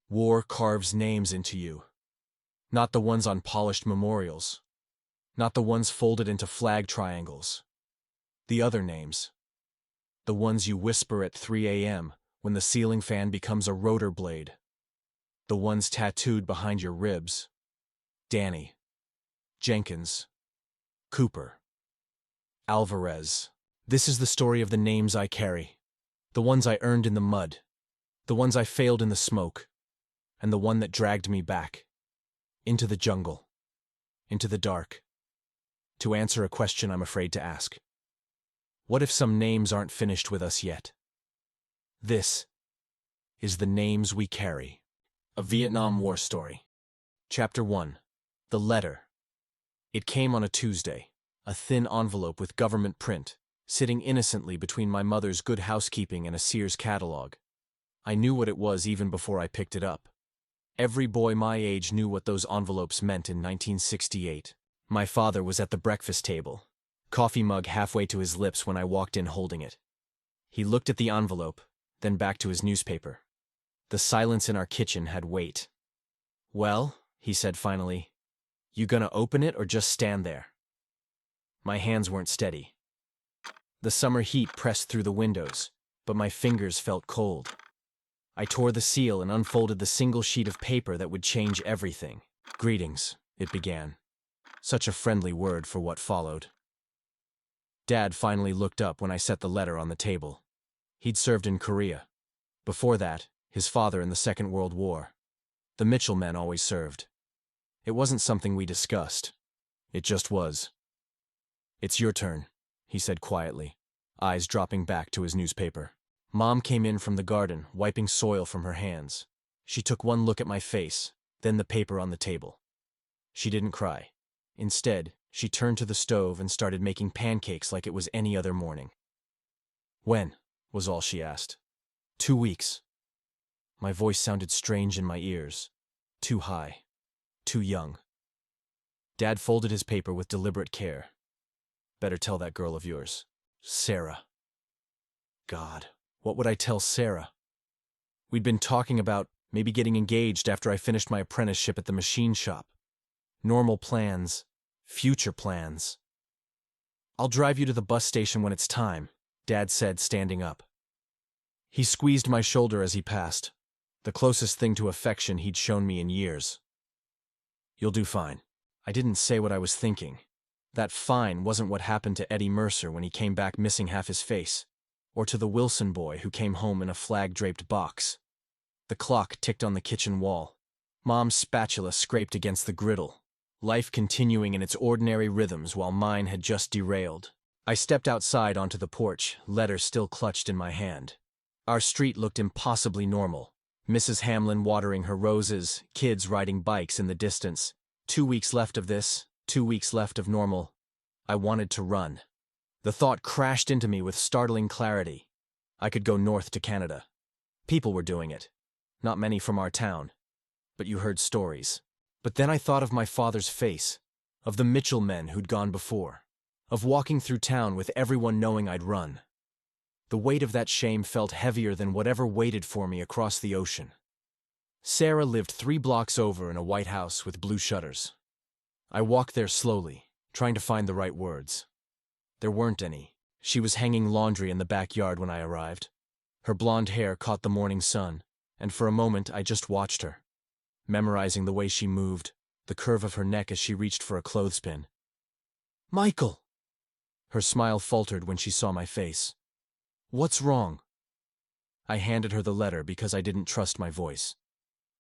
War carves names into you. Not the ones on polished memorials. Not the ones folded into flag triangles. The other names. The ones you whisper at 3 a.m. when the ceiling fan becomes a rotor blade. The ones tattooed behind your ribs. Danny. Jenkins. Cooper. Alvarez. This is the story of the names I carry. The ones I earned in the mud. The ones I failed in the smoke. And the one that dragged me back. Into the jungle. Into the dark. To answer a question I'm afraid to ask. What if some names aren't finished with us yet? This is the names we carry. A Vietnam War story. Chapter 1. The Letter. It came on a Tuesday, a thin envelope with government print, sitting innocently between my mother's Good Housekeeping and a Sears catalog. I knew what it was even before I picked it up. Every boy my age knew what those envelopes meant in 1968. My father was at the breakfast table, coffee mug halfway to his lips when I walked in holding it. He looked at the envelope, then back to his newspaper. The silence in our kitchen had weight. "Well," he said finally, "you gonna open it or just stand there?" My hands weren't steady. The summer heat pressed through the windows, but my fingers felt cold. I tore the seal and unfolded the single sheet of paper that would change everything. "Greetings," it began. Such a friendly word for what followed. Dad finally looked up when I set the letter on the table. He'd served in Korea. Before that, his father in the Second World War. The Mitchell men always served. It wasn't something we discussed. It just was. "It's your turn," he said quietly, eyes dropping back to his newspaper. Mom came in from the garden, wiping soil from her hands. She took one look at my face, then the paper on the table. She didn't cry. Instead, she turned to the stove and started making pancakes like it was any other morning. "When?" was all she asked. 2 weeks. My voice sounded strange in my ears. Too high. Too young. Dad folded his paper with deliberate care. "Better tell that girl of yours. Sarah." God, what would I tell Sarah? We'd been talking about maybe getting engaged after I finished my apprenticeship at the machine shop. Normal plans. Future plans. "I'll drive you to the bus station when it's time," Dad said, standing up. He squeezed my shoulder as he passed, the closest thing to affection he'd shown me in years. "You'll do fine." I didn't say what I was thinking. That fine wasn't what happened to Eddie Mercer when he came back missing half his face, or to the Wilson boy who came home in a flag-draped box. The clock ticked on the kitchen wall. Mom's spatula scraped against the griddle, life continuing in its ordinary rhythms while mine had just derailed. I stepped outside onto the porch, letter still clutched in my hand. Our street looked impossibly normal. Mrs. Hamlin watering her roses, kids riding bikes in the distance. 2 weeks left of this, 2 weeks left of normal. I wanted to run. The thought crashed into me with startling clarity. I could go north to Canada. People were doing it. Not many from our town. But you heard stories. But then I thought of my father's face, of the Mitchell men who'd gone before, of walking through town with everyone knowing I'd run. The weight of that shame felt heavier than whatever waited for me across the ocean. Sarah lived 3 blocks over in a white house with blue shutters. I walked there slowly, trying to find the right words. There weren't any. She was hanging laundry in the backyard when I arrived. Her blonde hair caught the morning sun, and for a moment I just watched her, memorizing the way she moved, the curve of her neck as she reached for a clothespin. "Michael!" Her smile faltered when she saw my face. "What's wrong?" I handed her the letter because I didn't trust my voice.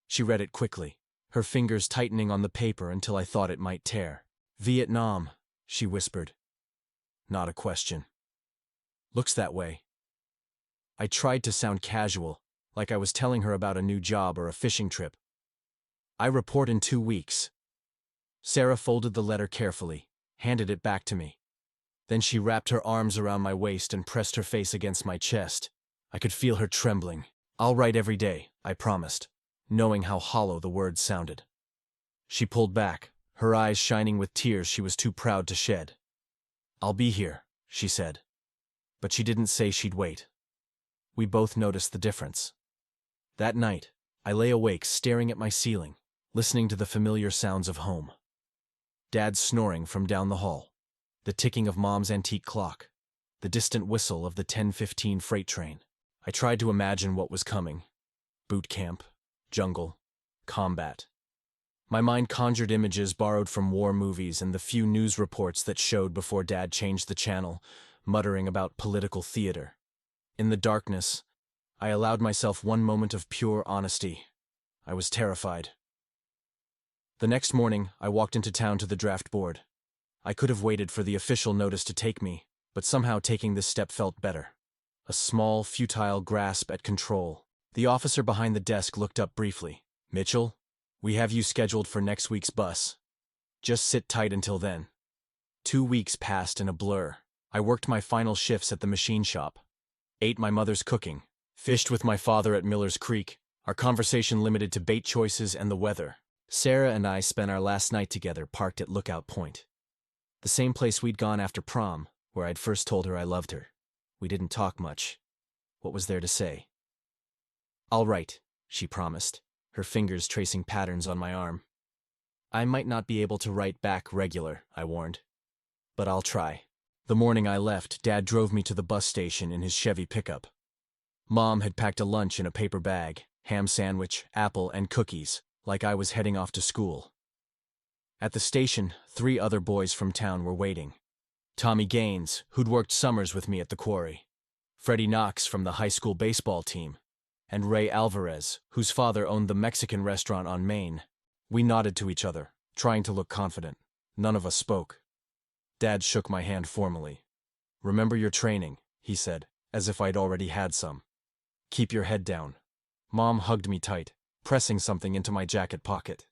She read it quickly, her fingers tightening on the paper until I thought it might tear. "Vietnam," she whispered. Not a question. "Looks that way." I tried to sound casual, like I was telling her about a new job or a fishing trip. "I report in 2 weeks." Sarah folded the letter carefully, handed it back to me. Then she wrapped her arms around my waist and pressed her face against my chest. I could feel her trembling. "I'll write every day," I promised, knowing how hollow the words sounded. She pulled back, her eyes shining with tears she was too proud to shed. "I'll be here," she said. But she didn't say she'd wait. We both noticed the difference. That night, I lay awake, staring at my ceiling, listening to the familiar sounds of home. Dad snoring from down the hall, the ticking of Mom's antique clock, the distant whistle of the 10:15 freight train. I tried to imagine what was coming. Boot camp, jungle, combat. My mind conjured images borrowed from war movies and the few news reports that showed before Dad changed the channel, muttering about political theater. In the darkness, I allowed myself one moment of pure honesty. I was terrified. The next morning, I walked into town to the draft board. I could have waited for the official notice to take me, but somehow taking this step felt better. A small, futile grasp at control. The officer behind the desk looked up briefly. "Mitchell, we have you scheduled for next week's bus. Just sit tight until then." 2 weeks passed in a blur. I worked my final shifts at the machine shop, ate my mother's cooking, fished with my father at Miller's Creek, our conversation limited to bait choices and the weather. Sarah and I spent our last night together parked at Lookout Point. The same place we'd gone after prom, where I'd first told her I loved her. We didn't talk much. What was there to say? "All right," she promised, her fingers tracing patterns on my arm. "I might not be able to write back regular," I warned. "But I'll try." The morning I left, Dad drove me to the bus station in his Chevy pickup. Mom had packed a lunch in a paper bag, ham sandwich, apple, and cookies, like I was heading off to school. At the station, 3 other boys from town were waiting. Tommy Gaines, who'd worked summers with me at the quarry, Freddie Knox from the high school baseball team, and Ray Alvarez, whose father owned the Mexican restaurant on Main. We nodded to each other, trying to look confident. None of us spoke. Dad shook my hand formally. "Remember your training," he said, as if I'd already had some. "Keep your head down." Mom hugged me tight, pressing something into my jacket pocket.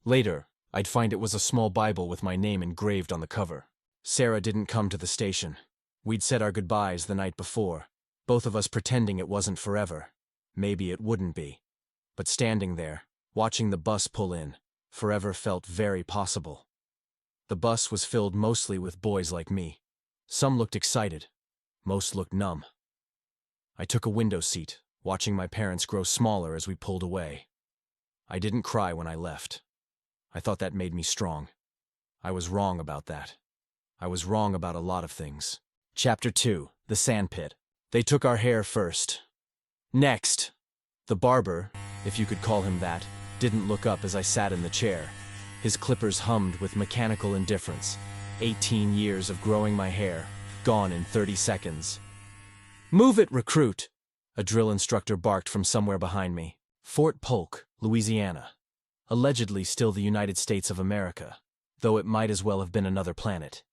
Later, I'd find it was a small Bible with my name engraved on the cover. Sarah didn't come to the station. We'd said our goodbyes the night before, both of us pretending it wasn't forever. Maybe it wouldn't be. But standing there, watching the bus pull in, forever felt very possible. The bus was filled mostly with boys like me. Some looked excited. Most looked numb. I took a window seat, watching my parents grow smaller as we pulled away. I didn't cry when I left. I thought that made me strong. I was wrong about that. I was wrong about a lot of things. Chapter 2, The Sandpit. They took our hair first. Next. The barber, if you could call him that, didn't look up as I sat in the chair. His clippers hummed with mechanical indifference. 18 years of growing my hair, gone in 30 seconds. "Move it, recruit!" a drill instructor barked from somewhere behind me. Fort Polk, Louisiana. Allegedly still the United States of America, though it might as well have been another planet.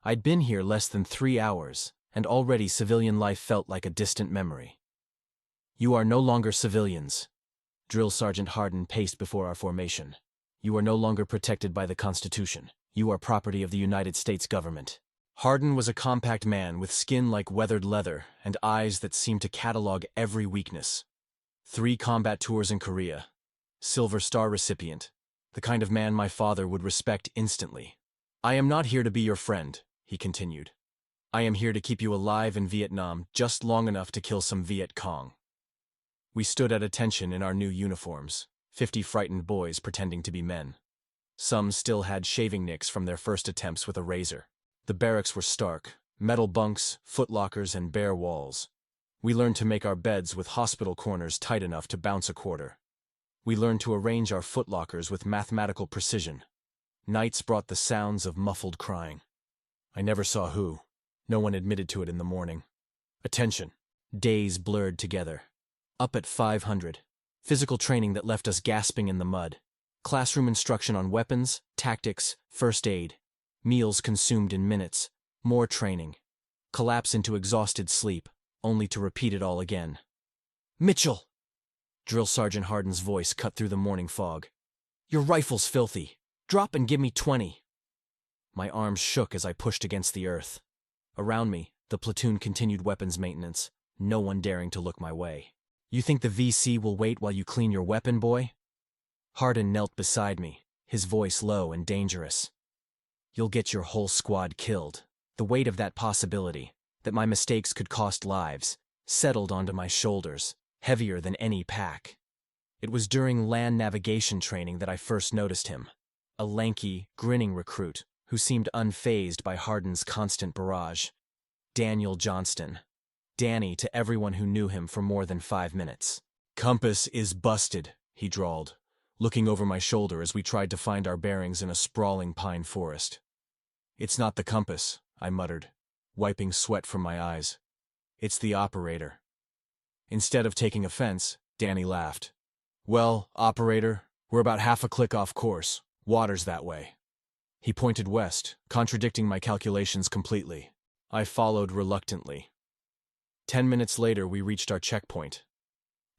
I'd been here less than 3 hours, and already civilian life felt like a distant memory. "You are no longer civilians," Drill Sergeant Hardin paced before our formation. "You are no longer protected by the Constitution. You are property of the United States government." Hardin was a compact man with skin like weathered leather and eyes that seemed to catalog every weakness. 3 combat tours in Korea. Silver Star recipient. The kind of man my father would respect instantly. "I am not here to be your friend," he continued. "I am here to keep you alive in Vietnam just long enough to kill some Viet Cong." We stood at attention in our new uniforms, 50 frightened boys pretending to be men. Some still had shaving nicks from their first attempts with a razor. The barracks were stark, metal bunks, footlockers, and bare walls. We learned to make our beds with hospital corners tight enough to bounce a quarter. We learned to arrange our footlockers with mathematical precision. Nights brought the sounds of muffled crying. I never saw who. No one admitted to it in the morning. Attention. Days blurred together. Up at 500. Physical training that left us gasping in the mud. Classroom instruction on weapons, tactics, first aid. Meals consumed in minutes. More training. Collapse into exhausted sleep, only to repeat it all again. "Mitchell!" Drill Sergeant Hardin's voice cut through the morning fog. "Your rifle's filthy. Drop and give me 20. My arms shook as I pushed against the earth. Around me, the platoon continued weapons maintenance, no one daring to look my way. "You think the VC will wait while you clean your weapon, boy?" Hardin knelt beside me, his voice low and dangerous. "You'll get your whole squad killed." The weight of that possibility, that my mistakes could cost lives, settled onto my shoulders, heavier than any pack. It was during land navigation training that I first noticed him. A lanky, grinning recruit who seemed unfazed by Hardin's constant barrage. Daniel Johnston. Danny to everyone who knew him for more than 5 minutes. "Compass is busted," he drawled, looking over my shoulder as we tried to find our bearings in a sprawling pine forest. "It's not the compass," I muttered, wiping sweat from my eyes. "It's the operator." Instead of taking offense, Danny laughed. "Well, operator, we're about half a click off course. Water's that way." He pointed west, contradicting my calculations completely. I followed reluctantly. 10 minutes later, we reached our checkpoint.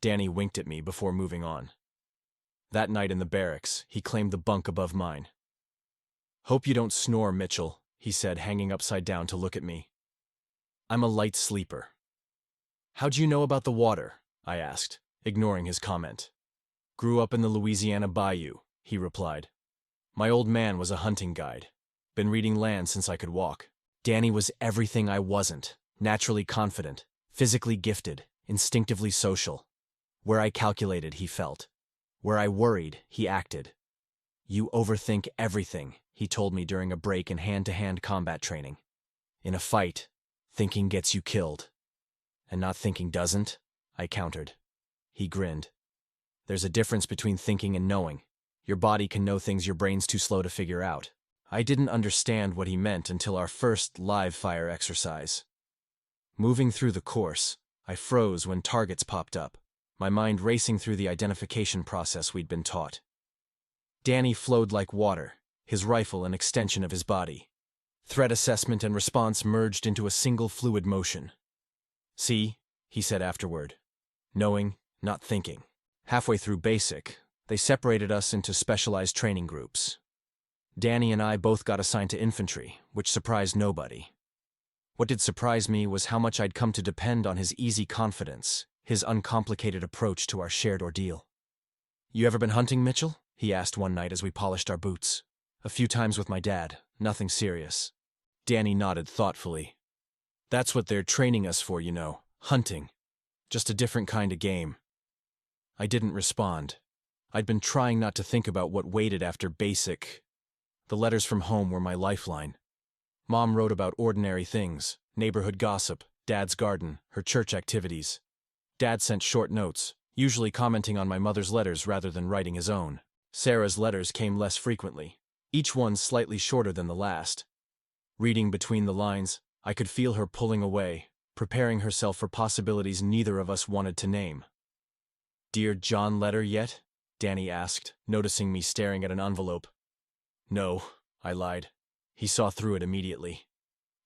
Danny winked at me before moving on. That night in the barracks, he claimed the bunk above mine. "Hope you don't snore, Mitchell," he said, hanging upside down to look at me. "I'm a light sleeper." "How'd you know about the water?" I asked, ignoring his comment. "Grew up in the Louisiana bayou," he replied. "My old man was a hunting guide. Been reading land since I could walk." Danny was everything I wasn't. Naturally confident, physically gifted, instinctively social. Where I calculated, he felt. Where I worried, he acted. "You overthink everything," he told me during a break in hand-to-hand combat training. "In a fight, thinking gets you killed." "And not thinking doesn't?" I countered. He grinned. "There's a difference between thinking and knowing. Your body can know things your brain's too slow to figure out." I didn't understand what he meant until our first live fire exercise. Moving through the course, I froze when targets popped up, my mind racing through the identification process we'd been taught. Danny flowed like water, his rifle an extension of his body. Threat assessment and response merged into a single fluid motion. "See," he said afterward. "Knowing, not thinking." Halfway through basic, they separated us into specialized training groups. Danny and I both got assigned to infantry, which surprised nobody. What did surprise me was how much I'd come to depend on his easy confidence, his uncomplicated approach to our shared ordeal. "You ever been hunting, Mitchell?" he asked one night as we polished our boots. "A few times with my dad, nothing serious." Danny nodded thoughtfully. "That's what they're training us for, you know, hunting. Just a different kind of game." I didn't respond. I'd been trying not to think about what waited after basic. The letters from home were my lifeline. Mom wrote about ordinary things, neighborhood gossip, Dad's garden, her church activities. Dad sent short notes, usually commenting on my mother's letters rather than writing his own. Sarah's letters came less frequently, each one slightly shorter than the last. Reading between the lines, I could feel her pulling away, preparing herself for possibilities neither of us wanted to name. "Dear John letter yet?" Danny asked, noticing me staring at an envelope. "No," I lied. He saw through it immediately.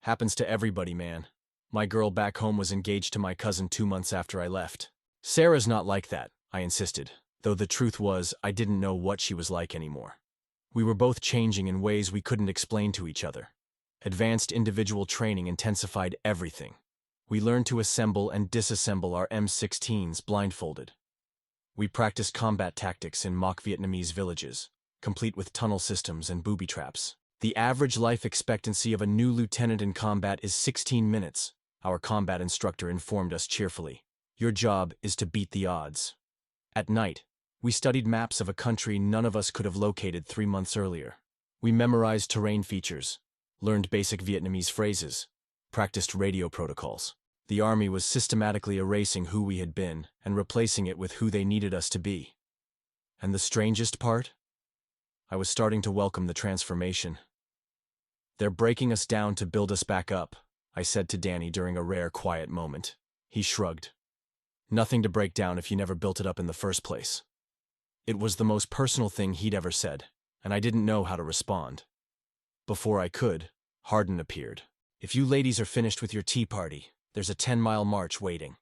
"Happens to everybody, man. My girl back home was engaged to my cousin 2 months after I left." "Sarah's not like that," I insisted, though the truth was I didn't know what she was like anymore. We were both changing in ways we couldn't explain to each other. Advanced individual training intensified everything. We learned to assemble and disassemble our M16s blindfolded. We practiced combat tactics in mock Vietnamese villages, complete with tunnel systems and booby traps. The average life expectancy of a new lieutenant in combat is 16 minutes, our combat instructor informed us cheerfully. Your job is to beat the odds. At night, we studied maps of a country none of us could have located 3 months earlier. We memorized terrain features, learned basic Vietnamese phrases, practiced radio protocols. The army was systematically erasing who we had been and replacing it with who they needed us to be. And the strangest part? I was starting to welcome the transformation. "They're breaking us down to build us back up," I said to Danny during a rare quiet moment. He shrugged. "Nothing to break down if you never built it up in the first place." It was the most personal thing he'd ever said, and I didn't know how to respond. Before I could, Hardin appeared. "If you ladies are finished with your tea party, there's a 10-mile march waiting."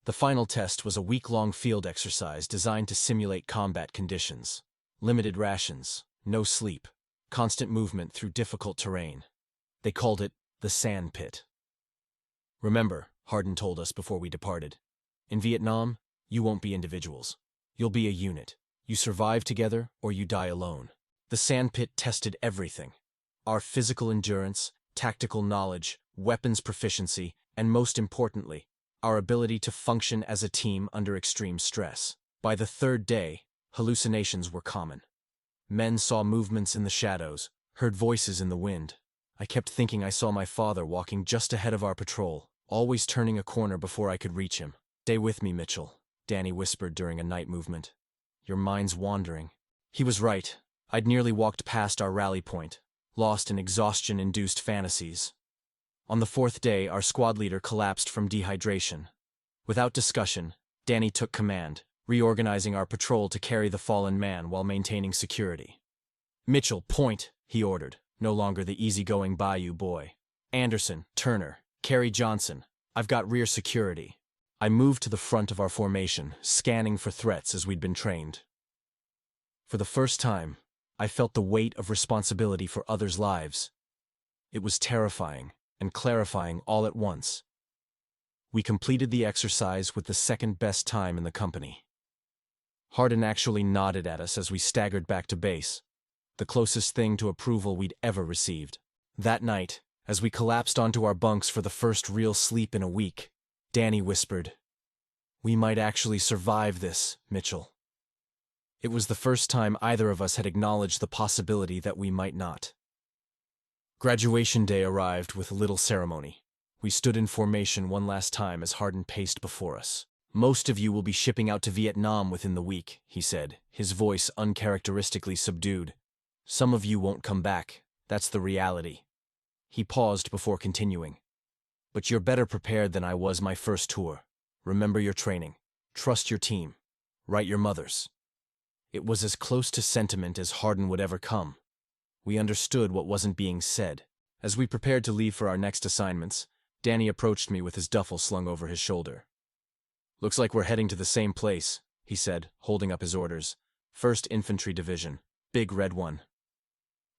The final test was a week-long field exercise designed to simulate combat conditions. Limited rations, no sleep, constant movement through difficult terrain. They called it the sand pit. "Remember," Hardin told us before we departed, "in Vietnam, you won't be individuals. You'll be a unit. You survive together or you die alone." The sand pit tested everything. Our physical endurance, tactical knowledge, weapons proficiency, and most importantly, our ability to function as a team under extreme stress. By the third day, hallucinations were common. Men saw movements in the shadows, heard voices in the wind. I kept thinking I saw my father walking just ahead of our patrol, always turning a corner before I could reach him. "Stay with me, Mitchell," Danny whispered during a night movement. "Your mind's wandering." He was right. I'd nearly walked past our rally point, lost in exhaustion-induced fantasies. On the fourth day, our squad leader collapsed from dehydration. Without discussion, Danny took command, reorganizing our patrol to carry the fallen man while maintaining security. "Mitchell, point," he ordered, no longer the easygoing Bayou boy. "Anderson, Turner, Kerry Johnson, I've got rear security." I moved to the front of our formation, scanning for threats as we'd been trained. For the first time, I felt the weight of responsibility for others' lives. It was terrifying and clarifying all at once. We completed the exercise with the second-best time in the company. Hardin actually nodded at us as we staggered back to base, the closest thing to approval we'd ever received. That night, as we collapsed onto our bunks for the first real sleep in a week, Danny whispered, "We might actually survive this, Mitchell." It was the first time either of us had acknowledged the possibility that we might not. Graduation day arrived with little ceremony. We stood in formation one last time as Hardin paced before us. "Most of you will be shipping out to Vietnam within the week," he said, his voice uncharacteristically subdued. "Some of you won't come back. That's the reality." He paused before continuing. "But you're better prepared than I was my first tour. Remember your training. Trust your team. Write your mothers." It was as close to sentiment as Hardin would ever come. We understood what wasn't being said. As we prepared to leave for our next assignments, Danny approached me with his duffel slung over his shoulder. "Looks like we're heading to the same place," he said, holding up his orders. "1st Infantry Division. Big red one."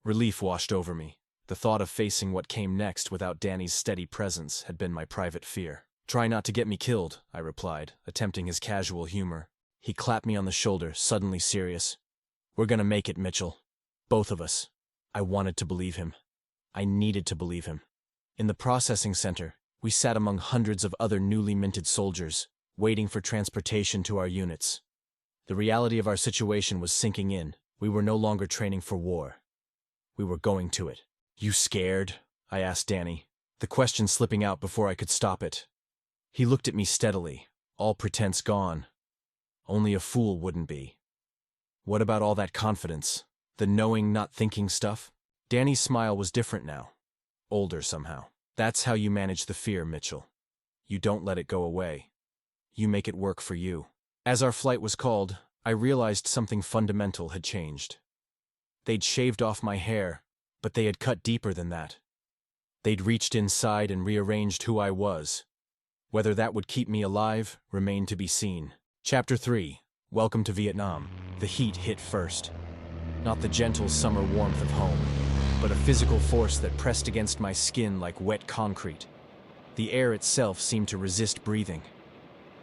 Relief washed over me. The thought of facing what came next without Danny's steady presence had been my private fear. "Try not to get me killed," I replied, attempting his casual humor. He clapped me on the shoulder, suddenly serious. "We're gonna make it, Mitchell. Both of us." I wanted to believe him. I needed to believe him. In the processing center, we sat among hundreds of other newly minted soldiers, waiting for transportation to our units. The reality of our situation was sinking in. We were no longer training for war. We were going to it. "You scared?" I asked Danny, the question slipping out before I could stop it. He looked at me steadily, all pretense gone. Only a fool wouldn't be. "What about all that confidence? The knowing, not thinking stuff?" Danny's smile was different now. Older somehow. "That's how you manage the fear, Mitchell. You don't let it go away. You make it work for you." As our flight was called, I realized something fundamental had changed. They'd shaved off my hair, but they had cut deeper than that. They'd reached inside and rearranged who I was. Whether that would keep me alive remained to be seen. Chapter 3. Welcome to Vietnam. The heat hit first. Not the gentle summer warmth of home, but a physical force that pressed against my skin like wet concrete. The air itself seemed to resist breathing.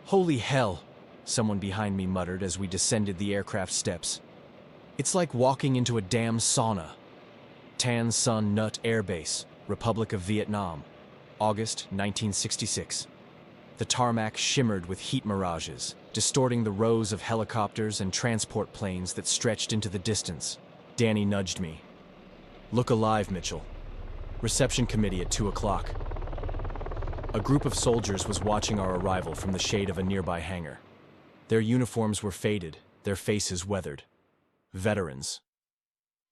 "Holy hell," someone behind me muttered as we descended the aircraft steps. "It's like walking into a damn sauna." Tan Son Nhut Air Base, Republic of Vietnam, August 1966. The tarmac shimmered with heat mirages, distorting the rows of helicopters and transport planes that stretched into the distance. Danny nudged me. "Look alive, Mitchell." Reception committee at 2 o'clock. A group of soldiers was watching our arrival from the shade of a nearby hangar. Their uniforms were faded, their faces weathered. Veterans.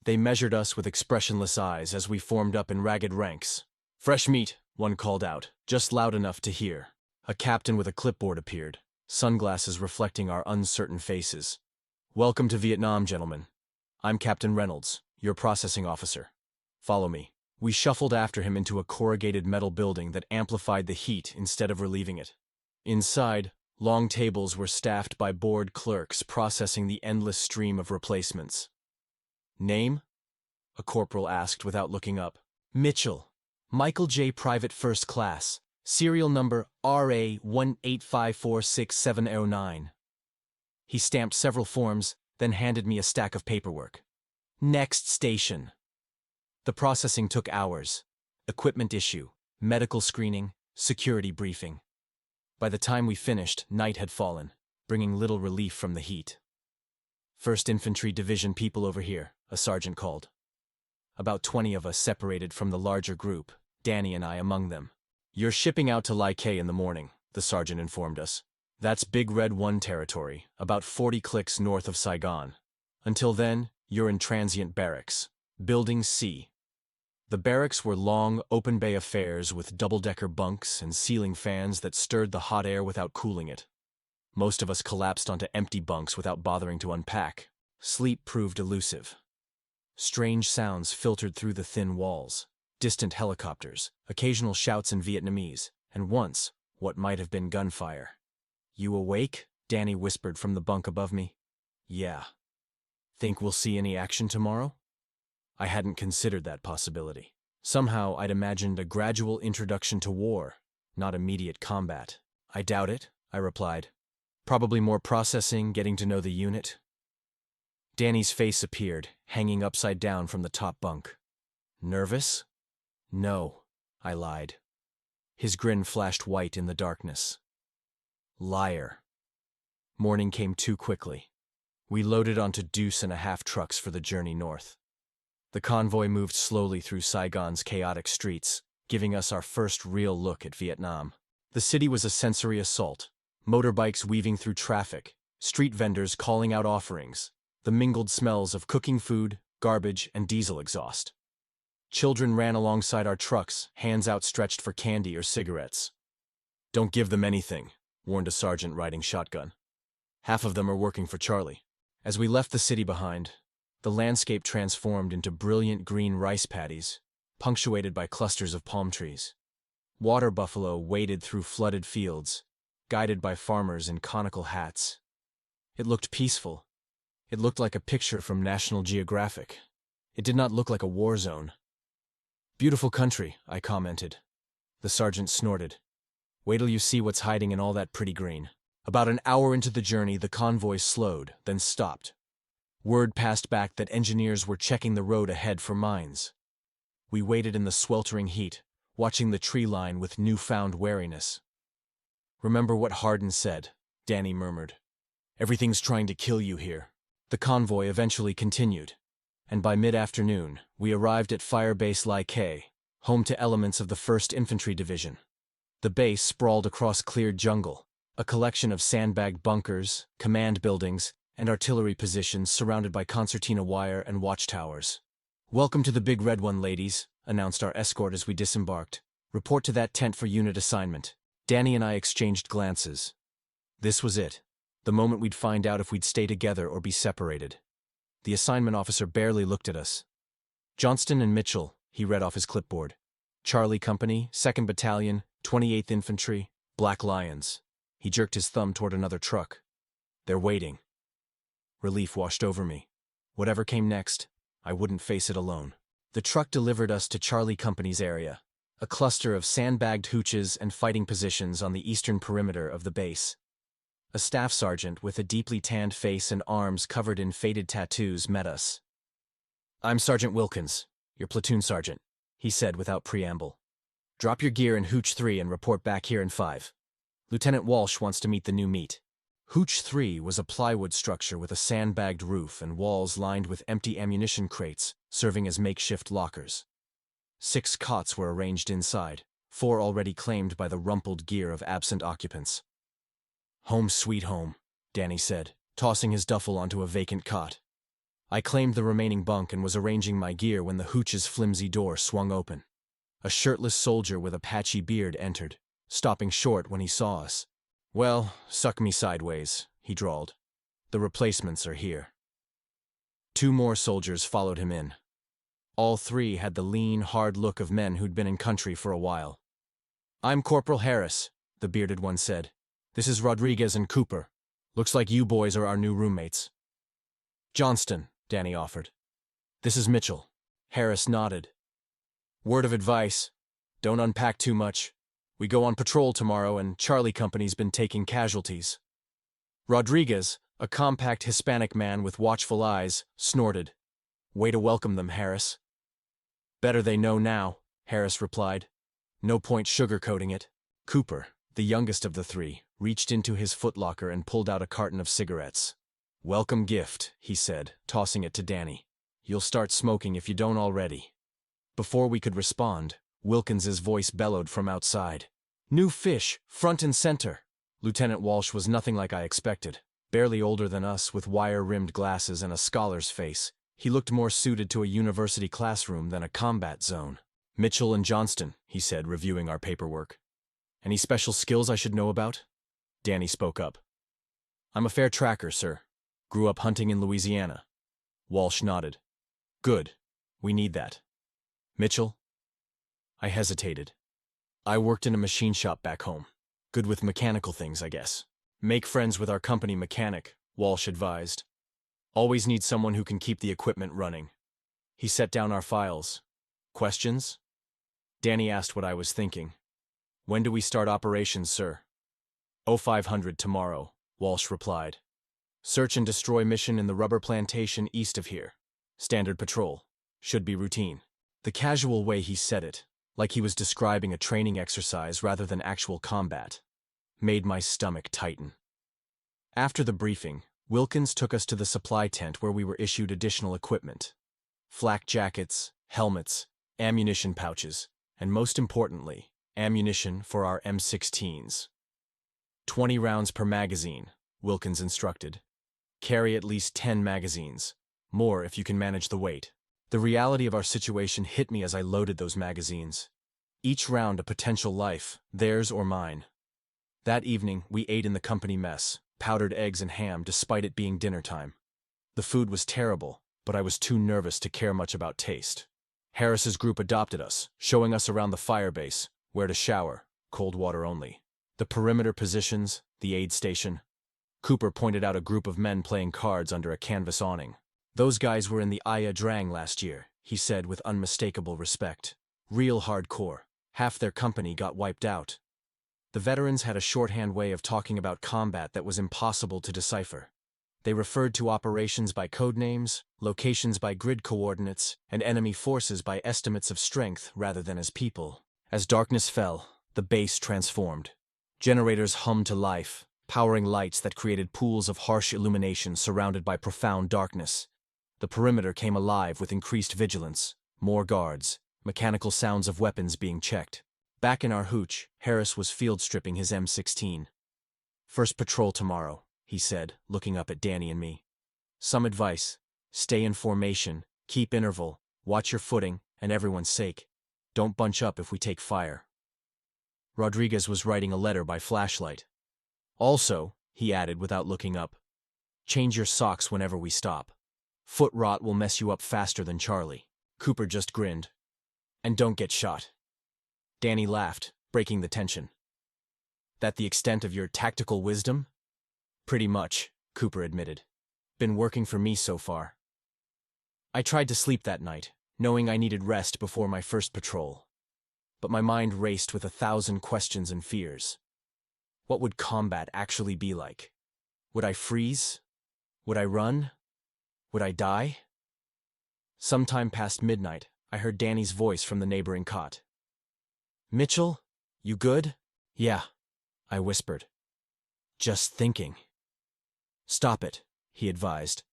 They measured us with expressionless eyes as we formed up in ragged ranks. "Fresh meat," one called out, just loud enough to hear. A captain with a clipboard appeared, sunglasses reflecting our uncertain faces. "Welcome to Vietnam, gentlemen. I'm Captain Reynolds, your processing officer. Follow me." We shuffled after him into a corrugated metal building that amplified the heat instead of relieving it. Inside, long tables were staffed by bored clerks processing the endless stream of replacements. "Name?" a corporal asked without looking up. "Mitchell. Michael J. Private First Class. Serial number RA185467009. He stamped several forms, then handed me a stack of paperwork. "Next station." The processing took hours. Equipment issue, medical screening, security briefing. By the time we finished, night had fallen. bringing little relief from the heat. "1st Infantry Division people over here," a sergeant called. About 20 of us separated from the larger group, Danny and I among them. "You're shipping out to Like in the morning," the sergeant informed us. "That's Big Red 1 territory, about 40 clicks north of Saigon. Until then, you're in transient barracks. Building C." The barracks were long, open-bay affairs with double-decker bunks and ceiling fans that stirred the hot air without cooling it. Most of us collapsed onto empty bunks without bothering to unpack. Sleep proved elusive. Strange sounds filtered through the thin walls. Distant helicopters, occasional shouts in Vietnamese, and once, what might have been gunfire. "You awake?" Danny whispered from the bunk above me. "Yeah." "Think we'll see any action tomorrow?" I hadn't considered that possibility. Somehow I'd imagined a gradual introduction to war, not immediate combat. "I doubt it," I replied. "Probably more processing, getting to know the unit." Danny's face appeared, hanging upside down from the top bunk. "Nervous?" "No," I lied. His grin flashed white in the darkness. Liar. Morning came too quickly. We loaded onto 2.5 trucks for the journey north. The convoy moved slowly through Saigon's chaotic streets, giving us our first real look at Vietnam. The city was a sensory assault, motorbikes weaving through traffic, street vendors calling out offerings, the mingled smells of cooking food, garbage, and diesel exhaust. Children ran alongside our trucks, hands outstretched for candy or cigarettes. "Don't give them anything," warned a sergeant riding shotgun. "Half of them are working for Charlie." As we left the city behind, the landscape transformed into brilliant green rice paddies, punctuated by clusters of palm trees. Water buffalo waded through flooded fields, guided by farmers in conical hats. It looked peaceful. It looked like a picture from National Geographic. It did not look like a war zone. "Beautiful country," I commented. The sergeant snorted. "Wait till you see what's hiding in all that pretty green." About an hour into the journey, the convoy slowed, then stopped. Word passed back that engineers were checking the road ahead for mines. We waited in the sweltering heat, watching the tree line with newfound wariness. "Remember what Hardin said," Danny murmured. "Everything's trying to kill you here." The convoy eventually continued, and by mid-afternoon, we arrived at Firebase Like, home to elements of the 1st Infantry Division. The base sprawled across cleared jungle, a collection of sandbagged bunkers, command buildings, and artillery positions surrounded by concertina wire and watchtowers. "Welcome to the Big Red One, ladies," announced our escort as we disembarked. "Report to that tent for unit assignment." Danny and I exchanged glances. This was it, the moment we'd find out if we'd stay together or be separated. The assignment officer barely looked at us. "Johnston and Mitchell," he read off his clipboard. "Charlie Company, 2nd Battalion, 28th Infantry, Black Lions." He jerked his thumb toward another truck. "They're waiting." Relief washed over me. Whatever came next, I wouldn't face it alone. The truck delivered us to Charlie Company's area, a cluster of sandbagged hooches and fighting positions on the eastern perimeter of the base. A staff sergeant with a deeply tanned face and arms covered in faded tattoos met us. "I'm Sergeant Wilkins, your platoon sergeant," he said without preamble. "Drop your gear in Hooch 3 and report back here in 5. Lieutenant Walsh wants to meet the new meat." Hooch 3 was a plywood structure with a sandbagged roof and walls lined with empty ammunition crates, serving as makeshift lockers. 6 cots were arranged inside, 4 already claimed by the rumpled gear of absent occupants. "Home sweet home," Danny said, tossing his duffel onto a vacant cot. I claimed the remaining bunk and was arranging my gear when the Hooch's flimsy door swung open. A shirtless soldier with a patchy beard entered, stopping short when he saw us. "Well, suck me sideways," he drawled. "The replacements are here." 2 more soldiers followed him in. All 3 had the lean, hard look of men who'd been in country for a while. "I'm Corporal Harris," the bearded one said. "This is Rodriguez and Cooper. Looks like you boys are our new roommates." "Johnston," Danny offered. "This is Mitchell." Harris nodded. "Word of advice, don't unpack too much. We go on patrol tomorrow and Charlie Company's been taking casualties." Rodriguez, a compact Hispanic man with watchful eyes, snorted. "Way to welcome them, Harris." "Better they know now," Harris replied. "No point sugarcoating it." Cooper, the youngest of the 3, reached into his footlocker and pulled out a carton of cigarettes. "Welcome gift," he said, tossing it to Danny. "You'll start smoking if you don't already." Before we could respond, Wilkins's voice bellowed from outside. "New fish, front and center." Lieutenant Walsh was nothing like I expected. Barely older than us, with wire-rimmed glasses and a scholar's face, he looked more suited to a university classroom than a combat zone. "Mitchell and Johnston," he said, reviewing our paperwork. "Any special skills I should know about?" Danny spoke up. "I'm a fair tracker, sir. Grew up hunting in Louisiana." Walsh nodded. "Good. We need that." "Mitchell?" I hesitated. "I worked in a machine shop back home. Good with mechanical things, I guess." "Make friends with our company mechanic," Walsh advised. "Always need someone who can keep the equipment running." He set down our files. "Questions?" Danny asked what I was thinking. "When do we start operations, sir?" 0500 tomorrow, Walsh replied. "Search and destroy mission in the rubber plantation east of here. Standard patrol. Should be routine." The casual way he said it, like he was describing a training exercise rather than actual combat, made my stomach tighten. After the briefing, Wilkins took us to the supply tent where we were issued additional equipment. Flak jackets, helmets, ammunition pouches, and most importantly, ammunition for our M16s. 20 rounds per magazine, Wilkins instructed. Carry at least 10 magazines, more if you can manage the weight. The reality of our situation hit me as I loaded those magazines. Each round a potential life, theirs or mine. That evening, we ate in the company mess, powdered eggs and ham despite it being dinner time. The food was terrible, but I was too nervous to care much about taste. Harris's group adopted us, showing us around the firebase, where to shower, cold water only. The perimeter positions, the aid station. Cooper pointed out a group of men playing cards under a canvas awning. "Those guys were in the Aya Drang last year," he said with unmistakable respect. "Real hardcore. Half their company got wiped out." The veterans had a shorthand way of talking about combat that was impossible to decipher. They referred to operations by code names, locations by grid coordinates, and enemy forces by estimates of strength rather than as people. As darkness fell, the base transformed. Generators hummed to life, powering lights that created pools of harsh illumination surrounded by profound darkness. The perimeter came alive with increased vigilance, more guards, mechanical sounds of weapons being checked. Back in our hooch, Harris was field stripping his M16. "First patrol tomorrow," he said, looking up at Danny and me. "Some advice. Stay in formation, keep interval, watch your footing, and everyone's sake. Don't bunch up if we take fire." Rodriguez was writing a letter by flashlight. "Also," he added without looking up, "change your socks whenever we stop. Foot rot will mess you up faster than Charlie." Cooper just grinned. "And don't get shot." Danny laughed, breaking the tension. "That the extent of your tactical wisdom?" "Pretty much," Cooper admitted. "Been working for me so far." I tried to sleep that night, knowing I needed rest before my first patrol. But my mind raced with 1,000 questions and fears. What would combat actually be like? Would I freeze? Would I run? Would I die? Sometime past midnight, I heard Danny's voice from the neighboring cot. "Mitchell, you good?" "Yeah," I whispered. "Just thinking." "Stop it," he advised.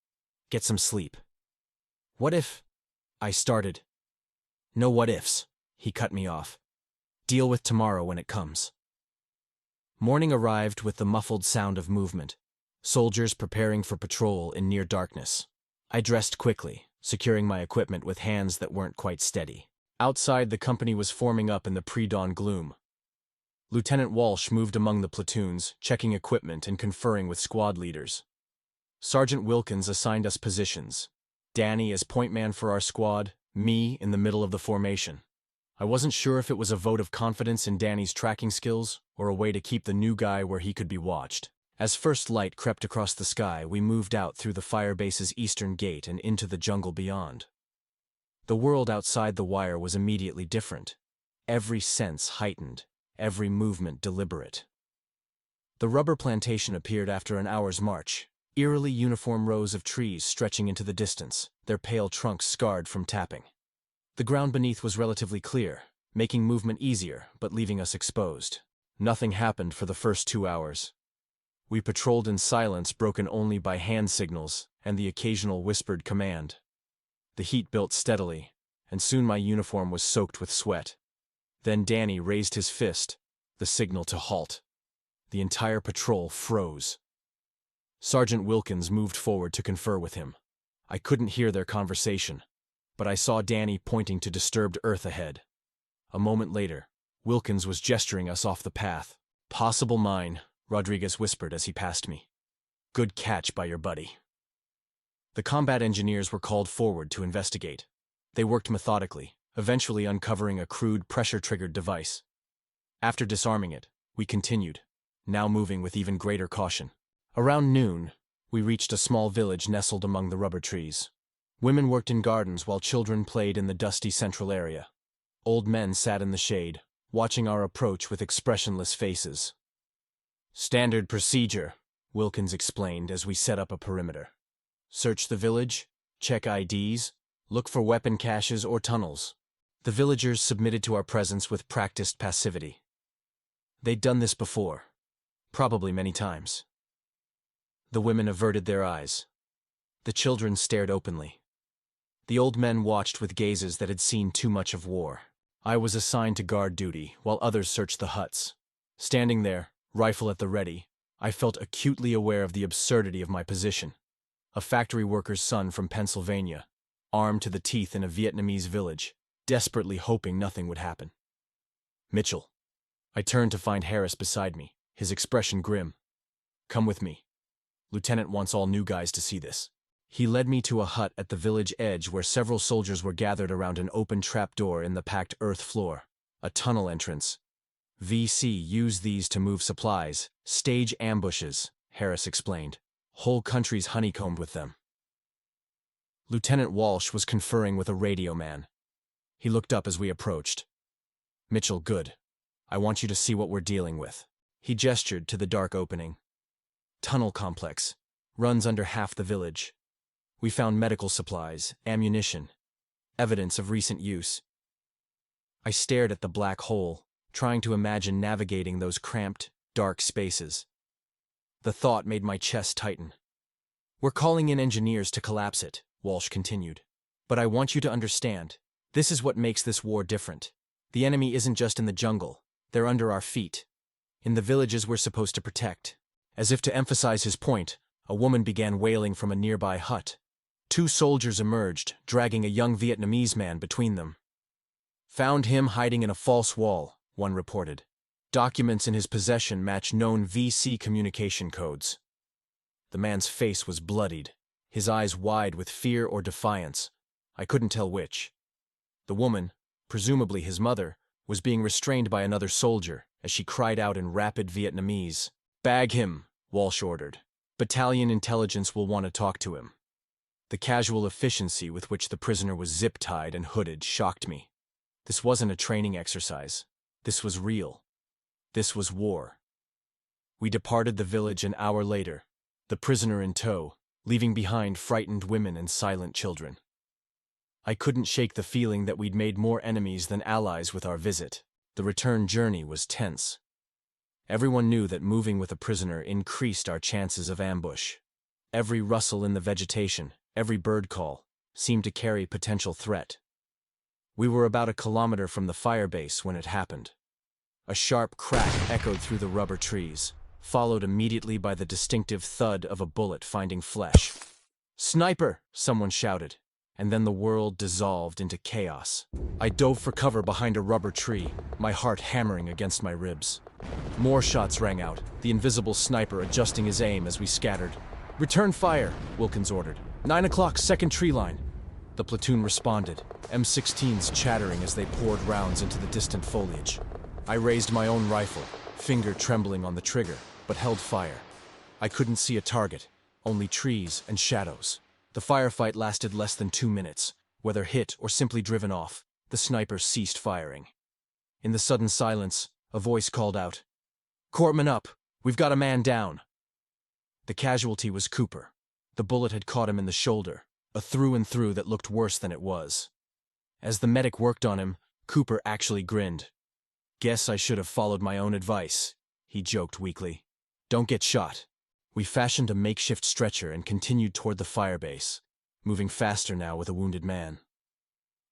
"Get some sleep." "What if—" I started. "No what ifs," he cut me off. "Deal with tomorrow when it comes." Morning arrived with the muffled sound of movement. Soldiers preparing for patrol in near darkness. I dressed quickly, securing my equipment with hands that weren't quite steady. Outside, the company was forming up in the pre-dawn gloom. Lieutenant Walsh moved among the platoons, checking equipment and conferring with squad leaders. Sergeant Wilkins assigned us positions. Danny as point man for our squad, me in the middle of the formation. I wasn't sure if it was a vote of confidence in Danny's tracking skills or a way to keep the new guy where he could be watched. As first light crept across the sky, we moved out through the firebase's eastern gate and into the jungle beyond. The world outside the wire was immediately different. Every sense heightened, every movement deliberate. The rubber plantation appeared after an hour's march, eerily uniform rows of trees stretching into the distance, their pale trunks scarred from tapping. The ground beneath was relatively clear, making movement easier but leaving us exposed. Nothing happened for the first 2 hours. We patrolled in silence broken only by hand signals and the occasional whispered command. The heat built steadily, and soon my uniform was soaked with sweat. Then Danny raised his fist, the signal to halt. The entire patrol froze. Sergeant Wilkins moved forward to confer with him. I couldn't hear their conversation, but I saw Danny pointing to disturbed earth ahead. A moment later, Wilkins was gesturing us off the path. "Possible mine," Rodriguez whispered as he passed me. "Good catch by your buddy." The combat engineers were called forward to investigate. They worked methodically, eventually uncovering a crude pressure-triggered device. After disarming it, we continued, now moving with even greater caution. Around noon, we reached a small village nestled among the rubber trees. Women worked in gardens while children played in the dusty central area. Old men sat in the shade, watching our approach with expressionless faces. "Standard procedure," Wilkins explained as we set up a perimeter. "Search the village, check IDs, look for weapon caches or tunnels." The villagers submitted to our presence with practiced passivity. They'd done this before, probably many times. The women averted their eyes. The children stared openly. The old men watched with gazes that had seen too much of war. I was assigned to guard duty, while others searched the huts. Standing there, rifle at the ready, I felt acutely aware of the absurdity of my position. A factory worker's son from Pennsylvania, armed to the teeth in a Vietnamese village, desperately hoping nothing would happen. "Mitchell." I turned to find Harris beside me, his expression grim. "Come with me. Lieutenant wants all new guys to see this." He led me to a hut at the village edge where several soldiers were gathered around an open trapdoor in the packed earth floor, a tunnel entrance. "VC used these to move supplies, stage ambushes," Harris explained. "Whole countries honeycombed with them." Lieutenant Walsh was conferring with a radio man. He looked up as we approached. "Mitchell, good. I want you to see what we're dealing with." He gestured to the dark opening. "Tunnel complex. Runs under half the village. We found medical supplies, ammunition, evidence of recent use." I stared at the black hole, trying to imagine navigating those cramped, dark spaces. The thought made my chest tighten. "We're calling in engineers to collapse it," Walsh continued. "But I want you to understand, this is what makes this war different. The enemy isn't just in the jungle, they're under our feet. In the villages we're supposed to protect." As if to emphasize his point, a woman began wailing from a nearby hut. 2 soldiers emerged, dragging a young Vietnamese man between them. "Found him hiding in a false wall," one reported. "Documents in his possession match known VC communication codes." The man's face was bloodied, his eyes wide with fear or defiance. I couldn't tell which. The woman, presumably his mother, was being restrained by another soldier as she cried out in rapid Vietnamese. "Bag him," Walsh ordered. "Battalion intelligence will want to talk to him." The casual efficiency with which the prisoner was zip-tied and hooded shocked me. This wasn't a training exercise. This was real. This was war. We departed the village an hour later, the prisoner in tow, leaving behind frightened women and silent children. I couldn't shake the feeling that we'd made more enemies than allies with our visit. The return journey was tense. Everyone knew that moving with a prisoner increased our chances of ambush. Every rustle in the vegetation, every bird call, seemed to carry potential threat. We were about a kilometer from the firebase when it happened. A sharp crack echoed through the rubber trees, followed immediately by the distinctive thud of a bullet finding flesh. "Sniper!" someone shouted, and then the world dissolved into chaos. I dove for cover behind a rubber tree, my heart hammering against my ribs. More shots rang out, the invisible sniper adjusting his aim as we scattered. "Return fire," Wilkins ordered. 9 o'clock, second tree line." The platoon responded, M16s chattering as they poured rounds into the distant foliage. I raised my own rifle, finger trembling on the trigger, but held fire. I couldn't see a target, only trees and shadows. The firefight lasted less than 2 minutes. Whether hit or simply driven off, the sniper ceased firing. In the sudden silence, a voice called out, "Corpsman up! We've got a man down!" The casualty was Cooper. The bullet had caught him in the shoulder, a through and through that looked worse than it was. As the medic worked on him, Cooper actually grinned. Guess I should have followed my own advice, he joked weakly. Don't get shot. We fashioned a makeshift stretcher and continued toward the firebase, moving faster now with a wounded man.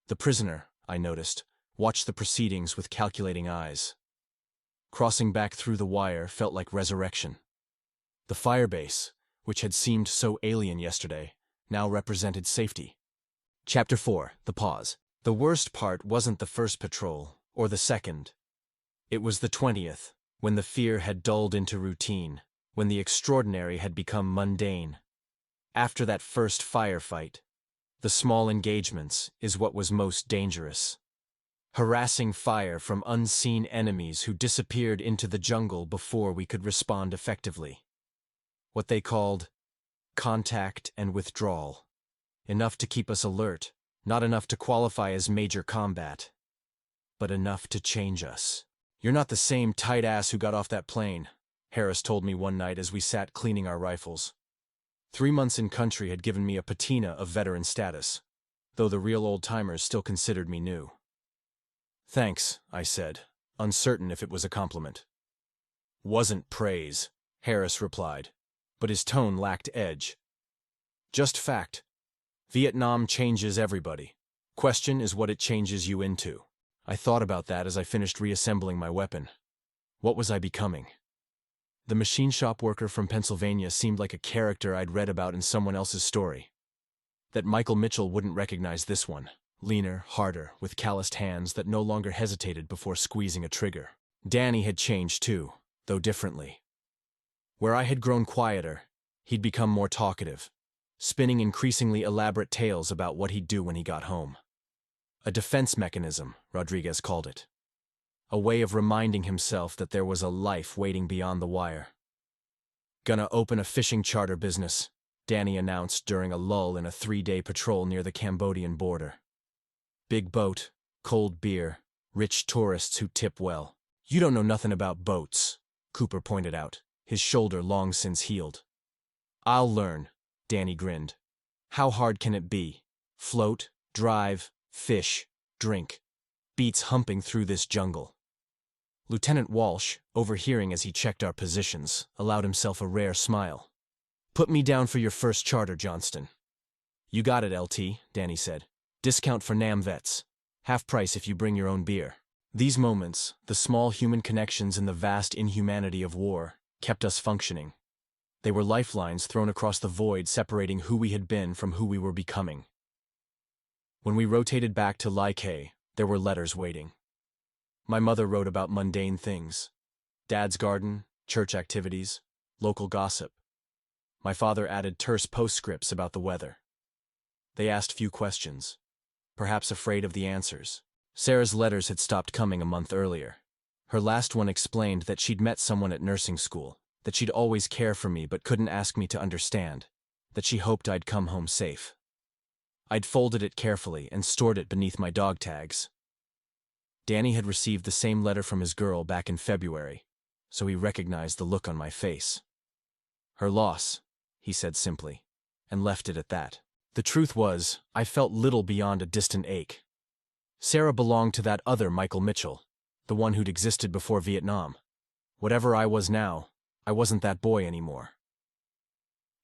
The prisoner, I noticed, watched the proceedings with calculating eyes. Crossing back through the wire felt like resurrection. The firebase, which had seemed so alien yesterday, now represented safety. Chapter 4, The Pause. The worst part wasn't the first patrol, or the second. It was the 20th, when the fear had dulled into routine, when the extraordinary had become mundane. After that first firefight, the small engagements is what was most dangerous. Harassing fire from unseen enemies who disappeared into the jungle before we could respond effectively. What they called contact and withdrawal. Enough to keep us alert, not enough to qualify as major combat, but enough to change us. You're not the same tight ass who got off that plane, Harris told me one night as we sat cleaning our rifles. 3 months in country had given me a patina of veteran status, though the real old-timers still considered me new. Thanks, I said, uncertain if it was a compliment. Wasn't praise, Harris replied, but his tone lacked edge. Just fact. Vietnam changes everybody. Question is what it changes you into. I thought about that as I finished reassembling my weapon. What was I becoming? The machine shop worker from Pennsylvania seemed like a character I'd read about in someone else's story. That Michael Mitchell wouldn't recognize this one. Leaner, harder, with calloused hands that no longer hesitated before squeezing a trigger. Danny had changed too, though differently. Where I had grown quieter, he'd become more talkative, spinning increasingly elaborate tales about what he'd do when he got home. A defense mechanism, Rodriguez called it. A way of reminding himself that there was a life waiting beyond the wire. Gonna open a fishing charter business, Danny announced during a lull in a 3-day patrol near the Cambodian border. Big boat, cold beer, rich tourists who tip well. You don't know nothing about boats, Cooper pointed out, his shoulder long since healed. I'll learn, Danny grinned. How hard can it be? Float, drive, fish, drink. Beats humping through this jungle. Lieutenant Walsh, overhearing as he checked our positions, allowed himself a rare smile. Put me down for your first charter, Johnston. You got it, LT, Danny said. Discount for NAM vets. Half price if you bring your own beer. These moments, the small human connections in the vast inhumanity of war, kept us functioning. They were lifelines thrown across the void separating who we had been from who we were becoming. When we rotated back to Lai, there were letters waiting. My mother wrote about mundane things. Dad's garden, church activities, local gossip. My father added terse postscripts about the weather. They asked few questions, perhaps afraid of the answers. Sarah's letters had stopped coming a month earlier. Her last one explained that she'd met someone at nursing school, that she'd always care for me but couldn't ask me to understand, that she hoped I'd come home safe. I'd folded it carefully and stored it beneath my dog tags. Danny had received the same letter from his girl back in February, so he recognized the look on my face. Her loss, he said simply, and left it at that. The truth was, I felt little beyond a distant ache. Sarah belonged to that other Michael Mitchell, the one who'd existed before Vietnam. Whatever I was now, I wasn't that boy anymore.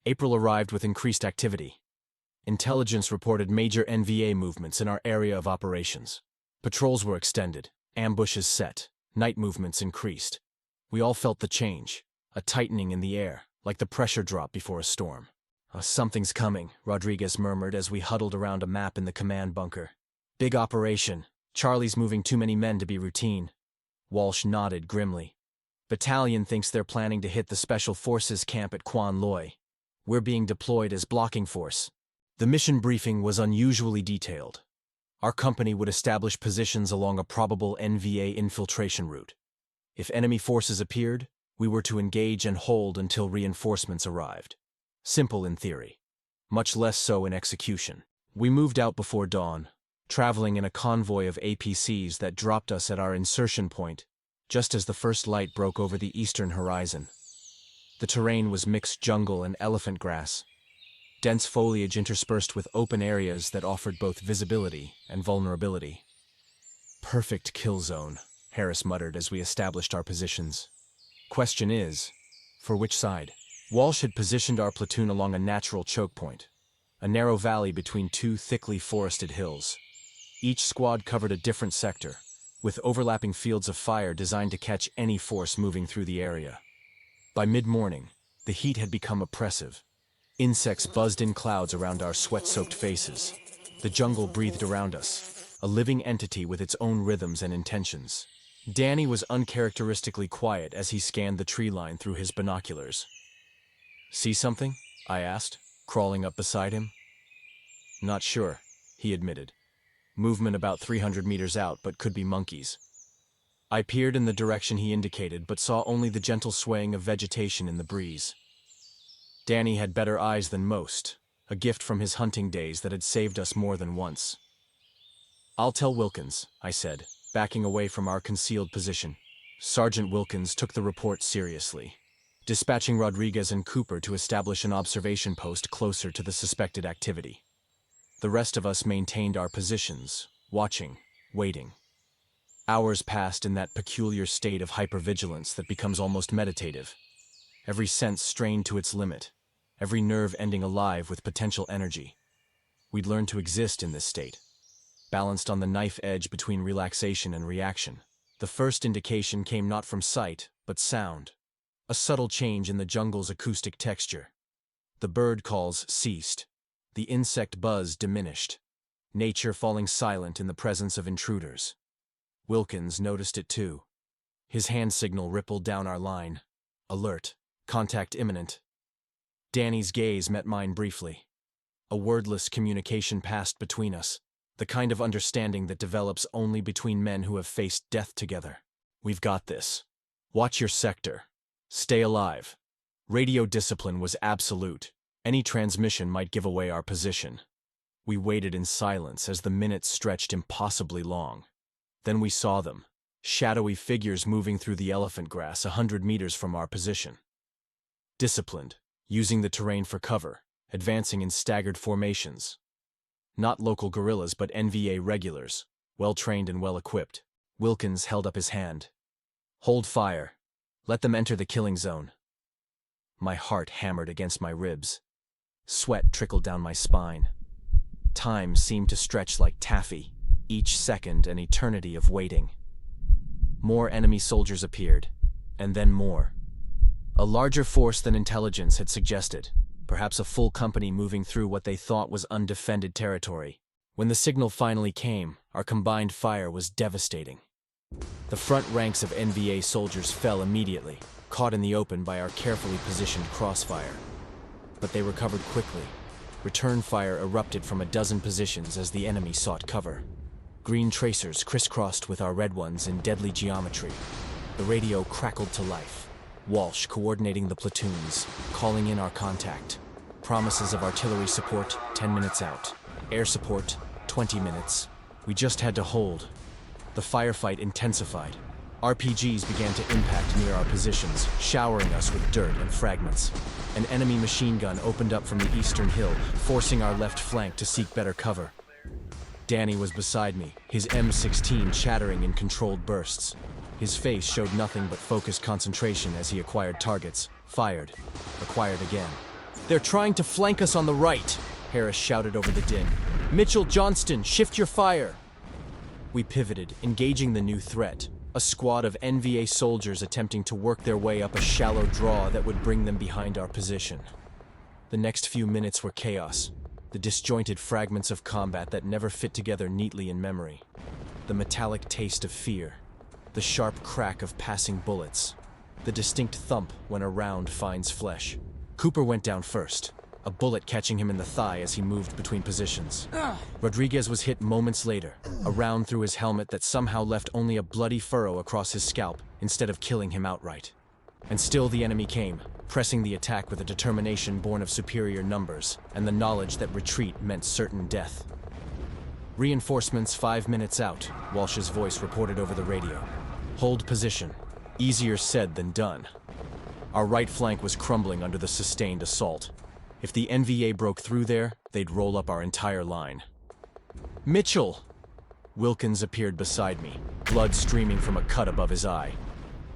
April arrived with increased activity. Intelligence reported major NVA movements in our area of operations. Patrols were extended, ambushes set, night movements increased. We all felt the change, a tightening in the air, like the pressure drop before a storm. Something's coming, Rodriguez murmured as we huddled around a map in the command bunker. Big operation. Charlie's moving too many men to be routine. Walsh nodded grimly. Battalion thinks they're planning to hit the Special Forces camp at Quan Loy. We're being deployed as blocking force. The mission briefing was unusually detailed. Our company would establish positions along a probable NVA infiltration route. If enemy forces appeared, we were to engage and hold until reinforcements arrived. Simple in theory, much less so in execution. We moved out before dawn, traveling in a convoy of APCs that dropped us at our insertion point, just as the first light broke over the eastern horizon. The terrain was mixed jungle and elephant grass, dense foliage interspersed with open areas that offered both visibility and vulnerability. Perfect kill zone, Harris muttered as we established our positions. Question is, for which side? Walsh had positioned our platoon along a natural choke point, a narrow valley between two thickly forested hills. Each squad covered a different sector, with overlapping fields of fire designed to catch any force moving through the area. By mid-morning, the heat had become oppressive. Insects buzzed in clouds around our sweat-soaked faces. The jungle breathed around us, a living entity with its own rhythms and intentions. Danny was uncharacteristically quiet as he scanned the tree line through his binoculars. "See something?" I asked, crawling up beside him. "Not sure," he admitted. "Movement about 300 meters out, but could be monkeys." I peered in the direction he indicated, but saw only the gentle swaying of vegetation in the breeze. Danny had better eyes than most, a gift from his hunting days that had saved us more than once. "I'll tell Wilkins," I said, backing away from our concealed position. Sergeant Wilkins took the report seriously, dispatching Rodriguez and Cooper to establish an observation post closer to the suspected activity. The rest of us maintained our positions, watching, waiting. Hours passed in that peculiar state of hypervigilance that becomes almost meditative. Every sense strained to its limit, every nerve ending alive with potential energy. We'd learned to exist in this state, balanced on the knife edge between relaxation and reaction. The first indication came not from sight, but sound. A subtle change in the jungle's acoustic texture. The bird calls ceased. The insect buzz diminished. Nature falling silent in the presence of intruders. Wilkins noticed it too. His hand signal rippled down our line. Alert. Contact imminent. Danny's gaze met mine briefly. A wordless communication passed between us, the kind of understanding that develops only between men who have faced death together. "We've got this. Watch your sector. Stay alive." Radio discipline was absolute. Any transmission might give away our position. We waited in silence as the minutes stretched impossibly long. Then we saw them, shadowy figures moving through the elephant grass 100 meters from our position. Disciplined, using the terrain for cover, advancing in staggered formations. Not local guerrillas but NVA regulars, well-trained and well-equipped. Wilkins held up his hand. "Hold fire. Let them enter the killing zone." My heart hammered against my ribs. Sweat trickled down my spine. Time seemed to stretch like taffy, each second an eternity of waiting. More enemy soldiers appeared, and then more. A larger force than intelligence had suggested, perhaps a full company moving through what they thought was undefended territory. When the signal finally came, our combined fire was devastating. The front ranks of NVA soldiers fell immediately, caught in the open by our carefully positioned crossfire. But they recovered quickly. Return fire erupted from a dozen positions as the enemy sought cover. Green tracers crisscrossed with our red ones in deadly geometry. The radio crackled to life. Walsh coordinating the platoons, calling in our contact. Promises of artillery support 10 minutes out. Air support 20 minutes. We just had to hold. The firefight intensified. RPGs began to impact near our positions, showering us with dirt and fragments. An enemy machine gun opened up from the eastern hill, forcing our left flank to seek better cover. Danny was beside me, his M16 chattering in controlled bursts. His face showed nothing but focused concentration as he acquired targets, fired, acquired again. "They're trying to flank us on the right," Harris shouted over the din. "Mitchell, Johnston, shift your fire." We pivoted, engaging the new threat, a squad of NVA soldiers attempting to work their way up a shallow draw that would bring them behind our position. The next few minutes were chaos, the disjointed fragments of combat that never fit together neatly in memory. The metallic taste of fear, the sharp crack of passing bullets, the distinct thump when a round finds flesh. Cooper went down first, a bullet catching him in the thigh as he moved between positions. Rodriguez was hit moments later, a round through his helmet that somehow left only a bloody furrow across his scalp instead of killing him outright. And still the enemy came, pressing the attack with a determination born of superior numbers and the knowledge that retreat meant certain death. "Reinforcements 5 minutes out," Walsh's voice reported over the radio. "Hold position." Easier said than done. Our right flank was crumbling under the sustained assault. If the NVA broke through there, they'd roll up our entire line. "Mitchell!" Wilkins appeared beside me, blood streaming from a cut above his eye.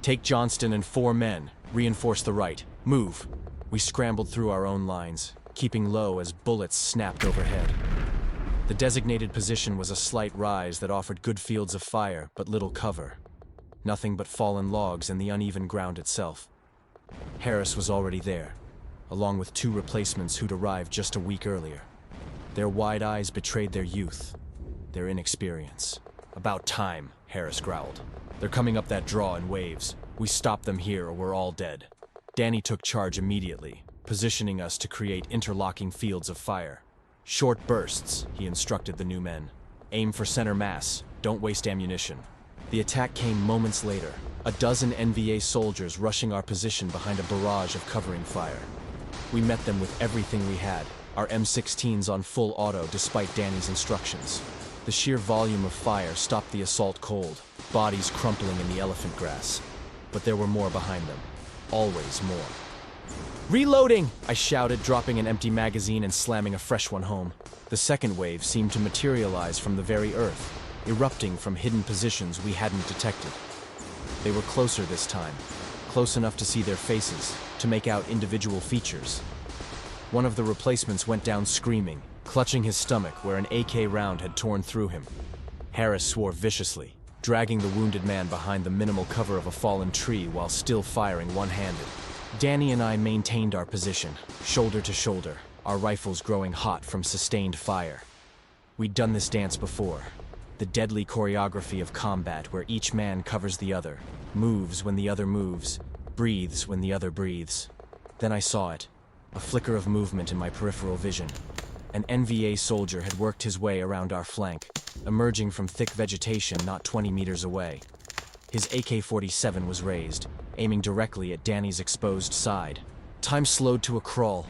"Take Johnston and 4 men. Reinforce the right. Move." We scrambled through our own lines, keeping low as bullets snapped overhead. The designated position was a slight rise that offered good fields of fire, but little cover. Nothing but fallen logs and the uneven ground itself. Harris was already there, along with 2 replacements who'd arrived just a week earlier. Their wide eyes betrayed their youth, their inexperience. "About time," Harris growled. "They're coming up that draw in waves. We stop them here or we're all dead." Danny took charge immediately, positioning us to create interlocking fields of fire. "Short bursts," he instructed the new men. "Aim for center mass. Don't waste ammunition." The attack came moments later, a dozen NVA soldiers rushing our position behind a barrage of covering fire. We met them with everything we had, our M16s on full auto despite Danny's instructions. The sheer volume of fire stopped the assault cold, bodies crumpling in the elephant grass. But there were more behind them. Always more. "Reloading!" I shouted, dropping an empty magazine and slamming a fresh one home. The second wave seemed to materialize from the very earth, erupting from hidden positions we hadn't detected. They were closer this time, close enough to see their faces, to make out individual features. One of the replacements went down screaming, clutching his stomach where an AK round had torn through him. Harris swore viciously, dragging the wounded man behind the minimal cover of a fallen tree while still firing one-handed. Danny and I maintained our position, shoulder to shoulder, our rifles growing hot from sustained fire. We'd done this dance before, the deadly choreography of combat where each man covers the other, moves when the other moves, breathes when the other breathes. Then I saw it, a flicker of movement in my peripheral vision. An NVA soldier had worked his way around our flank, emerging from thick vegetation not 20 meters away. His AK-47 was raised, aiming directly at Danny's exposed side. Time slowed to a crawl.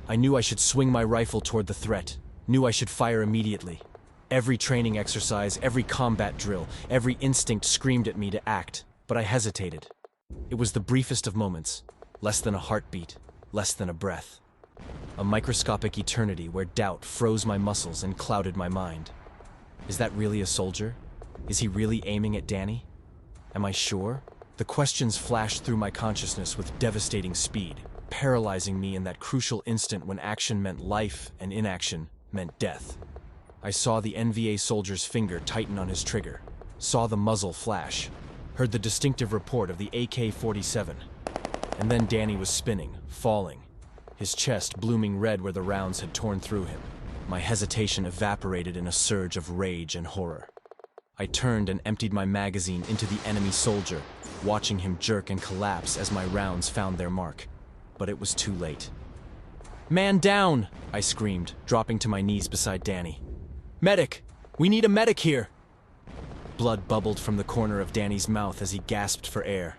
I knew I should swing my rifle toward the threat, knew I should fire immediately. Every training exercise, every combat drill, every instinct screamed at me to act, but I hesitated. It was the briefest of moments, less than a heartbeat, less than a breath. A microscopic eternity where doubt froze my muscles and clouded my mind. Is that really a soldier? Is he really aiming at Danny? Am I sure? The questions flashed through my consciousness with devastating speed, paralyzing me in that crucial instant when action meant life and inaction meant death. I saw the NVA soldier's finger tighten on his trigger, saw the muzzle flash, heard the distinctive report of the AK-47. And then Danny was spinning, falling, his chest blooming red where the rounds had torn through him. My hesitation evaporated in a surge of rage and horror. I turned and emptied my magazine into the enemy soldier, watching him jerk and collapse as my rounds found their mark. But it was too late. "Man down!" I screamed, dropping to my knees beside Danny. "Medic! We need a medic here!" Blood bubbled from the corner of Danny's mouth as he gasped for air.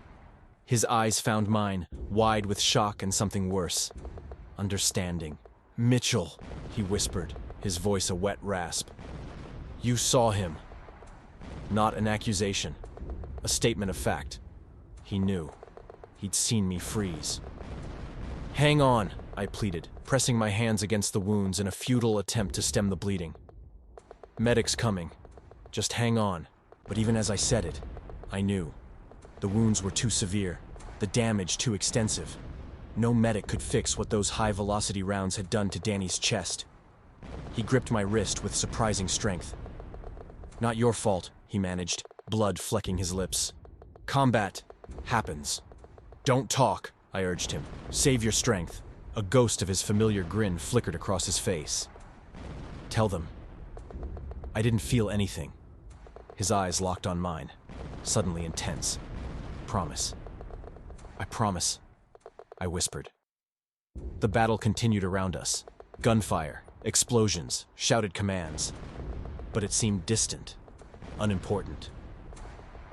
His eyes found mine, wide with shock and something worse. Understanding. "Mitchell," he whispered, his voice a wet rasp. "You saw him." Not an accusation. A statement of fact. He knew. He'd seen me freeze. "Hang on," I pleaded, pressing my hands against the wounds in a futile attempt to stem the bleeding. "Medic's coming. Just hang on." But even as I said it, I knew. The wounds were too severe, the damage too extensive. No medic could fix what those high-velocity rounds had done to Danny's chest. He gripped my wrist with surprising strength. "Not your fault," he managed, blood flecking his lips. "Combat happens. Don't talk," I urged him. "Save your strength." A ghost of his familiar grin flickered across his face. "Tell them." I didn't feel anything. His eyes locked on mine, suddenly intense. "Promise." "I promise," I whispered. The battle continued around us. Gunfire, explosions, shouted commands. But it seemed distant, unimportant.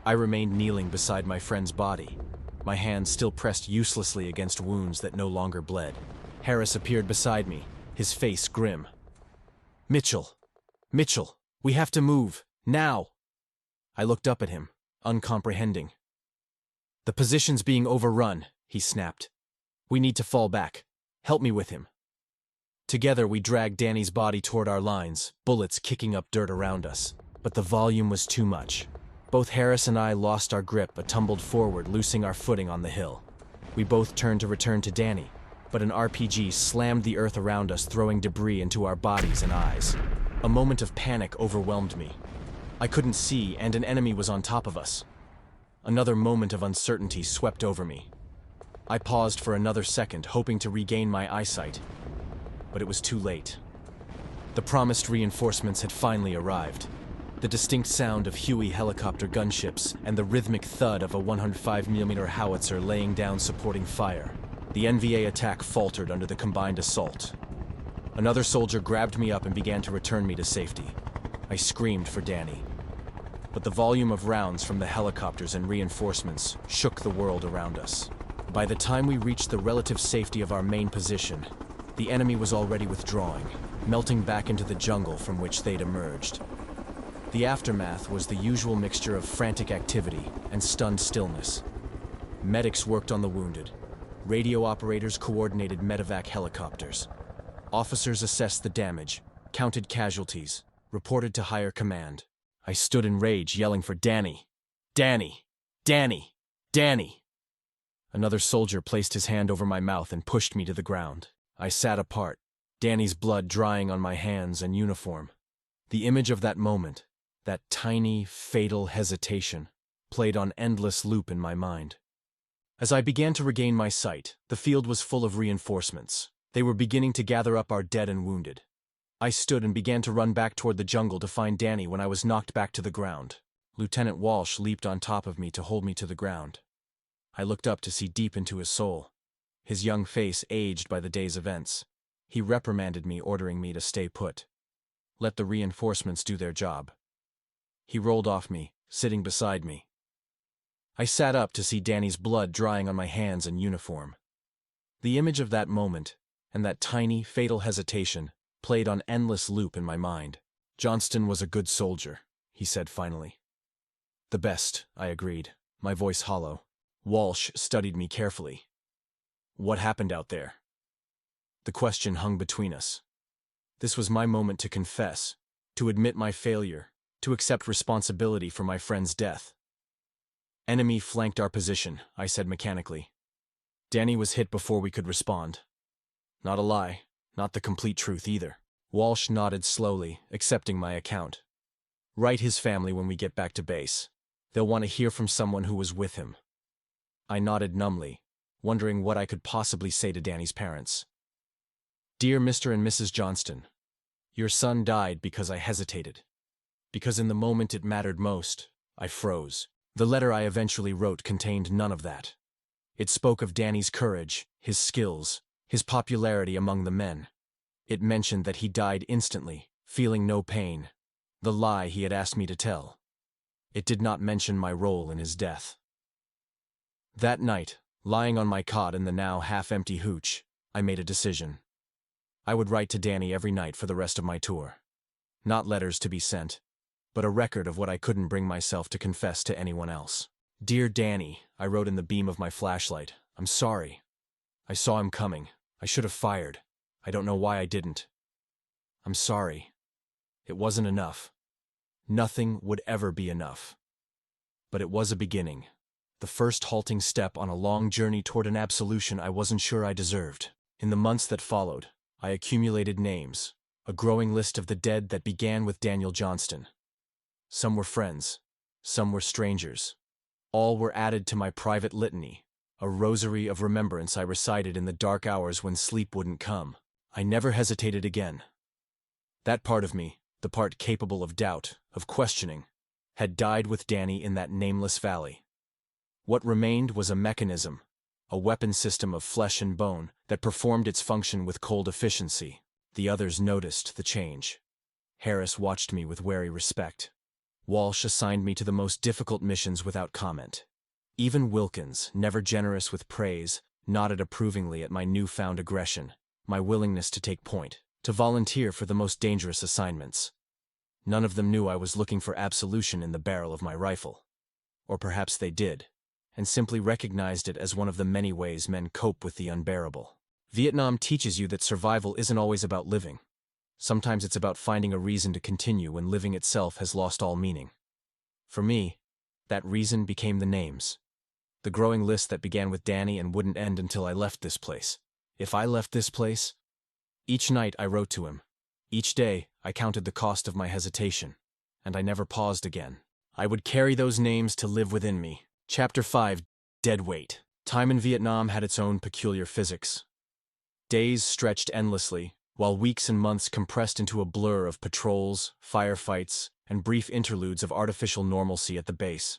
I remained kneeling beside my friend's body, my hands still pressed uselessly against wounds that no longer bled. Harris appeared beside me, his face grim. "Mitchell! Mitchell! We have to move! Now!" I looked up at him, uncomprehending. "The position's being overrun," he snapped. "We need to fall back. Help me with him." Together we dragged Danny's body toward our lines, bullets kicking up dirt around us. But the volume was too much. Both Harris and I lost our grip but tumbled forward, loosing our footing on the hill. We both turned to return to Danny, but an RPG slammed the earth around us, throwing debris into our bodies and eyes. A moment of panic overwhelmed me. I couldn't see, and an enemy was on top of us. Another moment of uncertainty swept over me. I paused for another second, hoping to regain my eyesight, but it was too late. The promised reinforcements had finally arrived. The distinct sound of Huey helicopter gunships and the rhythmic thud of a 105mm howitzer laying down supporting fire. The NVA attack faltered under the combined assault. Another soldier grabbed me up and began to return me to safety. I screamed for Danny. But the volume of rounds from the helicopters and reinforcements shook the world around us. By the time we reached the relative safety of our main position, the enemy was already withdrawing, melting back into the jungle from which they'd emerged. The aftermath was the usual mixture of frantic activity and stunned stillness. Medics worked on the wounded. Radio operators coordinated medevac helicopters. Officers assessed the damage, counted casualties, reported to higher command. I stood in rage, yelling for Danny. Danny! Danny! Danny! Another soldier placed his hand over my mouth and pushed me to the ground. I sat apart, Danny's blood drying on my hands and uniform. The image of that moment, that tiny, fatal hesitation, played on endless loop in my mind. As I began to regain my sight, the field was full of reinforcements. They were beginning to gather up our dead and wounded. I stood and began to run back toward the jungle to find Danny when I was knocked back to the ground. Lieutenant Walsh leaped on top of me to hold me to the ground. I looked up to see deep into his soul, his young face aged by the day's events. He reprimanded me, ordering me to stay put. Let the reinforcements do their job. He rolled off me, sitting beside me. I sat up to see Danny's blood drying on my hands and uniform. The image of that moment, and that tiny, fatal hesitation, played on endless loop in my mind. Johnston was a good soldier, he said finally. The best, I agreed, my voice hollow. Walsh studied me carefully. What happened out there? The question hung between us. This was my moment to confess, to admit my failure, to accept responsibility for my friend's death. Enemy flanked our position, I said mechanically. Danny was hit before we could respond. Not a lie, not the complete truth either. Walsh nodded slowly, accepting my account. Write his family when we get back to base. They'll want to hear from someone who was with him. I nodded numbly, wondering what I could possibly say to Danny's parents. Dear Mr. and Mrs. Johnston, your son died because I hesitated. Because in the moment it mattered most, I froze. The letter I eventually wrote contained none of that. It spoke of Danny's courage, his skills, his popularity among the men. It mentioned that he died instantly, feeling no pain, the lie he had asked me to tell. It did not mention my role in his death. That night, lying on my cot in the now half-empty hooch, I made a decision. I would write to Danny every night for the rest of my tour. Not letters to be sent, but a record of what I couldn't bring myself to confess to anyone else. Dear Danny, I wrote in the beam of my flashlight, I'm sorry. I saw him coming. I should have fired. I don't know why I didn't. I'm sorry. It wasn't enough. Nothing would ever be enough. But it was a beginning. The first halting step on a long journey toward an absolution I wasn't sure I deserved. In the months that followed, I accumulated names, a growing list of the dead that began with Daniel Johnston. Some were friends, some were strangers. All were added to my private litany, a rosary of remembrance I recited in the dark hours when sleep wouldn't come. I never hesitated again. That part of me, the part capable of doubt, of questioning, had died with Danny in that nameless valley. What remained was a mechanism, a weapon system of flesh and bone that performed its function with cold efficiency. The others noticed the change. Harris watched me with wary respect. Walsh assigned me to the most difficult missions without comment. Even Wilkins, never generous with praise, nodded approvingly at my newfound aggression, my willingness to take point, to volunteer for the most dangerous assignments. None of them knew I was looking for absolution in the barrel of my rifle. Or perhaps they did, and simply recognized it as one of the many ways men cope with the unbearable. Vietnam teaches you that survival isn't always about living. Sometimes it's about finding a reason to continue when living itself has lost all meaning. For me, That reason became the names. The growing list that began with Danny and wouldn't end until I left this place. If I left this place? Each night I wrote to him. Each day I counted the cost of my hesitation, and I never paused again. I would carry those names to live within me. Chapter 5: Dead Weight. Time in Vietnam had its own peculiar physics. Days stretched endlessly, while weeks and months compressed into a blur of patrols, firefights, and brief interludes of artificial normalcy at the base.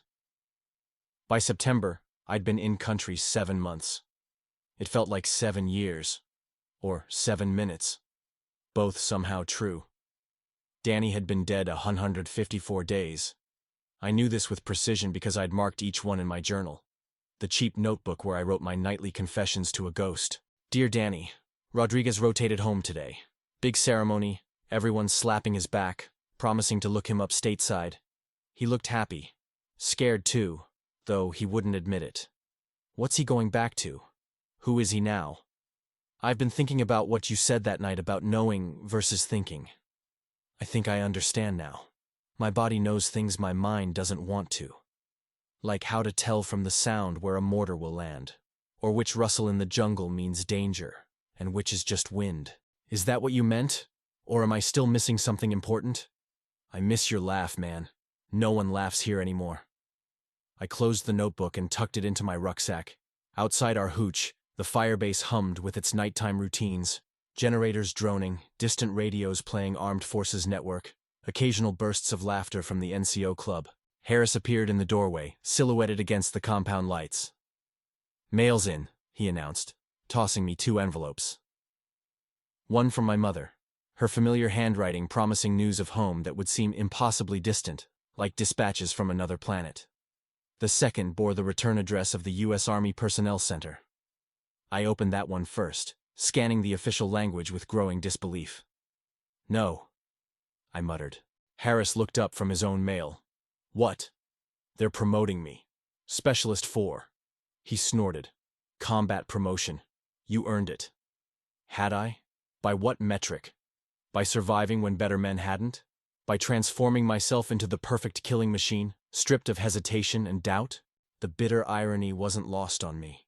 By September, I'd been in country 7 months. It felt like 7 years, or 7 minutes. Both somehow true. Danny had been dead 154 days. I knew this with precision because I'd marked each one in my journal, the cheap notebook where I wrote my nightly confessions to a ghost. Dear Danny, Rodriguez rotated home today. Big ceremony, everyone slapping his back, promising to look him up stateside. He looked happy. Scared too, though he wouldn't admit it. What's he going back to? Who is he now? I've been thinking about what you said that night about knowing versus thinking. I think I understand now. My body knows things my mind doesn't want to. Like how to tell from the sound where a mortar will land, or which rustle in the jungle means danger, and which is just wind. Is that what you meant? Or am I still missing something important? I miss your laugh, man. No one laughs here anymore. I closed the notebook and tucked it into my rucksack. Outside our hooch, the firebase hummed with its nighttime routines, generators droning, distant radios playing Armed Forces Network, occasional bursts of laughter from the NCO club. Harris appeared in the doorway, silhouetted against the compound lights. Mail's in, he announced, tossing me 2 envelopes. One from my mother, her familiar handwriting promising news of home that would seem impossibly distant, like dispatches from another planet. The second bore the return address of the U.S. Army Personnel Center. I opened that one first, scanning the official language with growing disbelief. No, I muttered. Harris looked up from his own mail. What? They're promoting me. Specialist 4. He snorted. Combat promotion. You earned it. Had I? By what metric? By surviving when better men hadn't? By transforming myself into the perfect killing machine, stripped of hesitation and doubt? The bitter irony wasn't lost on me.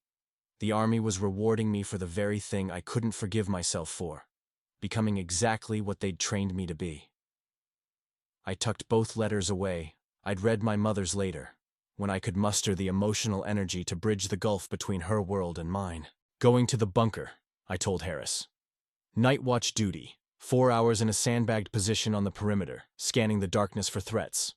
The Army was rewarding me for the very thing I couldn't forgive myself for, becoming exactly what they'd trained me to be. I tucked both letters away. I'd read my mother's later, when I could muster the emotional energy to bridge the gulf between her world and mine. Going to the bunker, I told Harris. Night watch duty, 4 hours in a sandbagged position on the perimeter, scanning the darkness for threats.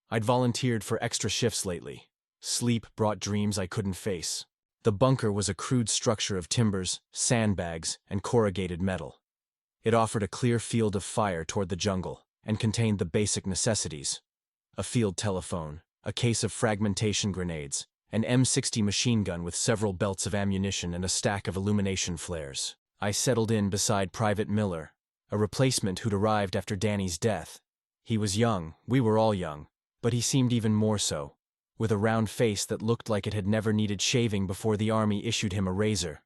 I'd volunteered for extra shifts lately. Sleep brought dreams I couldn't face. The bunker was a crude structure of timbers, sandbags, and corrugated metal. It offered a clear field of fire toward the jungle, and contained the basic necessities. A field telephone, a case of fragmentation grenades, an M60 machine gun with several belts of ammunition and a stack of illumination flares. I settled in beside Private Miller, a replacement who'd arrived after Danny's death. He was young, we were all young, but he seemed even more so, with a round face that looked like it had never needed shaving before the Army issued him a razor.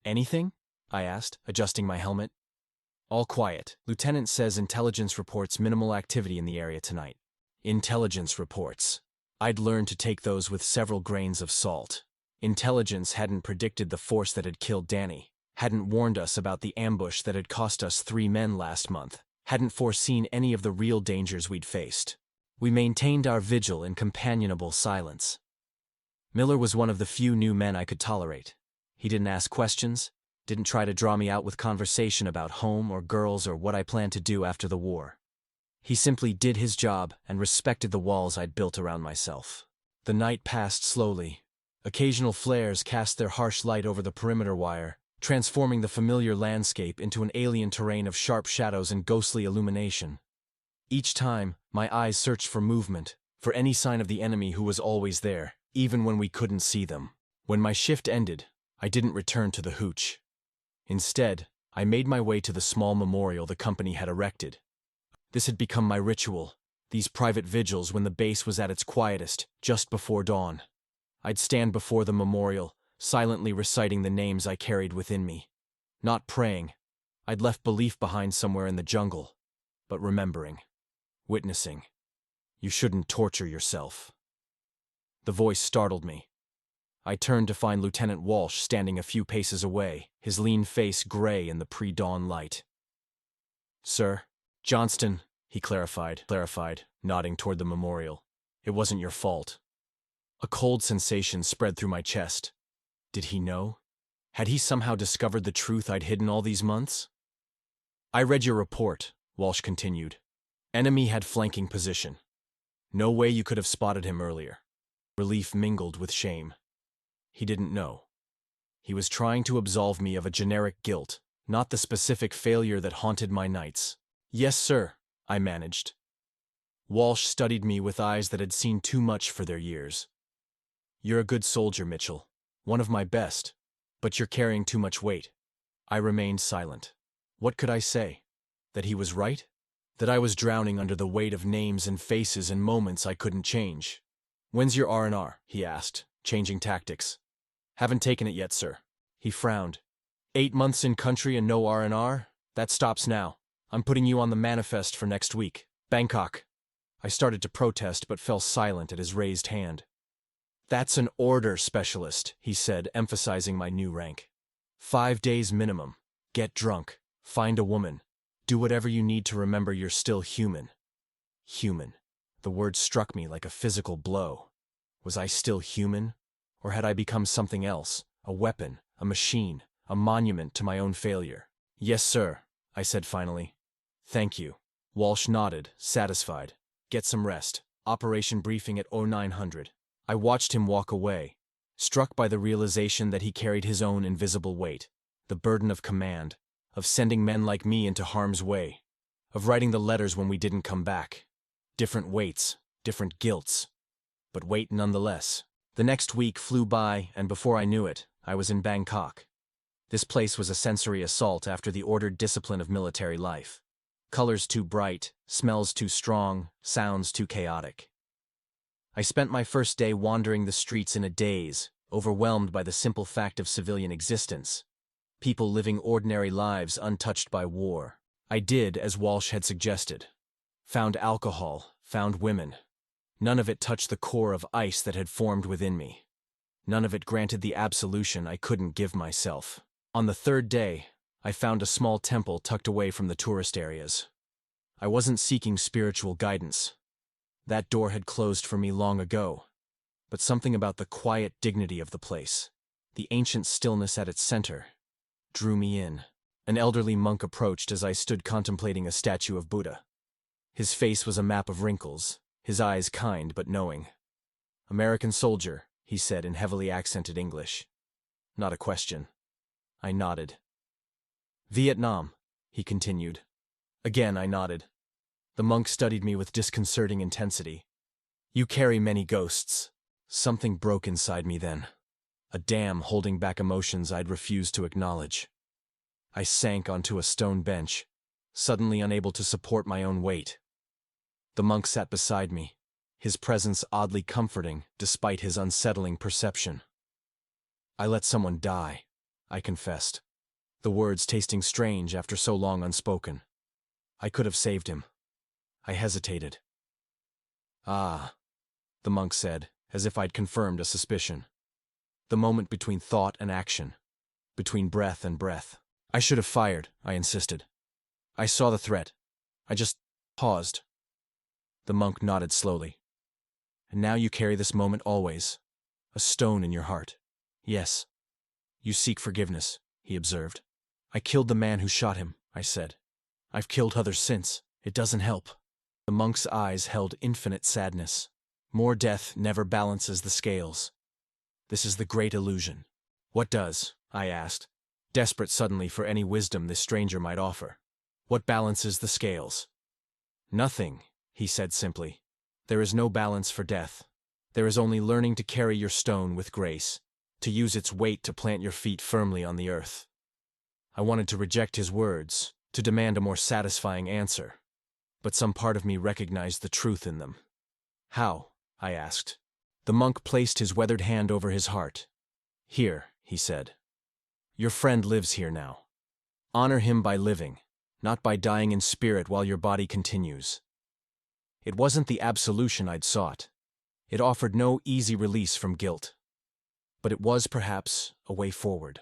Anything? I asked, adjusting my helmet. All quiet. Lieutenant says intelligence reports minimal activity in the area tonight. Intelligence reports. I'd learned to take those with several grains of salt. Intelligence hadn't predicted the force that had killed Danny, hadn't warned us about the ambush that had cost us 3 men last month, hadn't foreseen any of the real dangers we'd faced. We maintained our vigil in companionable silence. Miller was one of the few new men I could tolerate. He didn't ask questions, didn't try to draw me out with conversation about home or girls or what I planned to do after the war. He simply did his job and respected the walls I'd built around myself. The night passed slowly. Occasional flares cast their harsh light over the perimeter wire, transforming the familiar landscape into an alien terrain of sharp shadows and ghostly illumination. Each time, my eyes searched for movement, for any sign of the enemy who was always there, even when we couldn't see them. When my shift ended, I didn't return to the hooch. Instead, I made my way to the small memorial the company had erected. This had become my ritual, these private vigils when the base was at its quietest, just before dawn. I'd stand before the memorial, silently reciting the names I carried within me. Not praying. I'd left belief behind somewhere in the jungle, but remembering. Witnessing. You shouldn't torture yourself. The voice startled me. I turned to find Lieutenant Walsh standing a few paces away, his lean face gray in the pre-dawn light. "Sir, Johnston," he clarified, nodding toward the memorial. "It wasn't your fault." A cold sensation spread through my chest. Did he know? Had he somehow discovered the truth I'd hidden all these months? "I read your report," Walsh continued. "Enemy had flanking position. No way you could have spotted him earlier." Relief mingled with shame. He didn't know. He was trying to absolve me of a generic guilt, not the specific failure that haunted my nights. "Yes, sir," I managed. Walsh studied me with eyes that had seen too much for their years. "You're a good soldier, Mitchell. One of my best. But you're carrying too much weight." I remained silent. What could I say? That he was right? That I was drowning under the weight of names and faces and moments I couldn't change? "When's your R&R?" he asked, changing tactics. "Haven't taken it yet, sir." He frowned. 8 months in country and no R&R? That stops now. I'm putting you on the manifest for next week. Bangkok. I started to protest but fell silent at his raised hand. "That's an order, specialist," he said, emphasizing my new rank. 5 days minimum. Get drunk. Find a woman. Do whatever you need to remember you're still human. Human. The word struck me like a physical blow. Was I still human? Or had I become something else? A weapon, a machine, a monument to my own failure? "Yes, sir," I said finally. "Thank you." Walsh nodded, satisfied. "Get some rest. Operation briefing at 0900. I watched him walk away, struck by the realization that he carried his own invisible weight, the burden of command, of sending men like me into harm's way, of writing the letters when we didn't come back. Different weights, different guilts, but weight nonetheless. The next week flew by, and before I knew it, I was in Bangkok. This place was a sensory assault after the ordered discipline of military life. Colors too bright, smells too strong, sounds too chaotic. I spent my first day wandering the streets in a daze, overwhelmed by the simple fact of civilian existence. People living ordinary lives untouched by war. I did as Walsh had suggested. Found alcohol, found women. None of it touched the core of ice that had formed within me. None of it granted the absolution I couldn't give myself. On the third day, I found a small temple tucked away from the tourist areas. I wasn't seeking spiritual guidance. That door had closed for me long ago. But something about the quiet dignity of the place, the ancient stillness at its center, drew me in. An elderly monk approached as I stood contemplating a statue of Buddha. His face was a map of wrinkles, his eyes kind but knowing. "American soldier," he said in heavily accented English. Not a question. I nodded. "Vietnam," he continued. Again I nodded. The monk studied me with disconcerting intensity. "You carry many ghosts." Something broke inside me then. A dam holding back emotions I'd refused to acknowledge. I sank onto a stone bench, suddenly unable to support my own weight. The monk sat beside me, his presence oddly comforting despite his unsettling perception. "I let someone die," I confessed, the words tasting strange after so long unspoken. "I could have saved him." I hesitated. "Ah," the monk said, as if I'd confirmed a suspicion. "The moment between thought and action, between breath and breath." "I should have fired," I insisted. "I saw the threat. I just paused." The monk nodded slowly. "And now you carry this moment always, a stone in your heart." "Yes." "You seek forgiveness," he observed. "I killed the man who shot him," I said. "I've killed others since. It doesn't help." The monk's eyes held infinite sadness. "More death never balances the scales. This is the great illusion." "What does?" I asked, desperate suddenly for any wisdom this stranger might offer. "What balances the scales?" "Nothing," he said simply. "There is no balance for death. There is only learning to carry your stone with grace, to use its weight to plant your feet firmly on the earth." I wanted to reject his words, to demand a more satisfying answer, but some part of me recognized the truth in them. "How?" I asked. The monk placed his weathered hand over his heart. "Here," he said. "Your friend lives here now. Honor him by living, not by dying in spirit while your body continues." It wasn't the absolution I'd sought. It offered no easy release from guilt. But it was perhaps a way forward.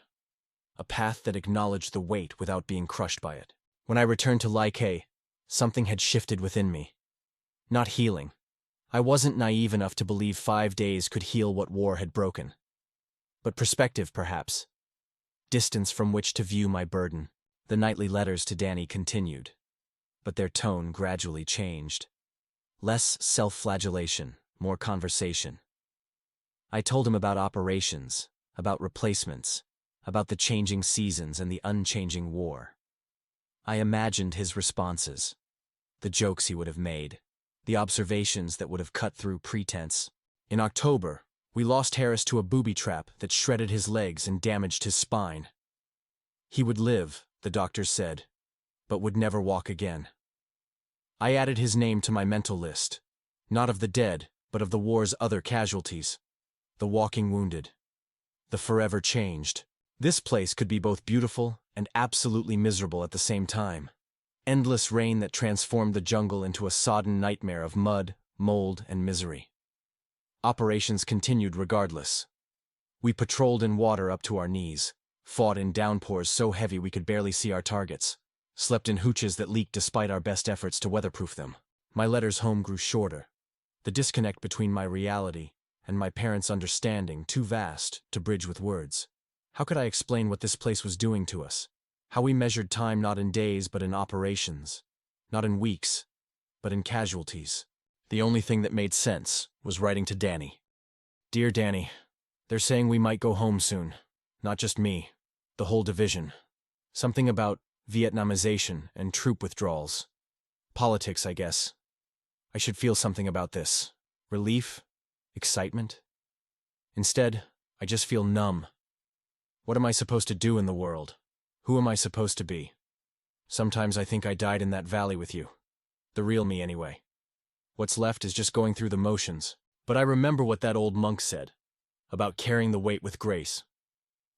A path that acknowledged the weight without being crushed by it. When I returned to Lai, something had shifted within me. Not healing. I wasn't naive enough to believe 5 days could heal what war had broken. But perspective, perhaps. Distance from which to view my burden. The nightly letters to Danny continued. But their tone gradually changed. Less self-flagellation, more conversation. I told him about operations, about replacements, about the changing seasons and the unchanging war. I imagined his responses, the jokes he would have made, the observations that would have cut through pretense. In October, we lost Harris to a booby trap that shredded his legs and damaged his spine. He would live, the doctors said, but would never walk again. I added his name to my mental list, not of the dead, but of the war's other casualties. The walking wounded. The forever changed. This place could be both beautiful and absolutely miserable at the same time. Endless rain that transformed the jungle into a sodden nightmare of mud, mold, and misery. Operations continued regardless. We patrolled in water up to our knees, fought in downpours so heavy we could barely see our targets, slept in hooches that leaked despite our best efforts to weatherproof them. My letters home grew shorter. The disconnect between my reality and my parents' understanding too vast to bridge with words. How could I explain what this place was doing to us? How we measured time not in days but in operations, not in weeks, but in casualties. The only thing that made sense was writing to Danny. Dear Danny, they're saying we might go home soon. Not just me, the whole division. Something about Vietnamization and troop withdrawals. Politics, I guess. I should feel something about this. Relief? Excitement? Instead, I just feel numb. What am I supposed to do in the world? Who am I supposed to be? Sometimes I think I died in that valley with you. The real me, anyway. What's left is just going through the motions. But I remember what that old monk said, about carrying the weight with grace.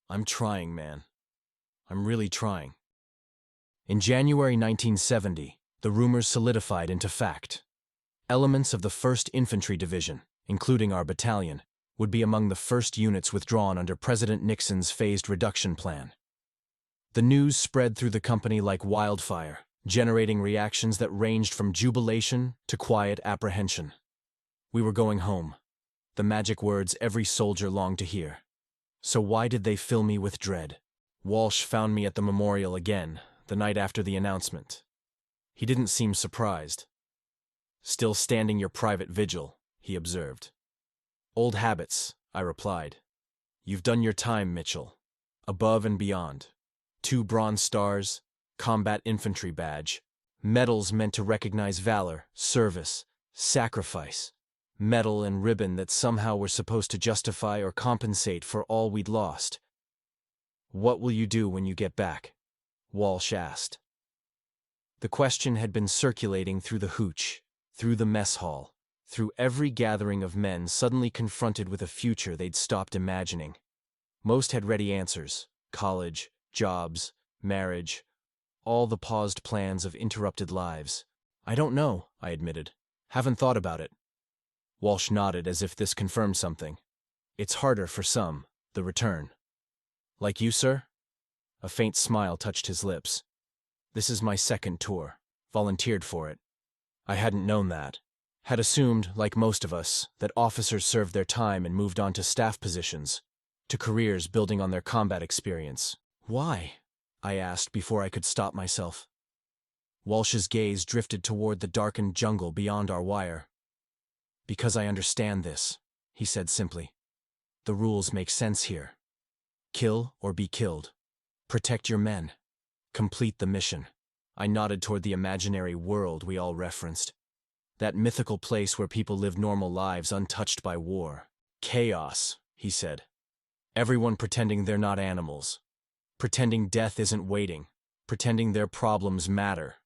I'm trying, man. I'm really trying. In January 1970, the rumors solidified into fact. Elements of the 1st Infantry Division, including our battalion, would be among the first units withdrawn under President Nixon's phased reduction plan. The news spread through the company like wildfire, generating reactions that ranged from jubilation to quiet apprehension. We were going home, the magic words every soldier longed to hear. So why did they fill me with dread? Walsh found me at the memorial again, the night after the announcement. He didn't seem surprised. Still standing your private vigil, he observed. Old habits, I replied. You've done your time, Mitchell. Above and beyond. 2 Bronze Stars, Combat Infantry Badge, medals meant to recognize valor, service, sacrifice, medal and ribbon that somehow were supposed to justify or compensate for all we'd lost. What will you do when you get back? Walsh asked. The question had been circulating through the hooch, through the mess hall, through every gathering of men suddenly confronted with a future they'd stopped imagining. Most had ready answers: college, jobs, marriage, all the paused plans of interrupted lives. I don't know, I admitted. Haven't thought about it. Walsh nodded as if this confirmed something. It's harder for some, the return. Like you, sir? A faint smile touched his lips. This is my 2nd tour. Volunteered for it. I hadn't known that. Had assumed, like most of us, that officers served their time and moved on to staff positions, to careers building on their combat experience. Why? I asked before I could stop myself. Walsh's gaze drifted toward the darkened jungle beyond our wire. Because I understand this, he said simply. The rules make sense here. Kill or be killed. Protect your men. Complete the mission. I nodded toward the imaginary world we all referenced. That mythical place where people live normal lives untouched by war. Chaos, he said. Everyone pretending they're not animals. Pretending death isn't waiting. Pretending their problems matter.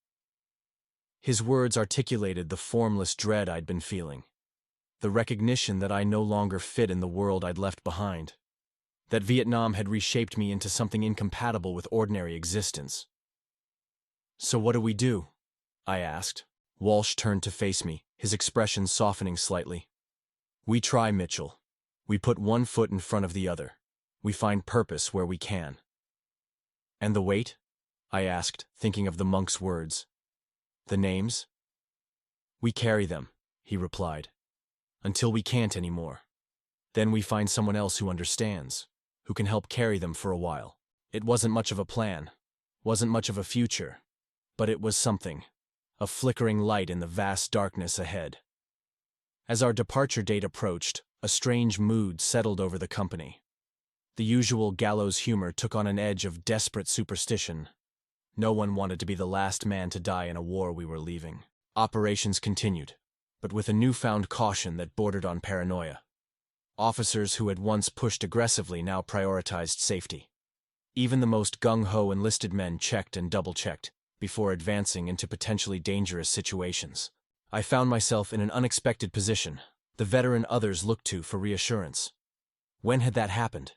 His words articulated the formless dread I'd been feeling. The recognition that I no longer fit in the world I'd left behind. That Vietnam had reshaped me into something incompatible with ordinary existence. So what do we do? I asked. Walsh turned to face me, his expression softening slightly. We try, Mitchell. We put one foot in front of the other. We find purpose where we can. And the weight? I asked, thinking of the monk's words. The names? We carry them, he replied. Until we can't anymore. Then we find someone else who understands, who can help carry them for a while. It wasn't much of a plan, wasn't much of a future, but it was something, a flickering light in the vast darkness ahead. As our departure date approached, a strange mood settled over the company. The usual gallows humor took on an edge of desperate superstition. No one wanted to be the last man to die in a war we were leaving. Operations continued, but with a newfound caution that bordered on paranoia. Officers who had once pushed aggressively now prioritized safety. Even the most gung-ho enlisted men checked and double-checked before advancing into potentially dangerous situations. I found myself in an unexpected position, the veteran others looked to for reassurance. When had that happened?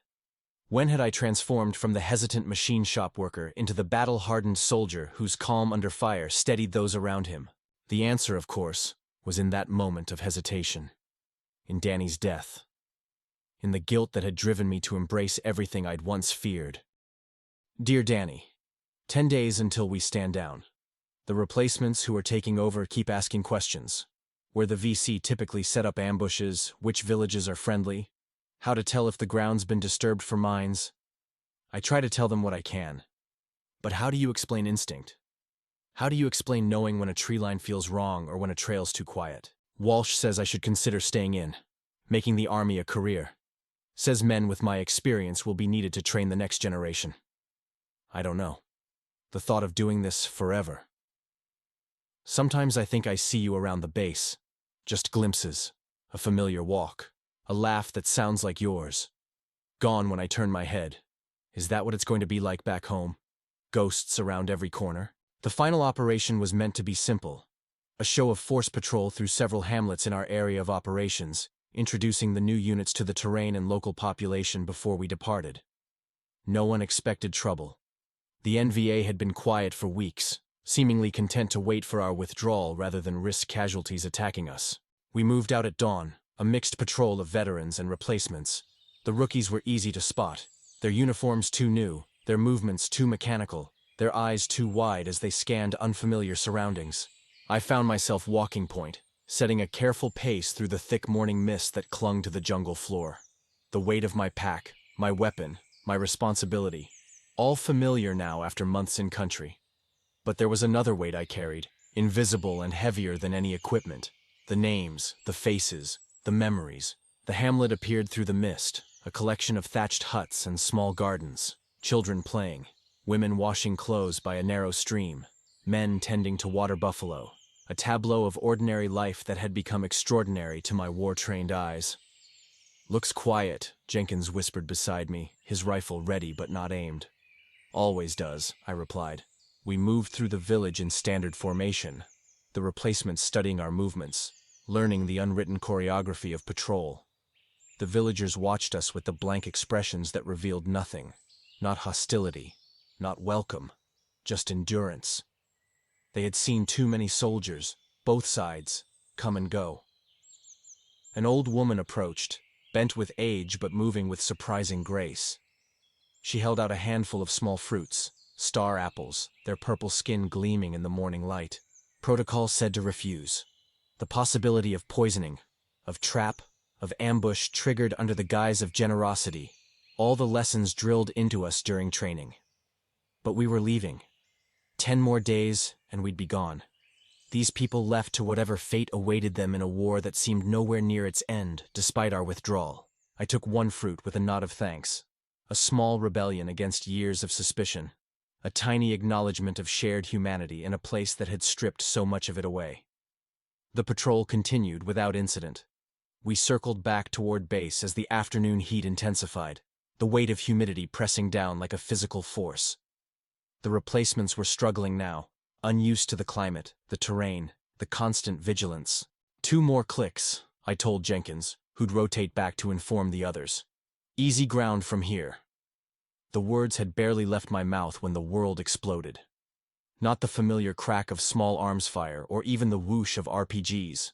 When had I transformed from the hesitant machine shop worker into the battle-hardened soldier whose calm under fire steadied those around him? The answer, of course, was in that moment of hesitation. In Danny's death. In the guilt that had driven me to embrace everything I'd once feared. Dear Danny, 10 days until we stand down. The replacements who are taking over keep asking questions. Where the VC typically set up ambushes, which villages are friendly, how to tell if the ground's been disturbed for mines. I try to tell them what I can. But how do you explain instinct? How do you explain knowing when a tree line feels wrong or when a trail's too quiet? Walsh says I should consider staying in, making the army a career. Says men with my experience will be needed to train the next generation. I don't know. The thought of doing this forever. Sometimes I think I see you around the base. Just glimpses, a familiar walk, a laugh that sounds like yours. Gone when I turn my head. Is that what it's going to be like back home? Ghosts around every corner? The final operation was meant to be simple. A show of force patrol through several hamlets in our area of operations, introducing the new units to the terrain and local population before we departed. No one expected trouble. The NVA had been quiet for weeks, seemingly content to wait for our withdrawal rather than risk casualties attacking us. We moved out at dawn, a mixed patrol of veterans and replacements. The rookies were easy to spot, their uniforms too new, their movements too mechanical, their eyes too wide as they scanned unfamiliar surroundings. I found myself walking point, setting a careful pace through the thick morning mist that clung to the jungle floor. The weight of my pack, my weapon, my responsibility, all familiar now after months in country. But there was another weight I carried, invisible and heavier than any equipment. The names, the faces, the memories. The hamlet appeared through the mist, a collection of thatched huts and small gardens, children playing, women washing clothes by a narrow stream, men tending to water buffalo, a tableau of ordinary life that had become extraordinary to my war-trained eyes. Looks quiet, Jenkins whispered beside me, his rifle ready but not aimed. Always does, I replied. We moved through the village in standard formation, the replacements studying our movements, learning the unwritten choreography of patrol. The villagers watched us with the blank expressions that revealed nothing, not hostility, not welcome, just endurance. They had seen too many soldiers, both sides, come and go. An old woman approached, bent with age but moving with surprising grace. She held out a handful of small fruits, star apples, their purple skin gleaming in the morning light. Protocol said to refuse. The possibility of poisoning, of trap, of ambush triggered under the guise of generosity, all the lessons drilled into us during training. But we were leaving. 10 more days, and we'd be gone. These people left to whatever fate awaited them in a war that seemed nowhere near its end, despite our withdrawal. I took one fruit with a nod of thanks. A small rebellion against years of suspicion. A tiny acknowledgement of shared humanity in a place that had stripped so much of it away. The patrol continued without incident. We circled back toward base as the afternoon heat intensified, the weight of humidity pressing down like a physical force. The replacements were struggling now, unused to the climate, the terrain, the constant vigilance. 2 more clicks, I told Jenkins, who'd rotate back to inform the others. Easy ground from here. The words had barely left my mouth when the world exploded. Not the familiar crack of small arms fire or even the whoosh of RPGs.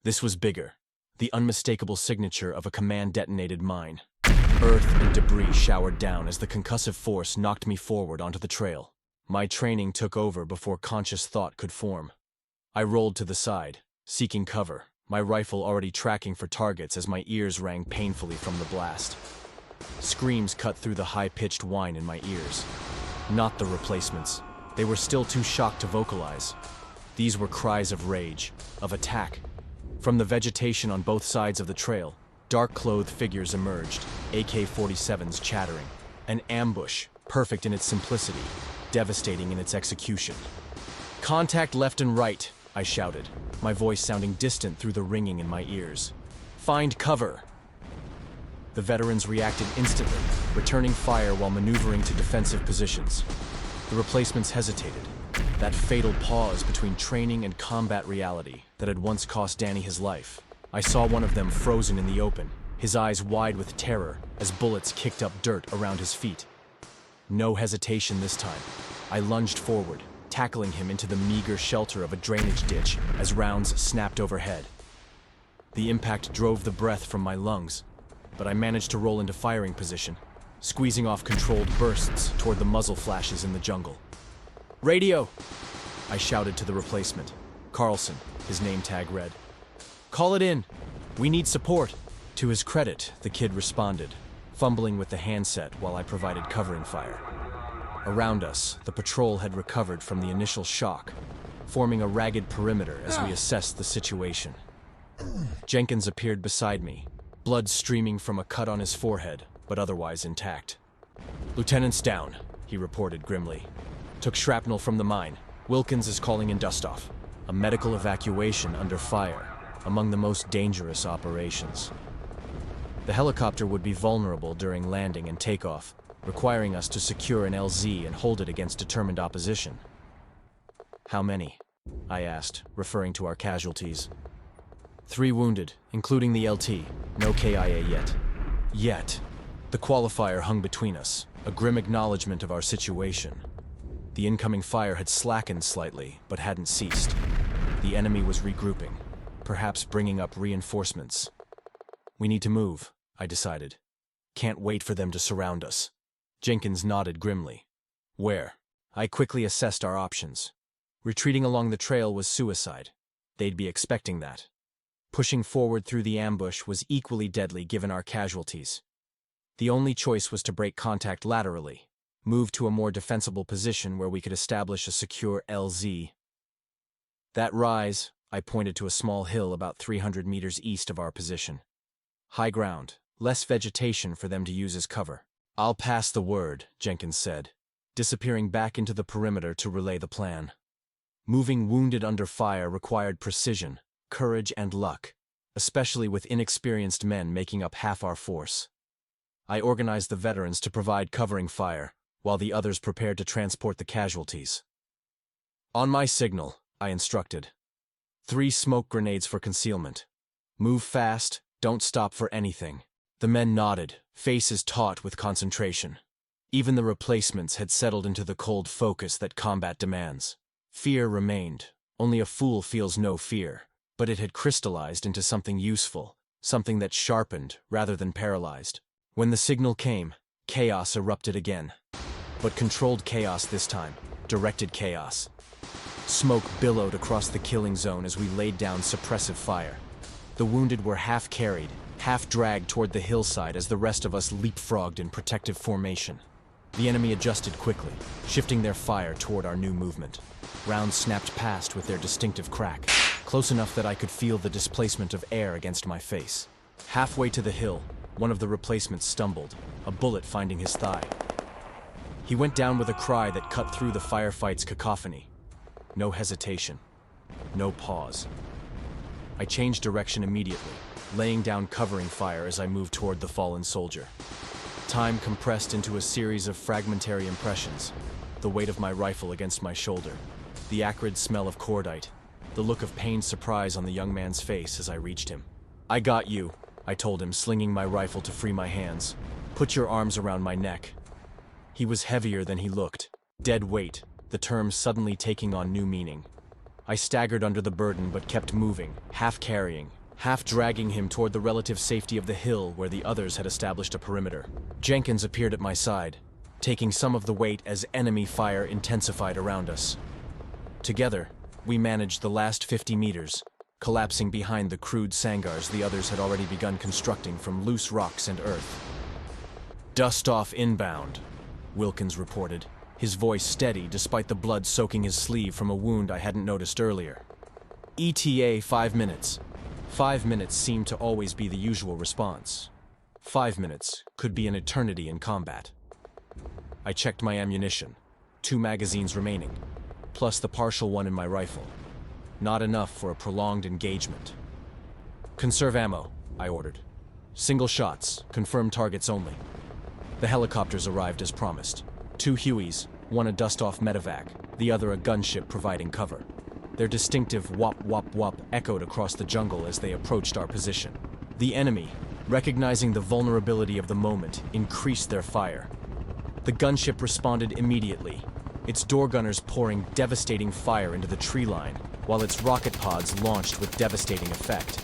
This was bigger. the unmistakable signature of a command-detonated mine. Earth and debris showered down as the concussive force knocked me forward onto the trail. My training took over before conscious thought could form. I rolled to the side, seeking cover, my rifle already tracking for targets as my ears rang painfully from the blast. Screams cut through the high-pitched whine in my ears. Not the replacements. They were still too shocked to vocalize. These were cries of rage, of attack. From the vegetation on both sides of the trail, dark-clothed figures emerged, AK-47s chattering. An ambush, perfect in its simplicity, devastating in its execution. "Contact left and right," I shouted, my voice sounding distant through the ringing in my ears. "Find cover." The veterans reacted instantly, returning fire while maneuvering to defensive positions. The replacements hesitated. That fatal pause between training and combat reality that had once cost Danny his life. I saw one of them frozen in the open, his eyes wide with terror as bullets kicked up dirt around his feet. No hesitation this time. I lunged forward, tackling him into the meager shelter of a drainage ditch as rounds snapped overhead. The impact drove the breath from my lungs, but I managed to roll into firing position, squeezing off controlled bursts toward the muzzle flashes in the jungle. "Radio!" I shouted to the replacement. Carlson, his name tag read. "Call it in. We need support." To his credit, the kid responded, fumbling with the handset while I provided covering fire. Around us, the patrol had recovered from the initial shock, forming a ragged perimeter as we assessed the situation. Jenkins appeared beside me, blood streaming from a cut on his forehead, but otherwise intact. "Lieutenant's down," he reported grimly. "Took shrapnel from the mine. Wilkins is calling in dust-off. A medical evacuation under fire, among the most dangerous operations. The helicopter would be vulnerable during landing and takeoff, requiring us to secure an LZ and hold it against determined opposition." "How many?" I asked, referring to our casualties. "3 wounded, including the LT. No KIA yet." Yet. The qualifier hung between us, a grim acknowledgement of our situation. The incoming fire had slackened slightly, but hadn't ceased. The enemy was regrouping, perhaps bringing up reinforcements. "We need to move," I decided. "Can't wait for them to surround us." Jenkins nodded grimly. "Where?" I quickly assessed our options. Retreating along the trail was suicide. They'd be expecting that. Pushing forward through the ambush was equally deadly given our casualties. The only choice was to break contact laterally, move to a more defensible position where we could establish a secure LZ. That rise, I pointed to a small hill about 300 meters east of our position. High ground, less vegetation for them to use as cover. "I'll pass the word," Jenkins said, disappearing back into the perimeter to relay the plan. Moving wounded under fire required precision, courage, and luck, especially with inexperienced men making up half our force. I organized the veterans to provide covering fire, while the others prepared to transport the casualties. "On my signal," I instructed. 3 smoke grenades for concealment. Move fast, don't stop for anything." The men nodded, faces taut with concentration. Even the replacements had settled into the cold focus that combat demands. Fear remained. Only a fool feels no fear. But it had crystallized into something useful, something that sharpened rather than paralyzed. When the signal came, chaos erupted again. But controlled chaos this time, directed chaos. Smoke billowed across the killing zone as we laid down suppressive fire. The wounded were half carried, half dragged toward the hillside as the rest of us leapfrogged in protective formation. The enemy adjusted quickly, shifting their fire toward our new movement. Rounds snapped past with their distinctive crack, close enough that I could feel the displacement of air against my face. Halfway to the hill, one of the replacements stumbled, a bullet finding his thigh. He went down with a cry that cut through the firefight's cacophony. No hesitation. No pause. I changed direction immediately, laying down covering fire as I moved toward the fallen soldier. Time compressed into a series of fragmentary impressions, the weight of my rifle against my shoulder, the acrid smell of cordite, the look of pained surprise on the young man's face as I reached him. "I got you," I told him, slinging my rifle to free my hands. "Put your arms around my neck." He was heavier than he looked. Dead weight, the term suddenly taking on new meaning. I staggered under the burden but kept moving, half carrying, half dragging him toward the relative safety of the hill where the others had established a perimeter. Jenkins appeared at my side, taking some of the weight as enemy fire intensified around us. Together, we managed the last 50 meters, collapsing behind the crude sangars the others had already begun constructing from loose rocks and earth. "Dust off inbound," Wilkins reported, his voice steady despite the blood soaking his sleeve from a wound I hadn't noticed earlier. "ETA 5 minutes. 5 minutes seemed to always be the usual response. 5 minutes could be an eternity in combat. I checked my ammunition, 2 magazines remaining, plus the partial one in my rifle. Not enough for a prolonged engagement. "Conserve ammo," I ordered. "Single shots, confirmed targets only." The helicopters arrived as promised. 2 Hueys, one a dust-off medevac, the other a gunship providing cover. Their distinctive whop-whop-whop echoed across the jungle as they approached our position. The enemy, recognizing the vulnerability of the moment, increased their fire. The gunship responded immediately, its door gunners pouring devastating fire into the tree line, while its rocket pods launched with devastating effect.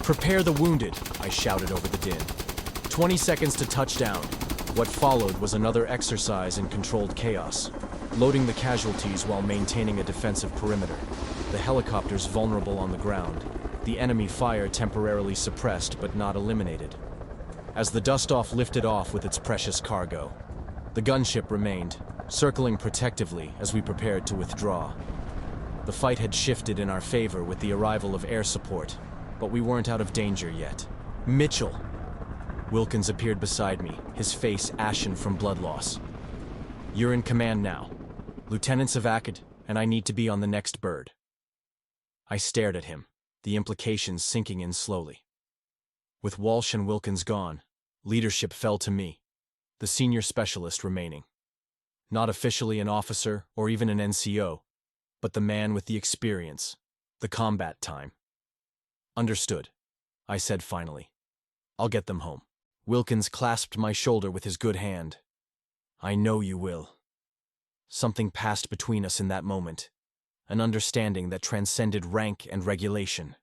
"Prepare the wounded," I shouted over the din. 20 seconds to touchdown. What followed was another exercise in controlled chaos, loading the casualties while maintaining a defensive perimeter. The helicopters vulnerable on the ground, the enemy fire temporarily suppressed but not eliminated. As the dust-off lifted off with its precious cargo, the gunship remained, circling protectively as we prepared to withdraw. The fight had shifted in our favor with the arrival of air support, but we weren't out of danger yet. "Mitchell!" Wilkins appeared beside me, his face ashen from blood loss. "You're in command now. Lieutenant's evacuated, and I need to be on the next bird." I stared at him, the implications sinking in slowly. With Walsh and Wilkins gone, leadership fell to me, the senior specialist remaining. Not officially an officer or even an NCO, but the man with the experience, the combat time. "Understood," I said finally. "I'll get them home." Wilkins clasped my shoulder with his good hand. "I know you will." Something passed between us in that moment, an understanding that transcended rank and regulation.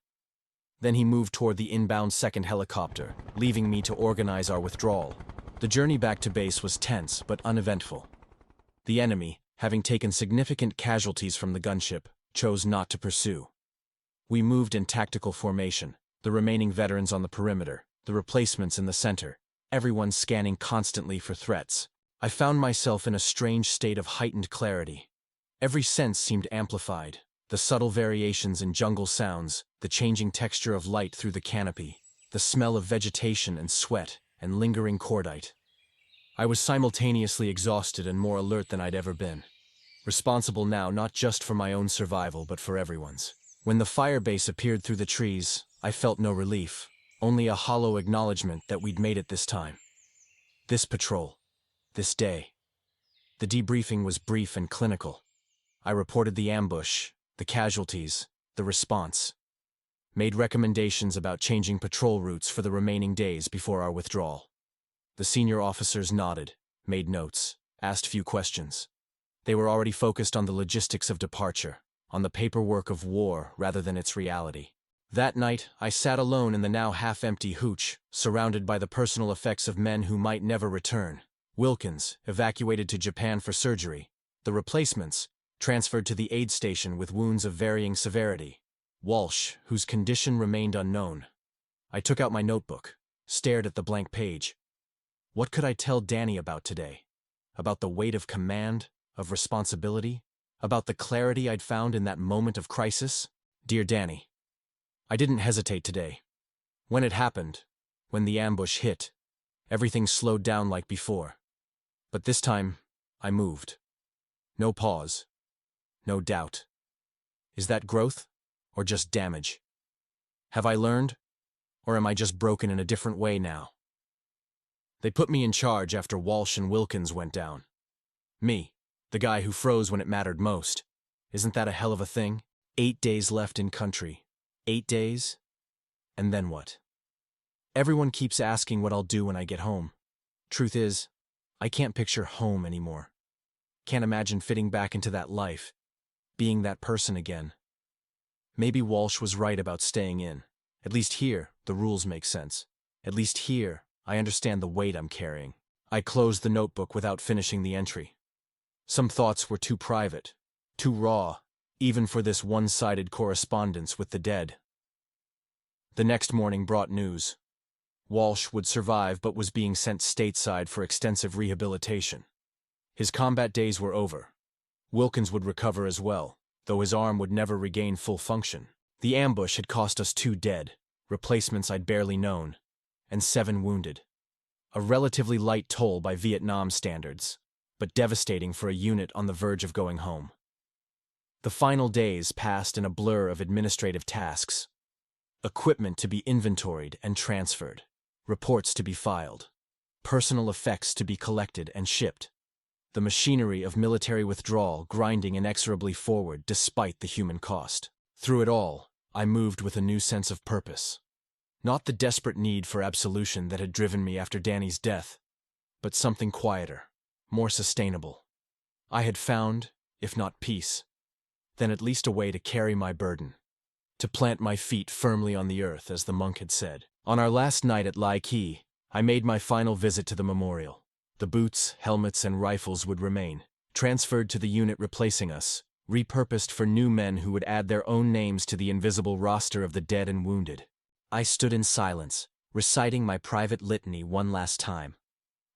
Then he moved toward the inbound second helicopter, leaving me to organize our withdrawal. The journey back to base was tense but uneventful. The enemy, having taken significant casualties from the gunship, chose not to pursue. We moved in tactical formation, the remaining veterans on the perimeter, the replacements in the center, everyone scanning constantly for threats. I found myself in a strange state of heightened clarity. Every sense seemed amplified, the subtle variations in jungle sounds, the changing texture of light through the canopy, the smell of vegetation and sweat and lingering cordite. I was simultaneously exhausted and more alert than I'd ever been. Responsible now not just for my own survival but for everyone's. When the firebase appeared through the trees, I felt no relief, only a hollow acknowledgement that we'd made it this time. This patrol. This day. The debriefing was brief and clinical. I reported the ambush, the casualties, the response. Made recommendations about changing patrol routes for the remaining days before our withdrawal. The senior officers nodded, made notes, asked few questions. They were already focused on the logistics of departure, on the paperwork of war rather than its reality. That night, I sat alone in the now half-empty hooch, surrounded by the personal effects of men who might never return. Wilkins, evacuated to Japan for surgery. The replacements, transferred to the aid station with wounds of varying severity. Walsh, whose condition remained unknown. I took out my notebook, stared at the blank page. What could I tell Danny about today? About the weight of command, of responsibility? About the clarity I'd found in that moment of crisis? Dear Danny, I didn't hesitate today. When it happened, when the ambush hit, everything slowed down like before. But this time, I moved. No pause. No doubt. Is that growth, or just damage? Have I learned, or am I just broken in a different way now? They put me in charge after Walsh and Wilkins went down. Me, the guy who froze when it mattered most. Isn't that a hell of a thing? 8 days left in country. 8 days? And then what? Everyone keeps asking what I'll do when I get home. Truth is, I can't picture home anymore. Can't imagine fitting back into that life, being that person again. Maybe Walsh was right about staying in, At least here, the rules make sense. At least here, I understand the weight I'm carrying. I closed the notebook without finishing the entry. Some thoughts were too private, too raw, even for this one-sided correspondence with the dead. The next morning brought news. Walsh would survive but was being sent stateside for extensive rehabilitation. His combat days were over. Wilkins would recover as well, though his arm would never regain full function. The ambush had cost us 2 dead, replacements I'd barely known, and 7 wounded. A relatively light toll by Vietnam standards, but devastating for a unit on the verge of going home. The final days passed in a blur of administrative tasks. Equipment to be inventoried and transferred, reports to be filed, personal effects to be collected and shipped. The machinery of military withdrawal grinding inexorably forward despite the human cost. Through it all, I moved with a new sense of purpose. Not the desperate need for absolution that had driven me after Danny's death, but something quieter, more sustainable. I had found, if not peace, then at least a way to carry my burden, to plant my feet firmly on the earth, as the monk had said. On our last night at Lai Key, I made my final visit to the memorial. The boots, helmets, and rifles would remain, transferred to the unit replacing us, repurposed for new men who would add their own names to the invisible roster of the dead and wounded. I stood in silence, reciting my private litany one last time.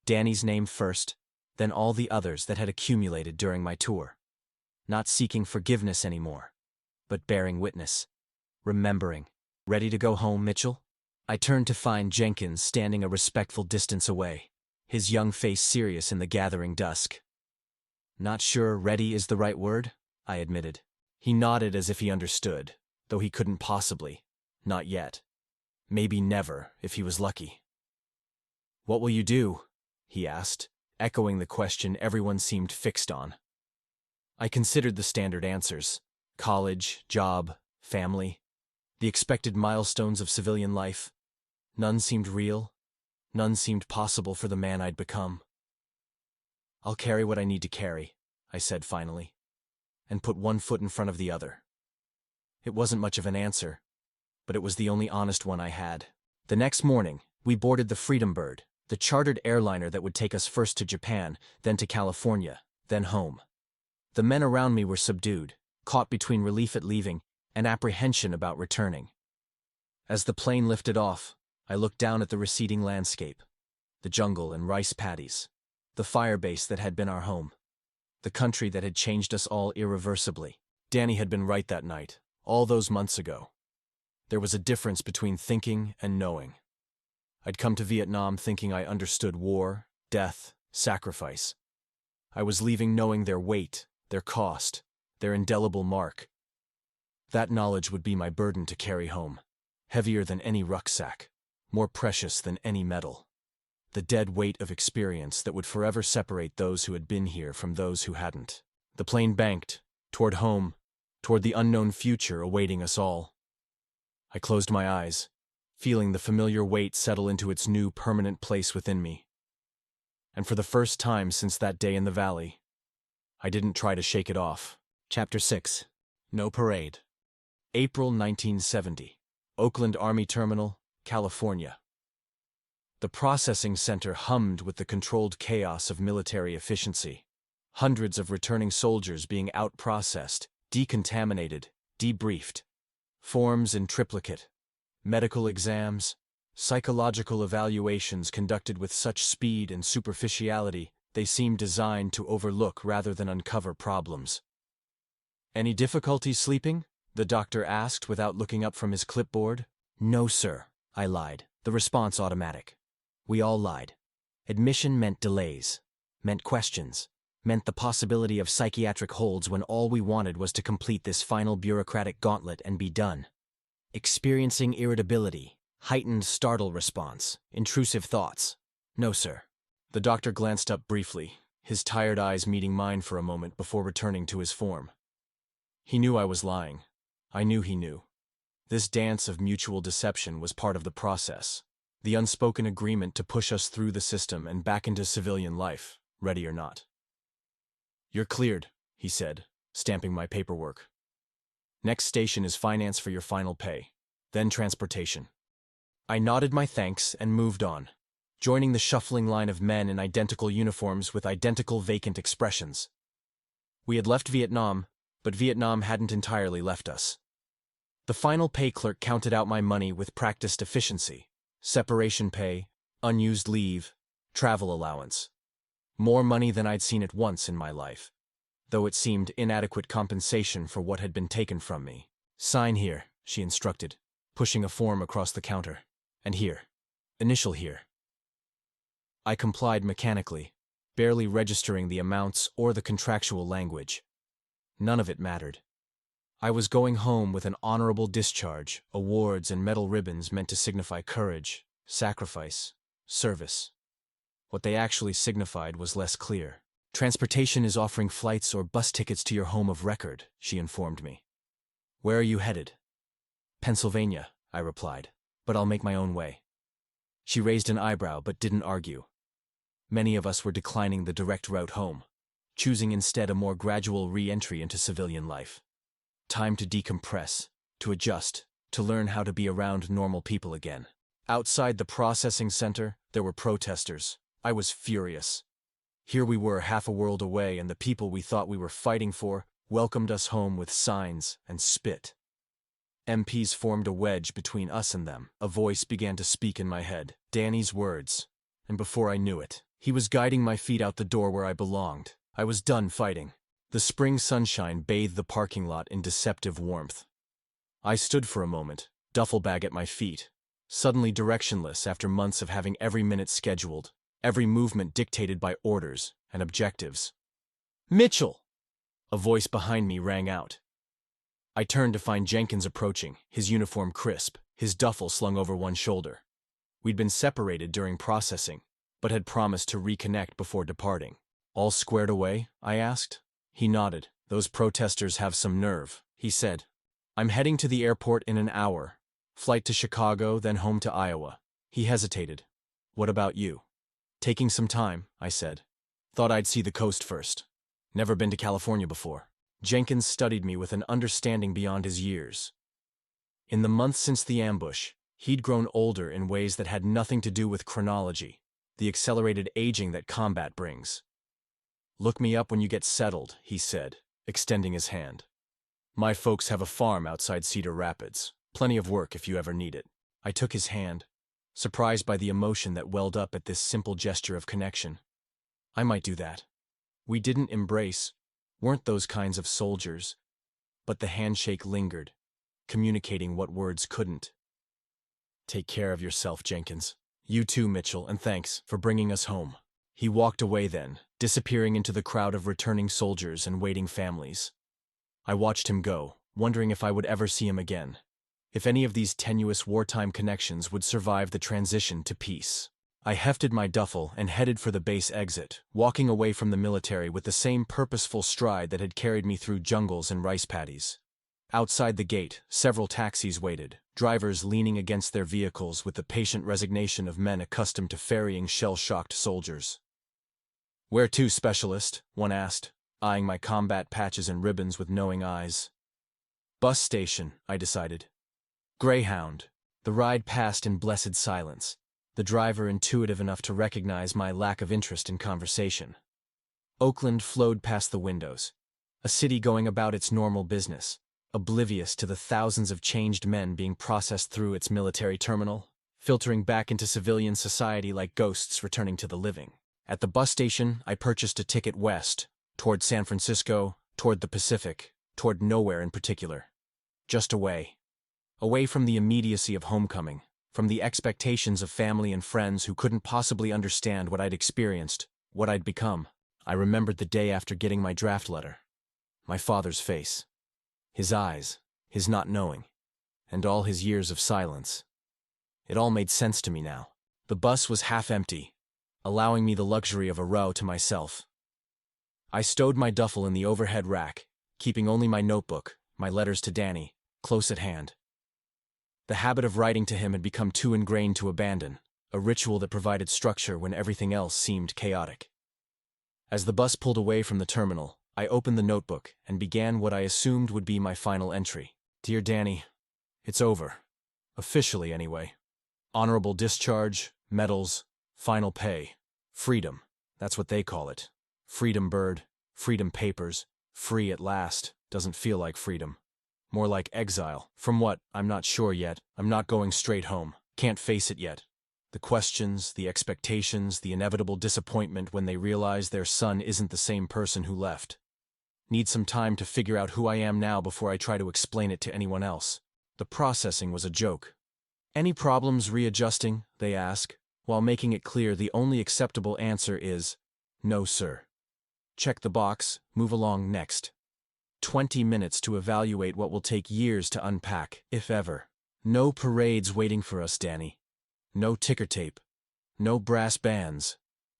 Danny's name first, then all the others that had accumulated during my tour. Not seeking forgiveness anymore, but bearing witness, remembering. Ready to go home, Mitchell? I turned to find Jenkins standing a respectful distance away, his young face serious in the gathering dusk. Not sure ready is the right word, I admitted. He nodded as if he understood, though he couldn't possibly. Not yet. Maybe never, if he was lucky. What will you do? He asked, echoing the question everyone seemed fixed on. I considered the standard answers: college, job, family, the expected milestones of civilian life. None seemed real. None seemed possible for the man I'd become. I'll carry what I need to carry, I said finally, and put one foot in front of the other. It wasn't much of an answer, but it was the only honest one I had. The next morning, we boarded the Freedom Bird, the chartered airliner that would take us first to Japan, then to California, then home. The men around me were subdued, caught between relief at leaving and apprehension about returning. As the plane lifted off, I looked down at the receding landscape, the jungle and rice paddies, the firebase that had been our home, the country that had changed us all irreversibly. Danny had been right that night, all those months ago. There was a difference between thinking and knowing. I'd come to Vietnam thinking I understood war, death, sacrifice. I was leaving knowing their weight, their cost, their indelible mark. That knowledge would be my burden to carry home, heavier than any rucksack, more precious than any medal. The dead weight of experience that would forever separate those who had been here from those who hadn't. The plane banked, toward home, toward the unknown future awaiting us all. I closed my eyes, feeling the familiar weight settle into its new permanent place within me. And for the first time since that day in the valley, I didn't try to shake it off. Chapter 6. No Parade. April 1970. Oakland Army Terminal, California. The processing center hummed with the controlled chaos of military efficiency. Hundreds of returning soldiers being out-processed, decontaminated, debriefed. Forms in triplicate. Medical exams, psychological evaluations conducted with such speed and superficiality they seemed designed to overlook rather than uncover problems. "Any difficulty sleeping?" the doctor asked without looking up from his clipboard. "No, sir," I lied, the response automatic. We all lied. Admission meant delays, meant questions, meant the possibility of psychiatric holds when all we wanted was to complete this final bureaucratic gauntlet and be done. Experiencing irritability, heightened startle response, intrusive thoughts. "No, sir." The doctor glanced up briefly, his tired eyes meeting mine for a moment before returning to his form. He knew I was lying. I knew he knew. This dance of mutual deception was part of the process, the unspoken agreement to push us through the system and back into civilian life, ready or not. "You're cleared," he said, stamping my paperwork. "Next station is finance for your final pay. then transportation. I nodded my thanks and moved on, joining the shuffling line of men in identical uniforms with identical vacant expressions. We had left Vietnam, but Vietnam hadn't entirely left us. The final pay clerk counted out my money with practiced efficiency: separation pay, unused leave, travel allowance. More money than I'd seen at once in my life, though it seemed inadequate compensation for what had been taken from me. "Sign here," she instructed, pushing a form across the counter. "And here. Initial here." I complied mechanically, barely registering the amounts or the contractual language. None of it mattered. I was going home with an honorable discharge, awards and medal ribbons meant to signify courage, sacrifice, service. What they actually signified was less clear. "Transportation is offering flights or bus tickets to your home of record," she informed me. "Where are you headed?" "Pennsylvania," I replied, "but I'll make my own way." She raised an eyebrow but didn't argue. Many of us were declining the direct route home, choosing instead a more gradual re-entry into civilian life. Time to decompress, to adjust, to learn how to be around normal people again. Outside the processing center, there were protesters. I was furious. Here we were half a world away, and the people we thought we were fighting for welcomed us home with signs and spit. MPs formed a wedge between us and them. A voice began to speak in my head, Danny's words, and before I knew it, he was guiding my feet out the door where I belonged. I was done fighting. The spring sunshine bathed the parking lot in deceptive warmth. I stood for a moment, duffel bag at my feet, suddenly directionless after months of having every minute scheduled, every movement dictated by orders and objectives. "Mitchell!" A voice behind me rang out. I turned to find Jenkins approaching, his uniform crisp, his duffel slung over one shoulder. We'd been separated during processing, but had promised to reconnect before departing. "All squared away?" I asked. He nodded. "Those protesters have some nerve," he said. "I'm heading to the airport in an hour. Flight to Chicago, then home to Iowa." He hesitated. "What about you?" "Taking some time," I said. "Thought I'd see the coast first. Never been to California before." Jenkins studied me with an understanding beyond his years. In the months since the ambush, he'd grown older in ways that had nothing to do with chronology, the accelerated aging that combat brings. "Look me up when you get settled," he said, extending his hand. "My folks have a farm outside Cedar Rapids. Plenty of work if you ever need it." I took his hand, surprised by the emotion that welled up at this simple gesture of connection. I might do that. We didn't embrace, weren't those kinds of soldiers, but the handshake lingered, communicating what words couldn't. "Take care of yourself, Jenkins. You too, Mitchell, and thanks for bringing us home." He walked away then, disappearing into the crowd of returning soldiers and waiting families. I watched him go, wondering if I would ever see him again, if any of these tenuous wartime connections would survive the transition to peace. I hefted my duffel and headed for the base exit, walking away from the military with the same purposeful stride that had carried me through jungles and rice paddies. Outside the gate, several taxis waited, drivers leaning against their vehicles with the patient resignation of men accustomed to ferrying shell-shocked soldiers. "Where to, specialist?" one asked, eyeing my combat patches and ribbons with knowing eyes. "Bus station," I decided. Greyhound. The ride passed in blessed silence, the driver intuitive enough to recognize my lack of interest in conversation. Oakland flowed past the windows, a city going about its normal business, oblivious to the thousands of changed men being processed through its military terminal, filtering back into civilian society like ghosts returning to the living. At the bus station, I purchased a ticket west, toward San Francisco, toward the Pacific, toward nowhere in particular. Just away. Away from the immediacy of homecoming, from the expectations of family and friends who couldn't possibly understand what I'd experienced, what I'd become. I remembered the day after getting my draft letter. My father's face. His eyes, his not knowing, and all his years of silence. It all made sense to me now. The bus was half empty, allowing me the luxury of a row to myself. I stowed my duffel in the overhead rack, keeping only my notebook, my letters to Danny, close at hand. The habit of writing to him had become too ingrained to abandon, a ritual that provided structure when everything else seemed chaotic. As the bus pulled away from the terminal, I opened the notebook and began what I assumed would be my final entry. "Dear Danny, it's over. Officially, anyway. Honorable discharge, medals, final pay. Freedom. That's what they call it. Freedom bird, freedom papers, free at last. Doesn't feel like freedom. More like exile. From what? I'm not sure yet. I'm not going straight home. Can't face it yet. The questions, the expectations, the inevitable disappointment when they realize their son isn't the same person who left. Need some time to figure out who I am now before I try to explain it to anyone else. The processing was a joke. Any problems readjusting? They ask, while making it clear the only acceptable answer is, no sir. Check the box, move along next. 20 minutes to evaluate what will take years to unpack, if ever. No parades waiting for us, Danny. No ticker tape. No brass bands.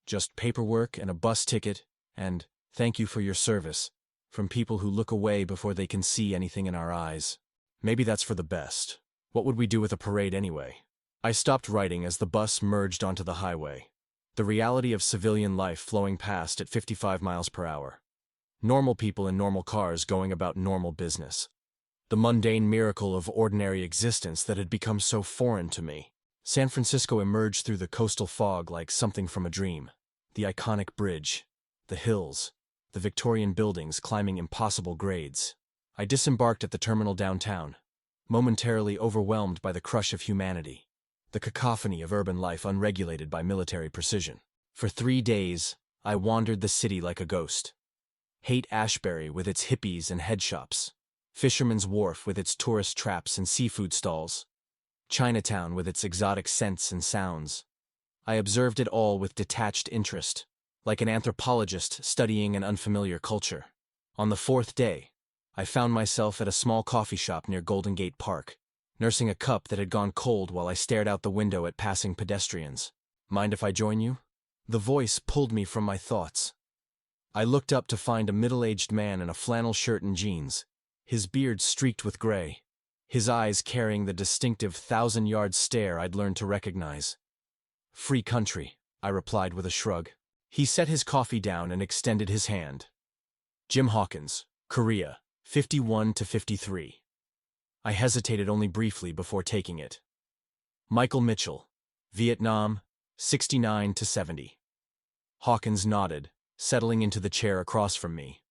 Just paperwork and a bus ticket, and thank you for your service, from people who look away before they can see anything in our eyes. Maybe that's for the best. What would we do with a parade anyway? I stopped writing as the bus merged onto the highway. The reality of civilian life flowing past at 55 miles per hour. Normal people in normal cars going about normal business. The mundane miracle of ordinary existence that had become so foreign to me. San Francisco emerged through the coastal fog like something from a dream. The iconic bridge, the hills, the Victorian buildings climbing impossible grades. I disembarked at the terminal downtown, momentarily overwhelmed by the crush of humanity, the cacophony of urban life unregulated by military precision. For 3 days, I wandered the city like a ghost. Haight Ashbury with its hippies and head shops, Fisherman's Wharf with its tourist traps and seafood stalls, Chinatown with its exotic scents and sounds. I observed it all with detached interest, like an anthropologist studying an unfamiliar culture. On the 4th day, I found myself at a small coffee shop near Golden Gate Park, nursing a cup that had gone cold while I stared out the window at passing pedestrians. Mind if I join you? The voice pulled me from my thoughts. I looked up to find a middle-aged man in a flannel shirt and jeans, his beard streaked with gray, his eyes carrying the distinctive 1,000-yard stare I'd learned to recognize. Free country, I replied with a shrug. He set his coffee down and extended his hand. Jim Hawkins, Korea, 51 to 53. I hesitated only briefly before taking it. Michael Mitchell, Vietnam, 69 to 70. Hawkins nodded, settling into the chair across from me.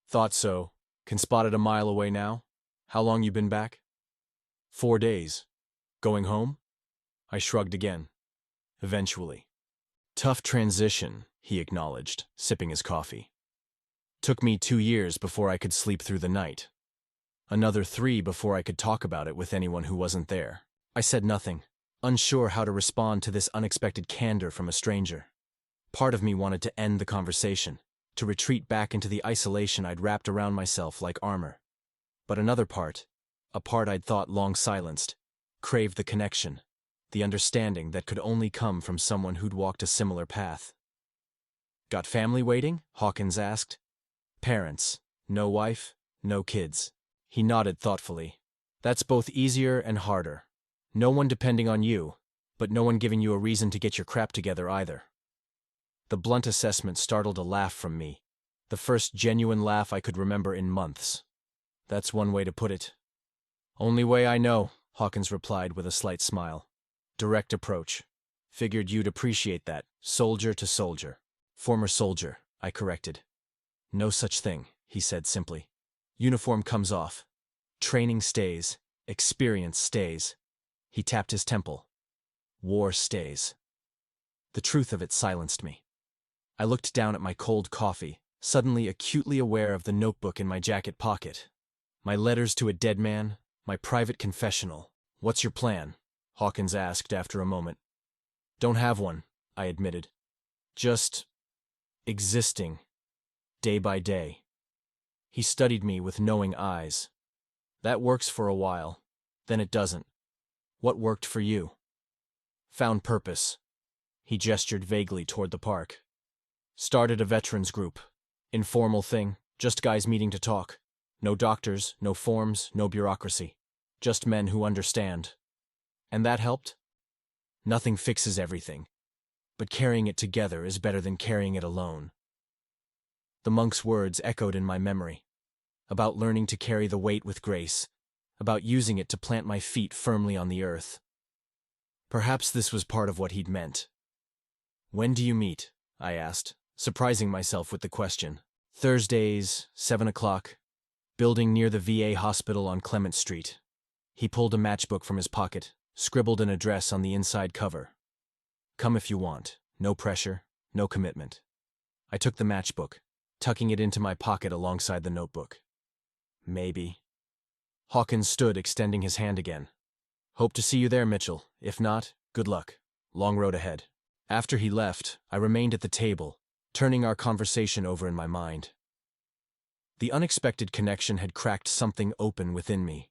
Thought so. Can spot it a mile away now? How long you been back? 4 days. Going home? I shrugged again. Eventually. Tough transition, he acknowledged, sipping his coffee. Took me 2 years before I could sleep through the night. Another 3 before I could talk about it with anyone who wasn't there. I said nothing, unsure how to respond to this unexpected candor from a stranger. Part of me wanted to end the conversation, to retreat back into the isolation I'd wrapped around myself like armor. But another part, a part I'd thought long silenced, craved the connection, the understanding that could only come from someone who'd walked a similar path. Got family waiting? Hawkins asked. Parents. No wife, no kids. He nodded thoughtfully. That's both easier and harder. No one depending on you, but no one giving you a reason to get your crap together either. The blunt assessment startled a laugh from me, the first genuine laugh I could remember in months. That's one way to put it. Only way I know, Hawkins replied with a slight smile. Direct approach. Figured you'd appreciate that, soldier to soldier. Former soldier, I corrected. No such thing, he said simply. Uniform comes off. Training stays. Experience stays. He tapped his temple. War stays. The truth of it silenced me. I looked down at my cold coffee, suddenly acutely aware of the notebook in my jacket pocket. My letters to a dead man, my private confessional. What's your plan? Hawkins asked after a moment. Don't have one, I admitted. Just existing, day by day. He studied me with knowing eyes. That works for a while, then it doesn't. What worked for you? Found purpose. He gestured vaguely toward the park. Started a veterans group. Informal thing, just guys meeting to talk. No doctors, no forms, no bureaucracy. Just men who understand. And that helped? Nothing fixes everything, but carrying it together is better than carrying it alone. The monk's words echoed in my memory, about learning to carry the weight with grace, about using it to plant my feet firmly on the earth. Perhaps this was part of what he'd meant. "When do you meet?" I asked, surprising myself with the question. "Thursdays, 7 o'clock. Building near the VA hospital on Clement Street." He pulled a matchbook from his pocket, scribbled an address on the inside cover. "Come if you want. No pressure, no commitment." I took the matchbook, tucking it into my pocket alongside the notebook. "Maybe." Hawkins stood, extending his hand again. "Hope to see you there, Mitchell. If not, good luck. Long road ahead." After he left, I remained at the table, turning our conversation over in my mind. The unexpected connection had cracked something open within me,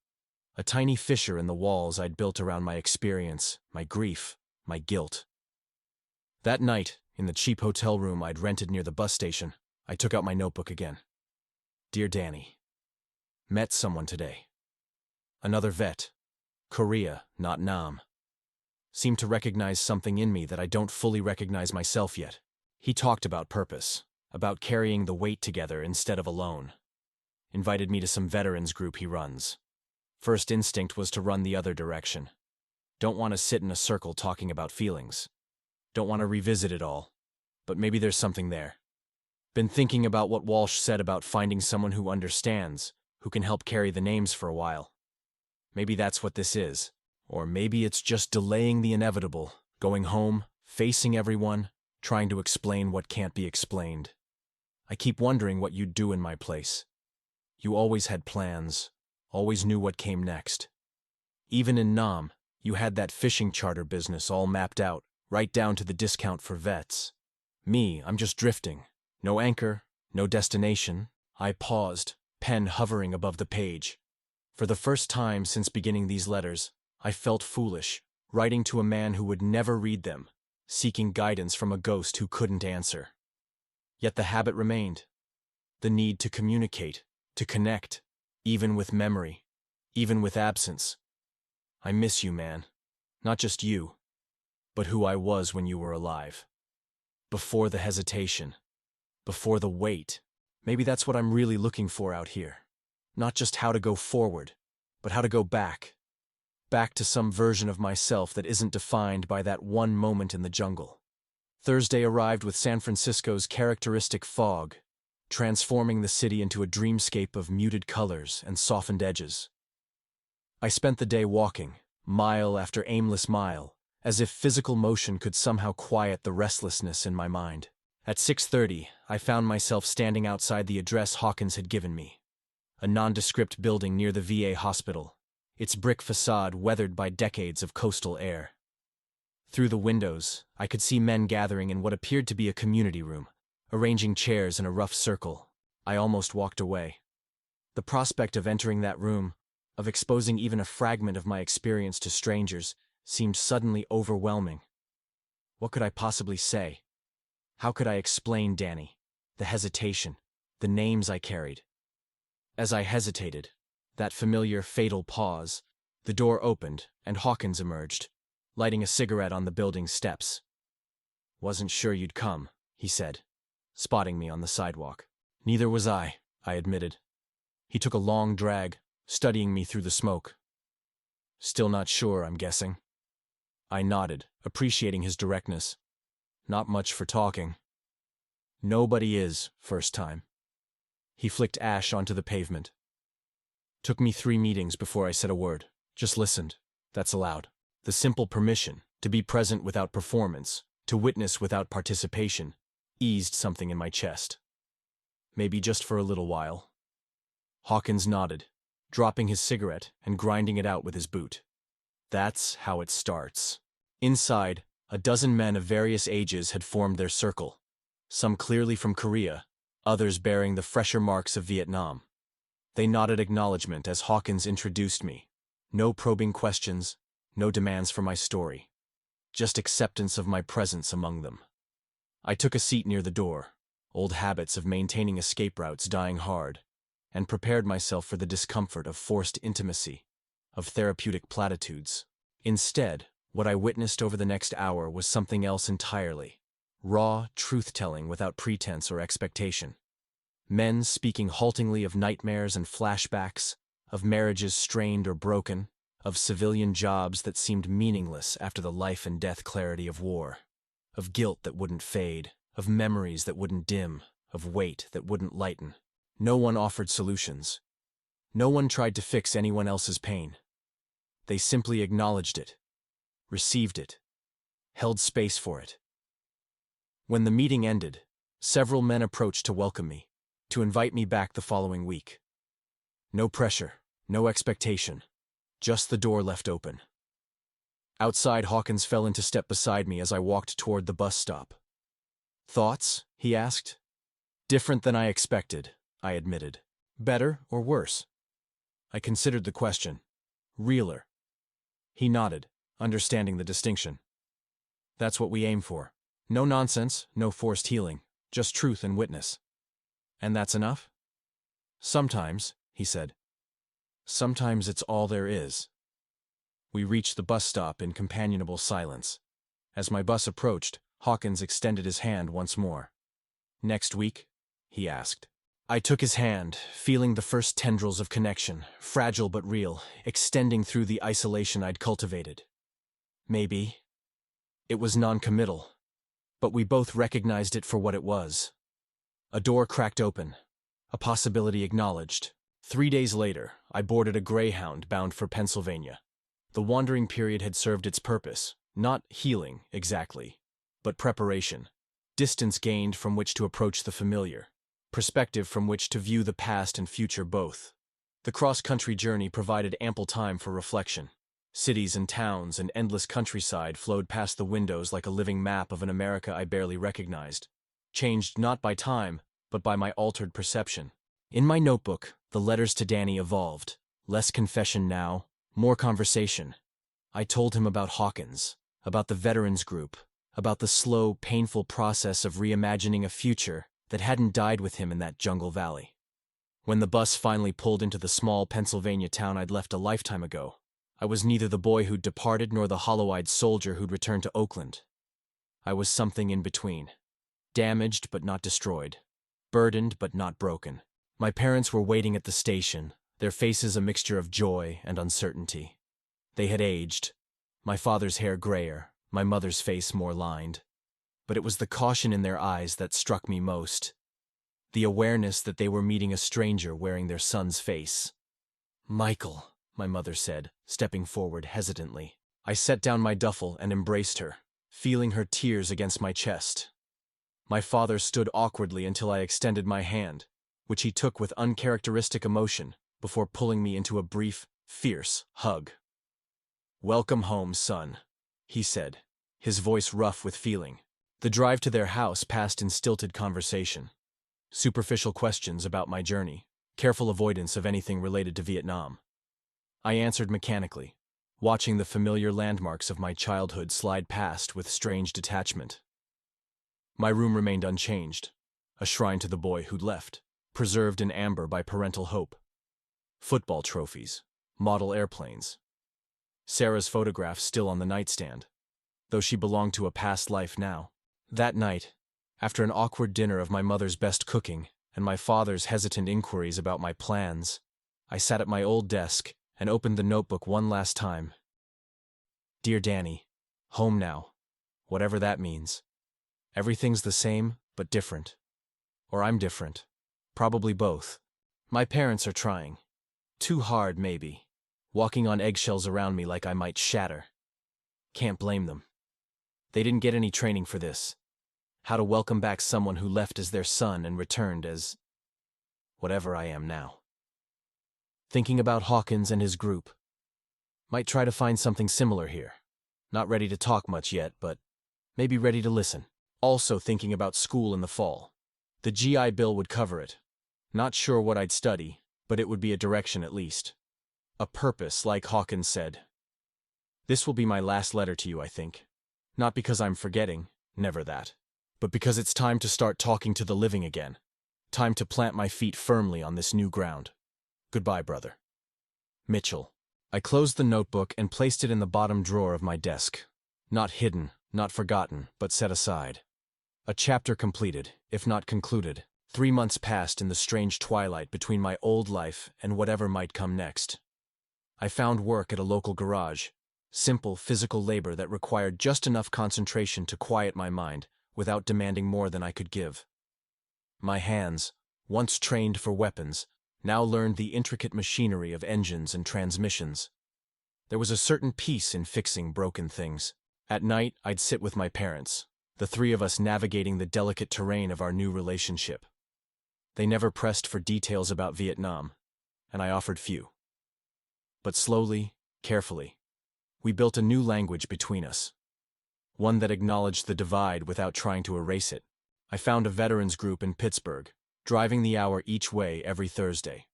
a tiny fissure in the walls I'd built around my experience, my grief, my guilt. That night, in the cheap hotel room I'd rented near the bus station, I took out my notebook again. "Dear Danny, met someone today. Another vet. Korea, not Nam. Seemed to recognize something in me that I don't fully recognize myself yet. He talked about purpose, about carrying the weight together instead of alone. Invited me to some veterans group he runs. First instinct was to run the other direction. Don't want to sit in a circle talking about feelings. Don't want to revisit it all, but maybe there's something there. Been thinking about what Walsh said about finding someone who understands, who can help carry the names for a while. Maybe that's what this is. Or maybe it's just delaying the inevitable, going home, facing everyone, trying to explain what can't be explained. I keep wondering what you'd do in my place. You always had plans, always knew what came next. Even in Nam, you had that fishing charter business all mapped out, right down to the discount for vets. Me, I'm just drifting. No anchor, no destination. I paused, pen hovering above the page. For the first time since beginning these letters, I felt foolish, writing to a man who would never read them, seeking guidance from a ghost who couldn't answer. Yet the habit remained. The need to communicate, to connect, even with memory, even with absence. I miss you, man. Not just you, but who I was when you were alive. Before the hesitation, before the wait. Maybe that's what I'm really looking for out here. Not just how to go forward, but how to go back. Back to some version of myself that isn't defined by that one moment in the jungle. Thursday arrived with San Francisco's characteristic fog, transforming the city into a dreamscape of muted colors and softened edges. I spent the day walking, mile after aimless mile, as if physical motion could somehow quiet the restlessness in my mind. At 6:30, I found myself standing outside the address Hawkins had given me, a nondescript building near the VA hospital, its brick facade weathered by decades of coastal air. Through the windows, I could see men gathering in what appeared to be a community room, arranging chairs in a rough circle. I almost walked away. The prospect of entering that room, of exposing even a fragment of my experience to strangers, seemed suddenly overwhelming. What could I possibly say? How could I explain Danny, the hesitation, the names I carried? As I hesitated, that familiar fatal pause, the door opened and Hawkins emerged, lighting a cigarette on the building's steps. "Wasn't sure you'd come," he said, spotting me on the sidewalk. "Neither was I admitted. He took a long drag, studying me through the smoke. "Still not sure, I'm guessing." I nodded, appreciating his directness. "Not much for talking." "Nobody is, first time." He flicked ash onto the pavement. "Took me 3 meetings before I said a word. Just listened. That's allowed. The simple permission to be present without performance, to witness without participation, eased something in my chest. Maybe just for a little while." Hawkins nodded, dropping his cigarette and grinding it out with his boot. "That's how it starts." Inside, a dozen men of various ages had formed their circle, some clearly from Korea, others bearing the fresher marks of Vietnam. They nodded acknowledgement as Hawkins introduced me. No probing questions, no demands for my story. Just acceptance of my presence among them. I took a seat near the door, old habits of maintaining escape routes dying hard, and prepared myself for the discomfort of forced intimacy, of therapeutic platitudes. Instead, what I witnessed over the next hour was something else entirely. Raw truth-telling without pretense or expectation. Men speaking haltingly of nightmares and flashbacks, of marriages strained or broken, of civilian jobs that seemed meaningless after the life and death clarity of war, of guilt that wouldn't fade, of memories that wouldn't dim, of weight that wouldn't lighten. No one offered solutions. No one tried to fix anyone else's pain. They simply acknowledged it, received it, held space for it. When the meeting ended, several men approached to welcome me, to invite me back the following week. No pressure, no expectation, just the door left open. Outside, Hawkins fell into step beside me as I walked toward the bus stop. "Thoughts?" he asked. "Different than I expected," I admitted. "Better or worse?" I considered the question. "Realer." He nodded, understanding the distinction. "That's what we aim for. No nonsense, no forced healing, just truth and witness." "And that's enough?" "Sometimes," he said. "Sometimes it's all there is." We reached the bus stop in companionable silence. As my bus approached, Hawkins extended his hand once more. "Next week?" he asked. I took his hand, feeling the first tendrils of connection, fragile but real, extending through the isolation I'd cultivated. Maybe. It was non-committal, but we both recognized it for what it was. A door cracked open, a possibility acknowledged. 3 days later, I boarded a Greyhound bound for Pennsylvania. The wandering period had served its purpose, not healing, exactly, but preparation. Distance gained from which to approach the familiar. Perspective from which to view the past and future both. The cross-country journey provided ample time for reflection. Cities and towns and endless countryside flowed past the windows like a living map of an America I barely recognized, changed not by time, but by my altered perception. In my notebook, the letters to Danny evolved. Less confession now, more conversation. I told him about Hawkins, about the veterans group, about the slow, painful process of reimagining a future that hadn't died with him in that jungle valley. When the bus finally pulled into the small Pennsylvania town I'd left a lifetime ago, I was neither the boy who'd departed nor the hollow-eyed soldier who'd returned to Oakland. I was something in between. Damaged but not destroyed. Burdened but not broken. My parents were waiting at the station, their faces a mixture of joy and uncertainty. They had aged, my father's hair grayer, my mother's face more lined. But it was the caution in their eyes that struck me most. The awareness that they were meeting a stranger wearing their son's face. "Michael," my mother said, stepping forward hesitantly. I set down my duffel and embraced her, feeling her tears against my chest. My father stood awkwardly until I extended my hand, which he took with uncharacteristic emotion before pulling me into a brief, fierce hug. "Welcome home, son," he said, his voice rough with feeling. The drive to their house passed in stilted conversation. Superficial questions about my journey, careful avoidance of anything related to Vietnam. I answered mechanically, watching the familiar landmarks of my childhood slide past with strange detachment. My room remained unchanged, a shrine to the boy who'd left, preserved in amber by parental hope. Football trophies, model airplanes. Sarah's photograph still on the nightstand, though she belonged to a past life now. That night, after an awkward dinner of my mother's best cooking and my father's hesitant inquiries about my plans, I sat at my old desk and opened the notebook one last time. "Dear Danny, home now, whatever that means. Everything's the same, but different. Or I'm different. Probably both. My parents are trying. Too hard, maybe. Walking on eggshells around me like I might shatter. Can't blame them. They didn't get any training for this. How to welcome back someone who left as their son and returned as whatever I am now. Thinking about Hawkins and his group. Might try to find something similar here. Not ready to talk much yet, but maybe ready to listen. Also thinking about school in the fall. The GI Bill would cover it. Not sure what I'd study, but it would be a direction at least. A purpose, like Hawkins said. This will be my last letter to you, I think. Not because I'm forgetting, never that, but because it's time to start talking to the living again. Time to plant my feet firmly on this new ground. Goodbye, brother. Mitchell. I closed the notebook and placed it in the bottom drawer of my desk. Not hidden, not forgotten, but set aside. A chapter completed, if not concluded. 3 months passed in the strange twilight between my old life and whatever might come next. I found work at a local garage, simple physical labor that required just enough concentration to quiet my mind without demanding more than I could give. My hands, once trained for weapons, now learned the intricate machinery of engines and transmissions. There was a certain peace in fixing broken things. At night, I'd sit with my parents, the three of us navigating the delicate terrain of our new relationship. They never pressed for details about Vietnam, and I offered few. But slowly, carefully, we built a new language between us. One that acknowledged the divide without trying to erase it. I found a veterans group in Pittsburgh, driving the hour each way every Thursday.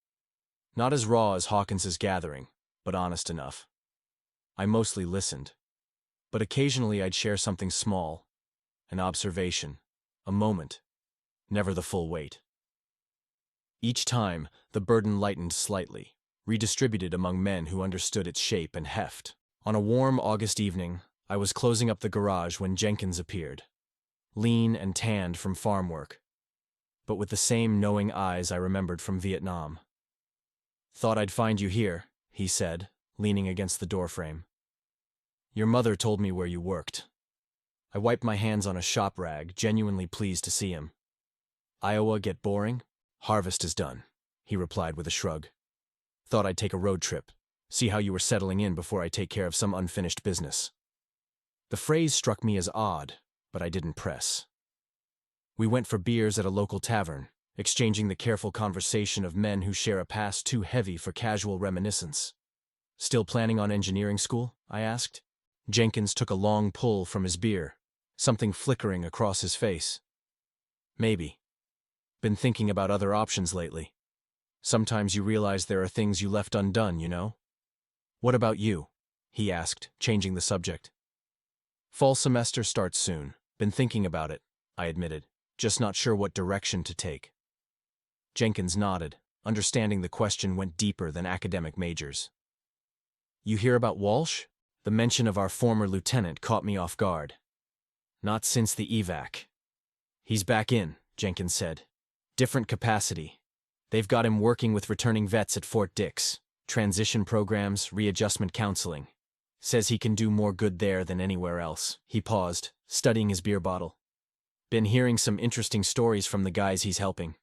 Not as raw as Hawkins's gathering, but honest enough. I mostly listened, but occasionally I'd share something small, an observation, a moment, never the full weight. Each time, the burden lightened slightly, redistributed among men who understood its shape and heft. On a warm August evening, I was closing up the garage when Jenkins appeared, lean and tanned from farm work, but with the same knowing eyes I remembered from Vietnam. "Thought I'd find you here," he said, leaning against the doorframe. "Your mother told me where you worked." I wiped my hands on a shop rag, genuinely pleased to see him. "Iowa get boring? Harvest is done," he replied with a shrug. "Thought I'd take a road trip, see how you were settling in before I take care of some unfinished business." The phrase struck me as odd, but I didn't press. We went for beers at a local tavern, exchanging the careful conversation of men who share a past too heavy for casual reminiscence. "Still planning on engineering school?" I asked. Jenkins took a long pull from his beer, something flickering across his face. "Maybe. Been thinking about other options lately. Sometimes you realize there are things you left undone, you know?" "What about you?" he asked, changing the subject. "Fall semester starts soon. Been thinking about it," I admitted, just not sure what direction to take. Jenkins nodded, understanding the question went deeper than academic majors. "You hear about Walsh?" The mention of our former lieutenant caught me off guard. "Not since the evac." "He's back in," Jenkins said. "Different capacity. They've got him working with returning vets at Fort Dix, transition programs, readjustment counseling. Says he can do more good there than anywhere else." He paused, studying his beer bottle. "Been hearing some interesting stories from the guys he's helping.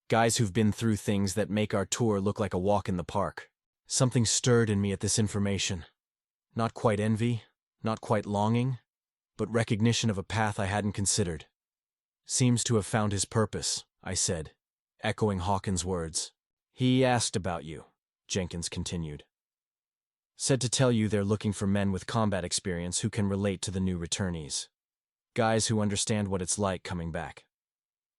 Guys who've been through things that make our tour look like a walk in the park." Something stirred in me at this information. Not quite envy, not quite longing, but recognition of a path I hadn't considered. "Seems to have found his purpose," I said, echoing Hawkins' words. "He asked about you," Jenkins continued. "Said to tell you they're looking for men with combat experience who can relate to the new returnees. Guys who understand what it's like coming back."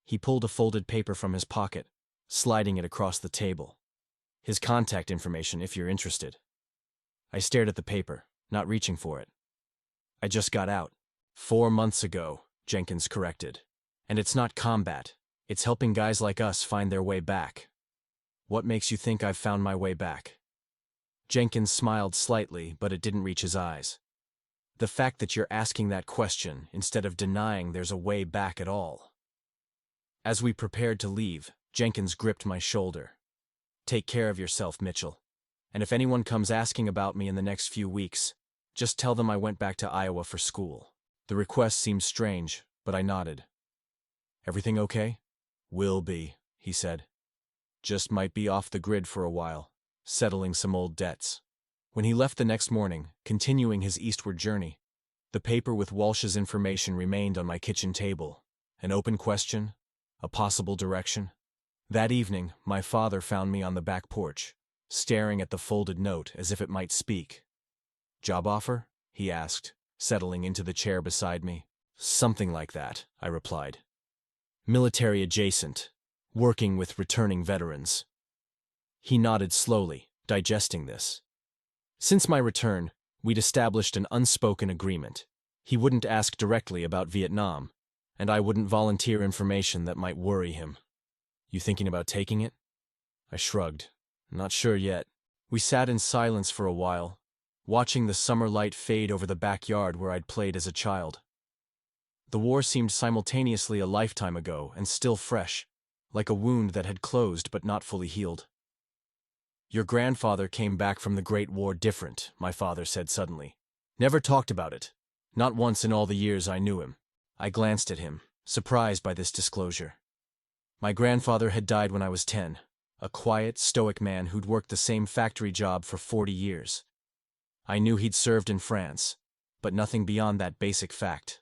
He pulled a folded paper from his pocket, sliding it across the table. "His contact information if you're interested." I stared at the paper, not reaching for it. "I just got out." 4 months ago, Jenkins corrected. "And it's not combat. It's helping guys like us find their way back." "What makes you think I've found my way back?" Jenkins smiled slightly, but it didn't reach his eyes. "The fact that you're asking that question instead of denying there's a way back at all." As we prepared to leave, Jenkins gripped my shoulder. "Take care of yourself, Mitchell. And if anyone comes asking about me in the next few weeks, just tell them I went back to Iowa for school." The request seemed strange, but I nodded. "Everything okay?" "Will be," he said. "Just might be off the grid for a while, settling some old debts." When he left the next morning, continuing his eastward journey, the paper with Walsh's information remained on my kitchen table. An open question, a possible direction. That evening, my father found me on the back porch, staring at the folded note as if it might speak. "Job offer?" he asked, settling into the chair beside me. "Something like that," I replied. "Military adjacent, working with returning veterans." He nodded slowly, digesting this. Since my return, we'd established an unspoken agreement. He wouldn't ask directly about Vietnam, and I wouldn't volunteer information that might worry him. "You thinking about taking it?" I shrugged. "Not sure yet." We sat in silence for a while, watching the summer light fade over the backyard where I'd played as a child. The war seemed simultaneously a lifetime ago and still fresh, like a wound that had closed but not fully healed. "Your grandfather came back from the Great War different," my father said suddenly. "Never talked about it. Not once in all the years I knew him." I glanced at him, surprised by this disclosure. My grandfather had died when I was 10, a quiet, stoic man who'd worked the same factory job for 40 years. I knew he'd served in France, but nothing beyond that basic fact.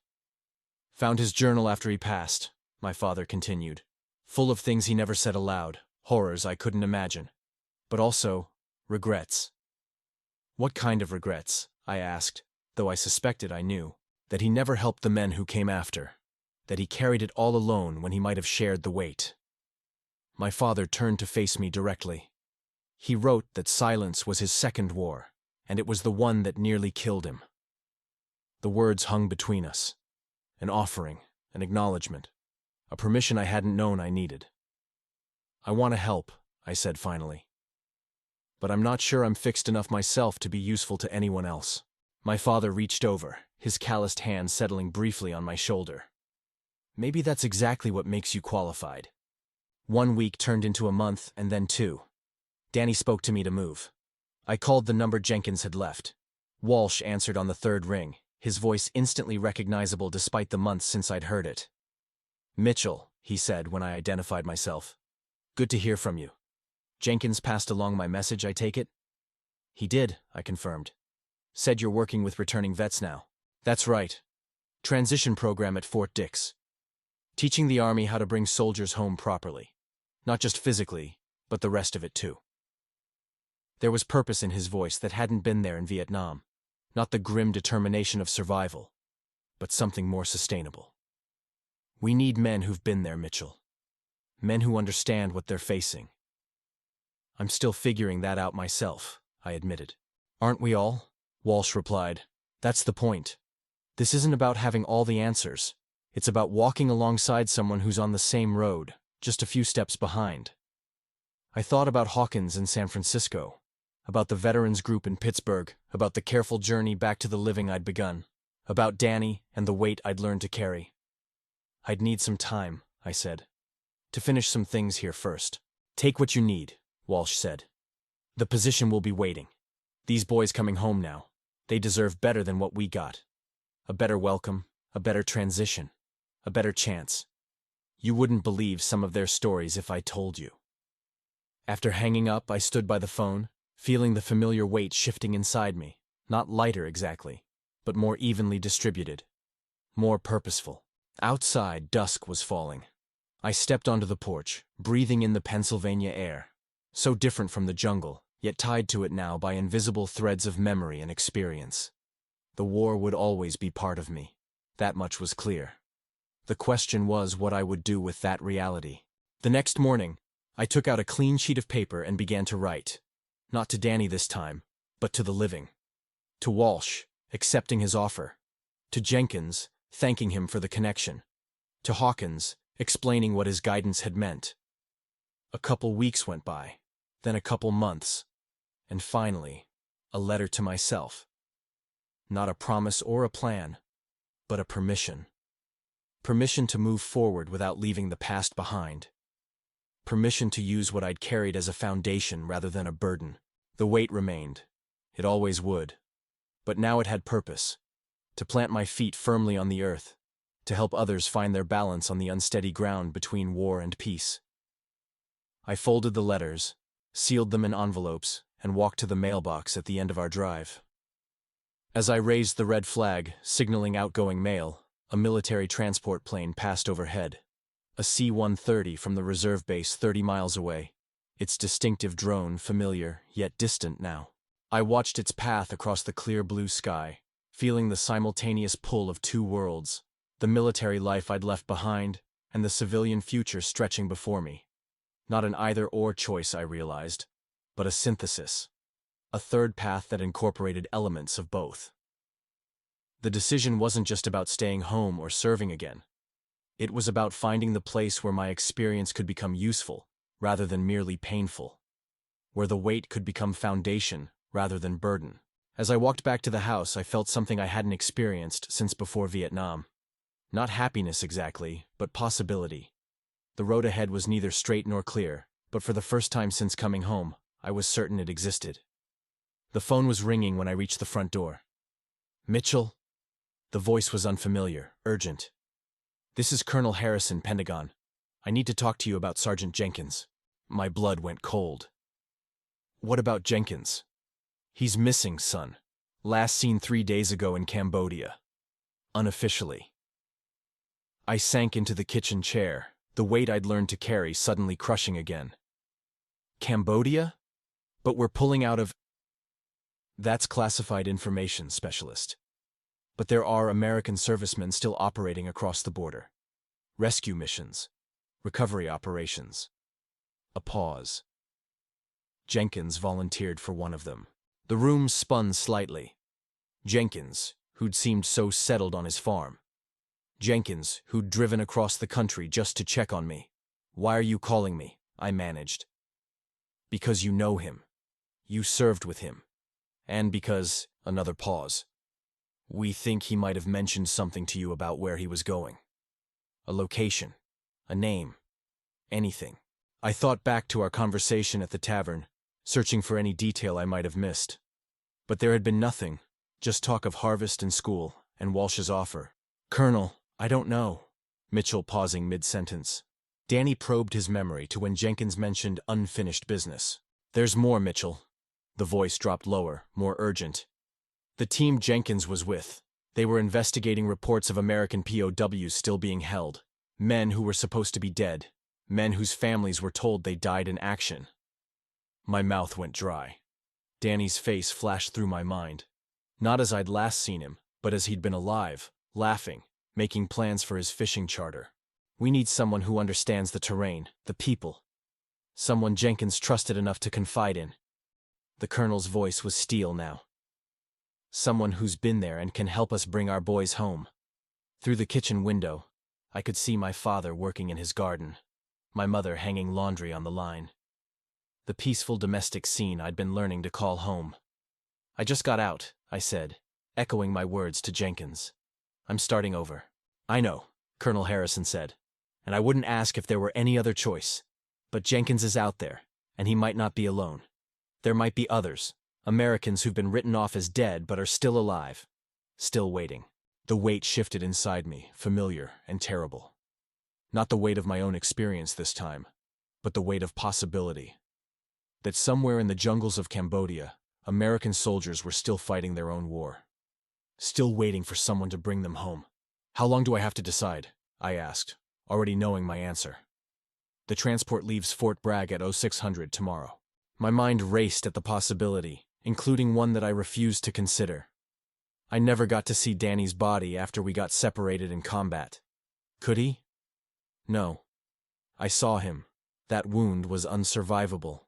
"Found his journal after he passed," my father continued, "full of things he never said aloud, horrors I couldn't imagine. But also, regrets." "What kind of regrets?" I asked, though I suspected I knew. "That he never helped the men who came after. That he carried it all alone when he might have shared the weight." My father turned to face me directly. He wrote that silence was his second war, and it was the one that nearly killed him. The words hung between us. An offering, an acknowledgement, a permission I hadn't known I needed. "I want to help," I said finally. "But I'm not sure I'm fixed enough myself to be useful to anyone else." My father reached over, his calloused hand settling briefly on my shoulder. "Maybe that's exactly what makes you qualified." 1 week turned into a month, and then 2. Danny spoke to me to move. I called the number Jenkins had left. Walsh answered on the 3rd ring, his voice instantly recognizable despite the months since I'd heard it. "Mitchell," he said when I identified myself. "Good to hear from you. Jenkins passed along my message, I take it?" "He did," I confirmed. "Said you're working with returning vets now." "That's right. Transition program at Fort Dix. Teaching the Army how to bring soldiers home properly. Not just physically, but the rest of it too." There was purpose in his voice that hadn't been there in Vietnam. Not the grim determination of survival, but something more sustainable. "We need men who've been there, Mitchell. Men who understand what they're facing." "I'm still figuring that out myself," I admitted. "Aren't we all?" Walsh replied. "That's the point. This isn't about having all the answers. It's about walking alongside someone who's on the same road, just a few steps behind." I thought about Hawkins in San Francisco, about the veterans group in Pittsburgh, about the careful journey back to the living I'd begun, about Danny and the weight I'd learned to carry. "I'd need some time," I said, "to finish some things here first." "Take what you need," Walsh said. "The position will be waiting. These boys coming home now, they deserve better than what we got. A better welcome, a better transition, a better chance. You wouldn't believe some of their stories if I told you." After hanging up, I stood by the phone, feeling the familiar weight shifting inside me, not lighter exactly, but more evenly distributed, more purposeful. Outside, dusk was falling. I stepped onto the porch, breathing in the Pennsylvania air, so different from the jungle, yet tied to it now by invisible threads of memory and experience. The war would always be part of me. That much was clear. The question was what I would do with that reality. The next morning, I took out a clean sheet of paper and began to write. Not to Danny this time, but to the living. To Walsh, accepting his offer. To Jenkins, thanking him for the connection. To Hawkins, explaining what his guidance had meant. A couple weeks went by, then a couple months, and finally, a letter to myself. Not a promise or a plan, but a permission. Permission to move forward without leaving the past behind. Permission to use what I'd carried as a foundation rather than a burden. The weight remained. It always would. But now it had purpose. To plant my feet firmly on the earth. To help others find their balance on the unsteady ground between war and peace. I folded the letters, sealed them in envelopes, and walked to the mailbox at the end of our drive. As I raised the red flag, signaling outgoing mail, a military transport plane passed overhead. A C-130 from the reserve base 30 miles away, its distinctive drone familiar yet distant now. I watched its path across the clear blue sky, feeling the simultaneous pull of two worlds, the military life I'd left behind, and the civilian future stretching before me. Not an either-or choice, I realized, but a synthesis. A third path that incorporated elements of both. The decision wasn't just about staying home or serving again. It was about finding the place where my experience could become useful, rather than merely painful. Where the weight could become foundation, rather than burden. As I walked back to the house, I felt something I hadn't experienced since before Vietnam. Not happiness exactly, but possibility. The road ahead was neither straight nor clear, but for the first time since coming home, I was certain it existed. The phone was ringing when I reached the front door. "Mitchell?" The voice was unfamiliar, urgent. "This is Colonel Harrison, Pentagon. I need to talk to you about Sergeant Jenkins." My blood went cold. "What about Jenkins?" "He's missing, son. Last seen 3 days ago in Cambodia. Unofficially." I sank into the kitchen chair, the weight I'd learned to carry suddenly crushing again. "Cambodia? But we're pulling out of—" "That's classified information, specialist. But there are American servicemen still operating across the border. Rescue missions. Recovery operations." A pause. Jenkins volunteered for one of them. The room spun slightly. Jenkins, who'd seemed so settled on his farm. Jenkins, who'd driven across the country just to check on me. "Why are you calling me?" I managed. "Because you know him. You served with him. And because—" Another pause. "We think he might have mentioned something to you about where he was going. A location. A name. Anything." I thought back to our conversation at the tavern, searching for any detail I might have missed. But there had been nothing, just talk of harvest and school, and Walsh's offer. "Colonel, I don't know." Mitchell pausing mid-sentence. Danny probed his memory to when Jenkins mentioned unfinished business. "There's more, Mitchell." The voice dropped lower, more urgent. "The team Jenkins was with. They were investigating reports of American POWs still being held. Men who were supposed to be dead. Men whose families were told they died in action." My mouth went dry. Danny's face flashed through my mind. Not as I'd last seen him, but as he'd been alive, laughing, making plans for his fishing charter. "We need someone who understands the terrain, the people. Someone Jenkins trusted enough to confide in." The colonel's voice was steel now. "Someone who's been there and can help us bring our boys home." Through the kitchen window, I could see my father working in his garden, my mother hanging laundry on the line. The peaceful domestic scene I'd been learning to call home. "I just got out," I said, echoing my words to Jenkins. "I'm starting over." "I know," Colonel Harrison said, "and I wouldn't ask if there were any other choice. But Jenkins is out there, and he might not be alone. There might be others, Americans who've been written off as dead but are still alive, still waiting." The weight shifted inside me, familiar and terrible. Not the weight of my own experience this time, but the weight of possibility. That somewhere in the jungles of Cambodia, American soldiers were still fighting their own war. Still waiting for someone to bring them home. "How long do I have to decide?" I asked, already knowing my answer. "The transport leaves Fort Bragg at 0600 tomorrow." My mind raced at the possibility, including one that I refused to consider. I never got to see Danny's body after we got separated in combat. Could he? No. I saw him. That wound was unsurvivable.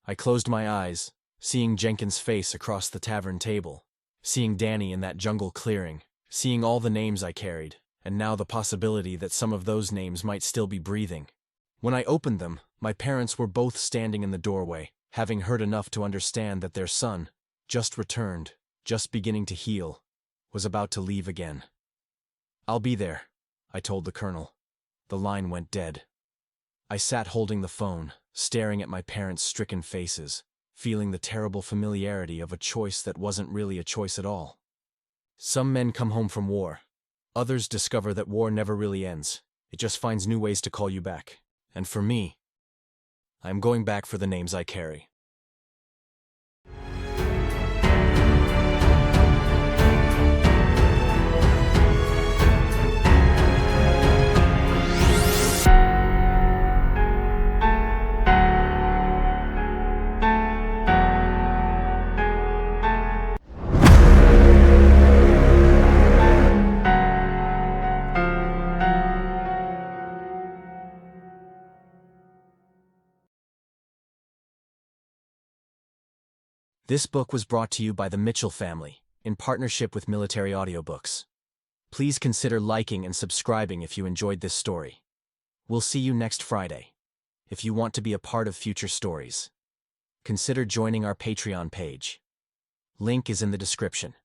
I closed my eyes, seeing Jenkins' face across the tavern table, seeing Danny in that jungle clearing, seeing all the names I carried, and now the possibility that some of those names might still be breathing. When I opened them, my parents were both standing in the doorway, having heard enough to understand that their son, just returned, just beginning to heal, was about to leave again. "I'll be there," I told the colonel. The line went dead. I sat holding the phone, staring at my parents' stricken faces, feeling the terrible familiarity of a choice that wasn't really a choice at all. Some men come home from war. Others discover that war never really ends. It just finds new ways to call you back. And for me, I'm going back for the names I carry. This book was brought to you by the Mitchell family, in partnership with Military Audiobooks. Please consider liking and subscribing if you enjoyed this story. We'll see you next Friday. If you want to be a part of future stories, consider joining our Patreon page. Link is in the description.